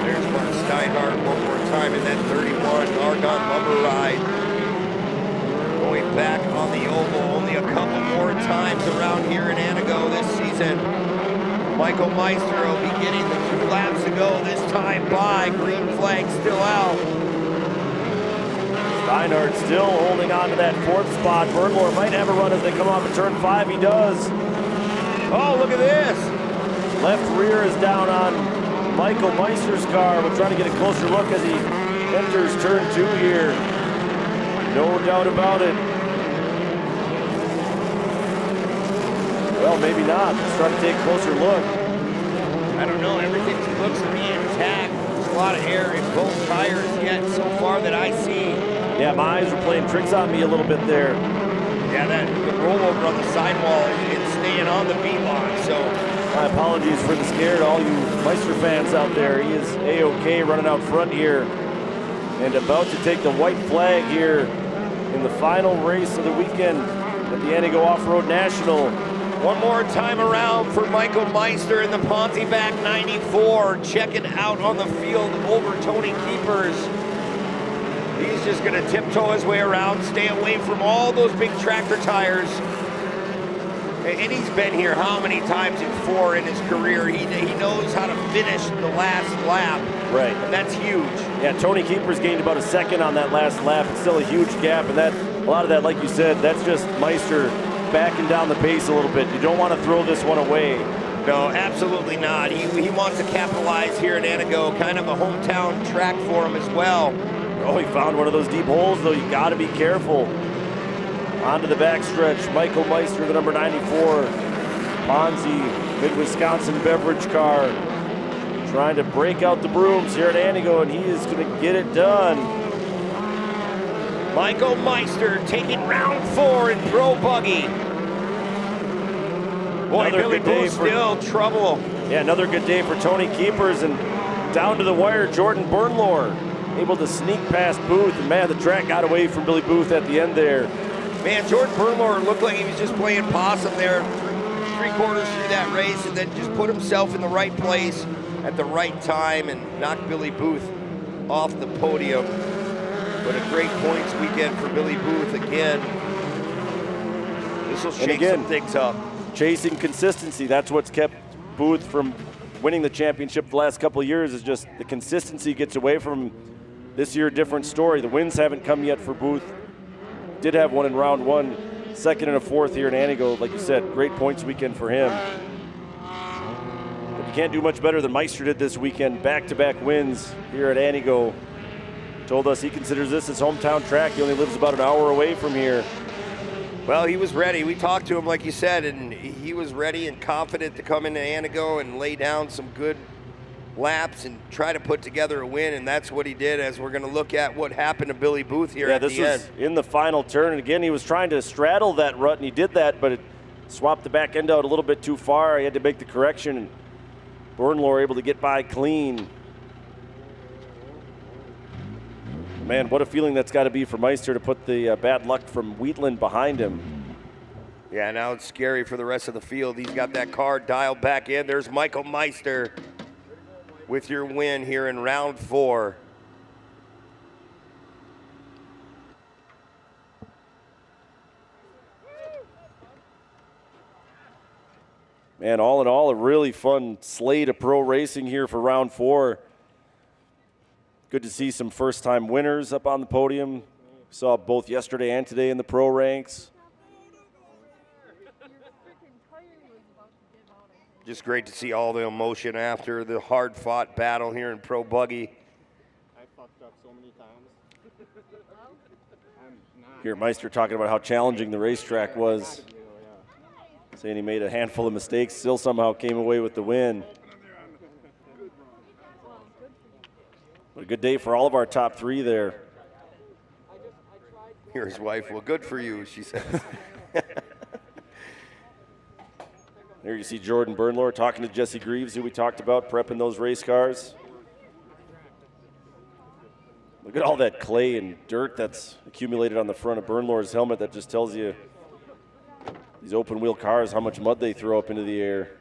Speaker 6: There's Mark Steinhardt one more time in that 31 Argonne Lumber ride. Going back on the oval only a couple more times around here in Antigo this season. Michael Meister will be getting the 2 laps to go this time by. Green flag still out.
Speaker 1: Steinhardt still holding on to that 4th spot. Burnmore might have a run as they come off of turn 5. He does.
Speaker 6: Oh, look at this.
Speaker 1: Left rear is down on Michael Meister's car. We're trying to get a closer look as he enters turn 2 here. No doubt about it. Well, maybe not. Let's try to take a closer look.
Speaker 6: I don't know. Everything looks to be intact. There's a lot of air in both tires yet so far that I see.
Speaker 1: Yeah, my eyes were playing tricks on me a little bit there.
Speaker 6: Yeah, the rollover on the sidewall is staying on the beat line, so.
Speaker 1: My apologies for the scare to all you Meister fans out there. He is A-OK running out front here and about to take the white flag here in the final race of the weekend at the Antigo Off-Road National.
Speaker 6: One more time around for Michael Meister in the Pontiac 94, checking out on the field over Tony Keepers. He's just gonna tiptoe his way around, stay away from all those big tractor tires. And he's been here how many times in 4 in his career? He knows how to finish the last lap.
Speaker 1: Right.
Speaker 6: And that's huge.
Speaker 1: Yeah, Tony Keepers gained about a second on that last lap. It's still a huge gap, and that a lot of that, like you said, that's just Meister backing down the pace a little bit. You don't want to throw this one away.
Speaker 6: No, absolutely not. He wants to capitalize here in Antigo, kind of a hometown track for him as well.
Speaker 1: Oh, he found one of those deep holes, though. You got to be careful. Onto the backstretch, Michael Meister, the number 94, Ponzi, Mid-Wisconsin beverage car, trying to break out the brooms here at Antigo, and he is going to get it done.
Speaker 6: Michael Meister taking round 4 in Pro Buggy. Boy,
Speaker 1: Another
Speaker 6: Billy
Speaker 1: good day
Speaker 6: Booth
Speaker 1: for-
Speaker 6: still trouble.
Speaker 1: Yeah, another good day for Tony Keepers, and down to the wire, Jordan Burnmore able to sneak past Booth, and man, the track got away from Billy Booth at the end there.
Speaker 6: Man, Jordan Burnmore looked like he was just playing possum there, 3/4 through that race, and then just put himself in the right place at the right time and knocked Billy Booth off the podium. But a great points weekend for Billy Booth again. This will shake some things up.
Speaker 1: Chasing consistency, that's what's kept Booth from winning the championship the last couple of years, is just the consistency gets away from him. This year, different story. The wins haven't come yet for Booth. Did have one in round 1, 2nd and a 4th here in Antigo. Like you said, great points weekend for him. But you can't do much better than Meister did this weekend. Back-to-back wins here at Antigo. Told us he considers this his hometown track. He only lives about an hour away from here.
Speaker 6: Well, he was ready. We talked to him, like you said, and he was ready and confident to come into Antigo and lay down some good laps and try to put together a win, and that's what he did, as we're going to look at what happened to Billy Booth here at the end.
Speaker 1: Yeah, this was in the final turn, and again, he was trying to straddle that rut, and he did that, but it swapped the back end out a little bit too far. He had to make the correction, and Burnmore able to get by clean. Man, what a feeling that's got to be for Meister to put the bad luck from Wheatland behind him.
Speaker 6: Yeah, now it's scary for the rest of the field. He's got that car dialed back in. There's Michael Meister with your win here in round 4.
Speaker 1: Man, all in all, a really fun slate of pro racing here for round 4. Good to see some first-time winners up on the podium. Saw both yesterday and today in the pro ranks.
Speaker 6: Just great to see all the emotion after the hard-fought battle here in Pro Buggy.
Speaker 8: I fucked up so many times.
Speaker 1: Here, Meister talking about how challenging the racetrack was. Saying he made a handful of mistakes, still somehow came away with the win. But a good day for all of our top 3 there.
Speaker 6: Here's wife, well, good for you, she says.
Speaker 1: There you see Jordan Bernlohr talking to Jesse Greaves, who we talked about, prepping those race cars. Look at all that clay and dirt that's accumulated on the front of Bernlohr's helmet. That just tells you these open wheel cars, how much mud they throw up into the air.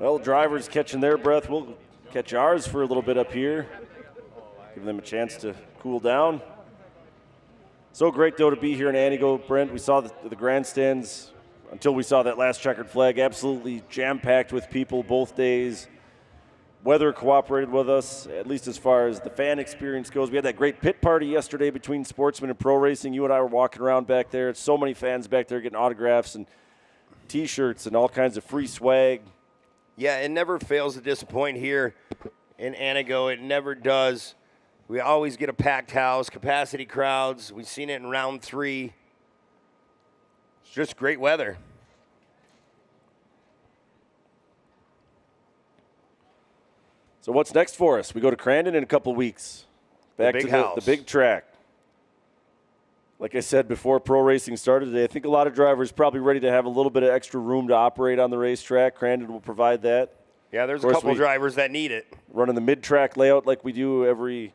Speaker 1: Well, drivers catching their breath. We'll catch ours for a little bit up here. Give them a chance to cool down. So great, though, to be here in Antigo, Brent. We saw the grandstands until we saw that last checkered flag. Absolutely jam-packed with people both days. Weather cooperated with us, at least as far as the fan experience goes. We had that great pit party yesterday between Sportsman and Pro Racing. You and I were walking around back there. So many fans back there getting autographs and T-shirts and all kinds of free swag.
Speaker 6: Yeah, it never fails to disappoint here in Antigo. It never does. We always get a packed house, capacity crowds. We've seen it in round 3. It's just great weather.
Speaker 1: So what's next for us? We go to Crandon in a couple weeks. Back
Speaker 6: big
Speaker 1: to
Speaker 6: house.
Speaker 1: the big track. Like I said before pro racing started today, I think a lot of drivers probably ready to have a little bit of extra room to operate on the racetrack. Crandon will provide that.
Speaker 6: Yeah, there's a couple drivers that need it.
Speaker 1: Running the mid-track layout like we do every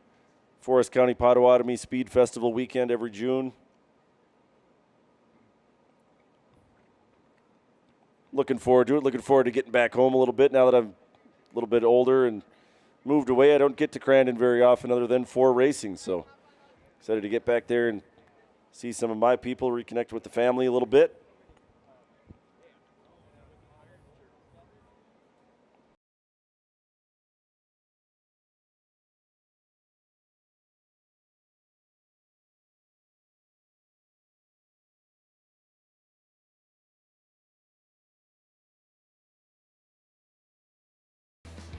Speaker 1: Forest County Potawatomi Speed Festival weekend every June. Looking forward to it. Looking forward to getting back home a little bit now that I'm a little bit older and moved away. I don't get to Crandon very often other than for racing, so excited to get back there and see some of my people, reconnect with the family a little bit.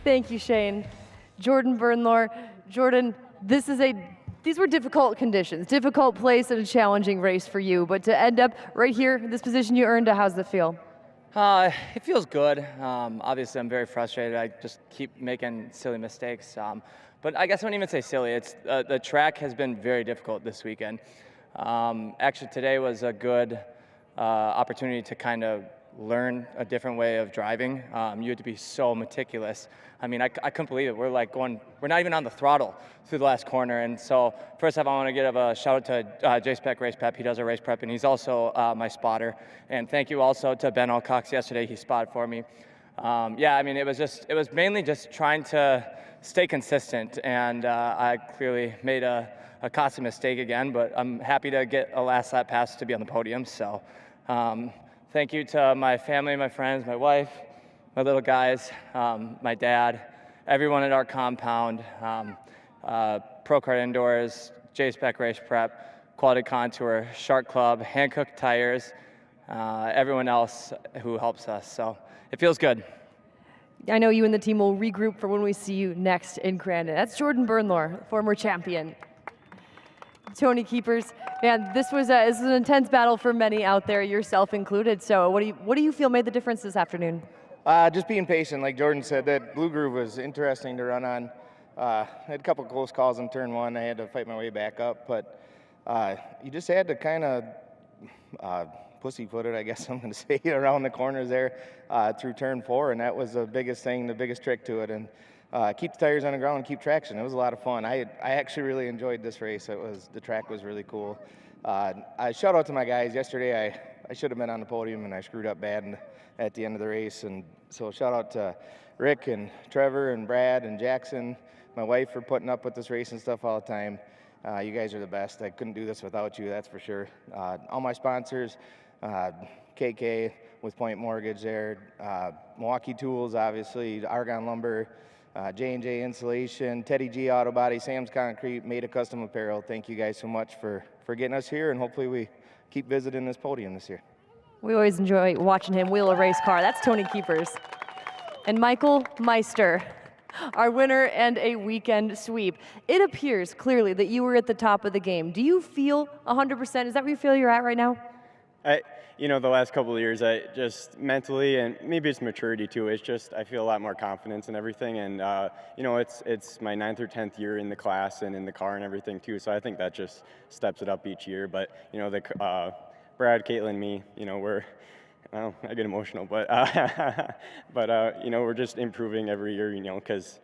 Speaker 3: Thank you, Shane. Jordan Bernlohr. Jordan, these were difficult conditions, difficult place and a challenging race for you, but to end up right here, this position you earned, how's it feel?
Speaker 11: It feels good. Obviously, I'm very frustrated. I just keep making silly mistakes. But I guess I wouldn't even say silly. It's the track has been very difficult this weekend. Actually, today was a good opportunity to kind of learn a different way of driving. You had to be so meticulous. I mean, I couldn't believe it. We're not even on the throttle through the last corner. And so first off, I want to give a shout out to J-Spec Race Prep. He does our race prep, and he's also my spotter. And thank you also to Ben Alcox yesterday. He spotted for me. Yeah, I mean, it was mainly just trying to stay consistent. And I clearly made a costly mistake again, but I'm happy to get a last lap pass to be on the podium. So thank you to my family, my friends, my wife, my little guys, my dad, everyone at our compound, Pro Kart Indoors, J-Spec Race Prep, Quality Contour, Shark Club, Hankook Tires, everyone else who helps us. So it feels good.
Speaker 3: I know you and the team will regroup for when we see you next in Crandon. That's Jordan Bernlohr, former champion. Tony Keepers, man, this was an intense battle for many out there, yourself included. So what do you feel made the difference this afternoon?
Speaker 5: Just being patient, like Jordan said. That blue groove was interesting to run on. I had a couple close calls in turn 1. I had to fight my way back up, but you just had to kind of pussyfoot it, I guess I'm going to say, around the corners there through turn 4, and that was the biggest thing, the biggest trick to it. And keep the tires on the ground and keep traction. It was a lot of fun. I actually really enjoyed this race. The track was really cool. I shout out to my guys yesterday. I should have been on the podium and I screwed up bad at the end of the race. And so shout out to Rick and Trevor and Brad and Jackson, my wife, for putting up with this race and stuff all the time. You guys are the best. I couldn't do this without you, that's for sure. All my sponsors, KK with Point Mortgage there, Milwaukee Tools, obviously, Argon Lumber, J&J Insulation, Teddy G Auto Body, Sam's Concrete, Made Custom Apparel. Thank you guys so much for getting us here, and hopefully we keep visiting this podium this year.
Speaker 3: We always enjoy watching him wheel a race car. That's Tony Keepers. And Michael Meister, our winner and a weekend sweep. It appears clearly that you were at the top of the game. Do you feel 100%? Is that where you feel you're at right now?
Speaker 9: The last couple of years, I just mentally, and maybe it's maturity too, it's just I feel a lot more confidence in everything. And, it's my 9th or 10th year in the class and in the car and everything too. So I think that just steps it up each year. But, Brad, Caitlin, me, I get emotional, but we're just improving every year, because,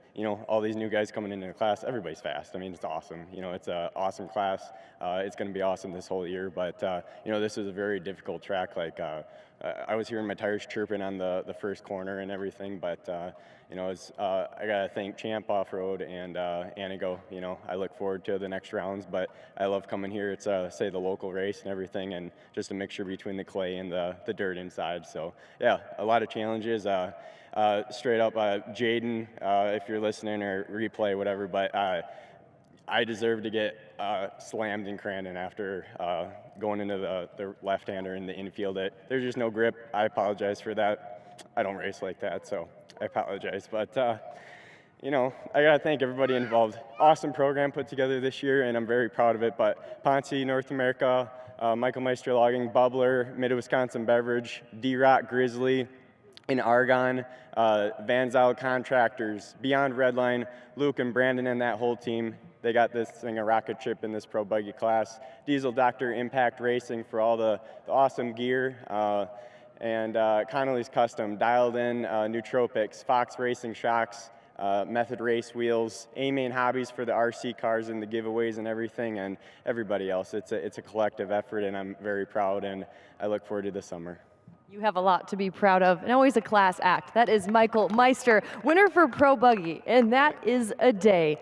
Speaker 9: all these new guys coming into the class, everybody's fast. I mean, it's awesome. It's an awesome class. It's going to be awesome this whole year, but, this is a very difficult track. Like, I was hearing my tires chirping on the first corner and everything, but, I got to thank Champ Off-Road and Antigo. I look forward to the next rounds, but I love coming here. It's, the local race and everything, and just a mixture between the clay and the dirt inside. So, yeah, a lot of challenges. Straight up, Jaden, if you're listening, or replay, whatever, but I deserve to get slammed in Crandon after going into the left-hander in the infield. There's just no grip. I apologize for that. I don't race like that, so I apologize. But, I got to thank everybody involved. Awesome program put together this year, and I'm very proud of it. But Ponce, North America, Michael Meister Logging, Bubbler, Mid-Wisconsin Beverage, D-Rock Grizzly, in Argon, Van Zyl Contractors, Beyond Redline, Luke and Brandon and that whole team. They got this thing a rocket ship in this pro buggy class. Diesel Doctor Impact Racing for all the awesome gear. And Connolly's Custom, Dialed In, Nootropics, Fox Racing Shocks, Method Race Wheels, A-Main Hobbies for the RC cars and the giveaways and everything, and everybody else. It's a collective effort, and I'm very proud, and I look forward to the summer.
Speaker 3: You have a lot to be proud of, and always a class act. That is Michael Meister, winner for Pro Buggy, and that is a day.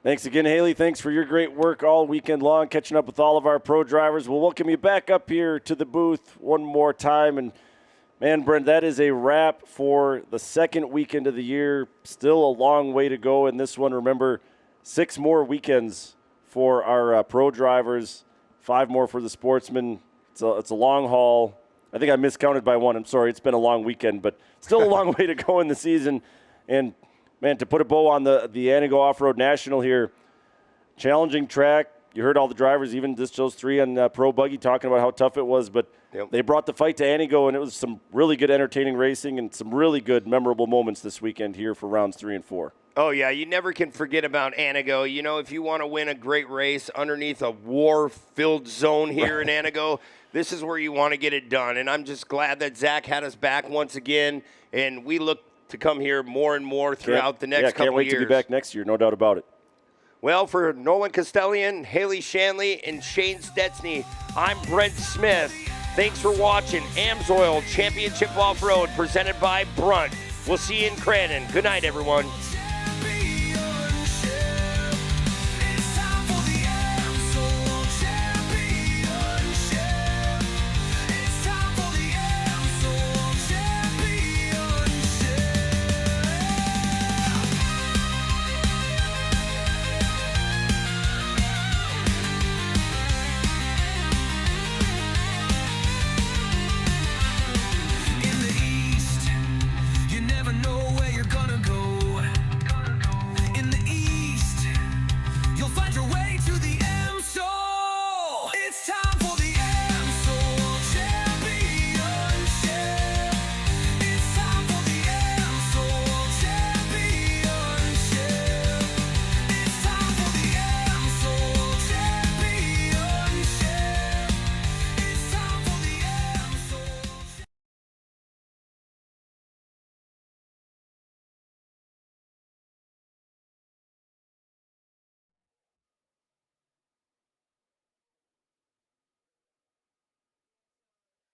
Speaker 1: Thanks again, Haley. Thanks for your great work all weekend long, catching up with all of our pro drivers. We'll welcome you back up here to the booth one more time. And, man, Brent, that is a wrap for the second weekend of the year. Still a long way to go in this one. Remember, 6 more weekends for our pro drivers. 5 more for the sportsmen. It's a long haul. I think I miscounted by 1. I'm sorry. It's been a long weekend, but still a long way to go in the season. And, man, to put a bow on the Antigo Off-Road National here, challenging track. You heard all the drivers, even just those 3 on Pro Buggy, talking about how tough it was. But they brought the fight to Antigo, and it was some really good, entertaining racing and some really good, memorable moments this weekend here for rounds 3 and 4.
Speaker 6: Oh, yeah, you never can forget about Antigo. If you want to win a great race underneath a war-filled zone here in Antigo, this is where you want to get it done. And I'm just glad that Zach had us back once again, and we look to come here more and more throughout the next couple of years.
Speaker 1: Can't wait to be back next year, no doubt about it.
Speaker 6: Well, for Nolan Castellian, Haley Shanley, and Shane Stetsny, I'm Brent Smith. Thanks for watching AMSOIL Championship Off-Road presented by Brunt. We'll see you in Crandon. Good night, everyone.
Speaker 10: To the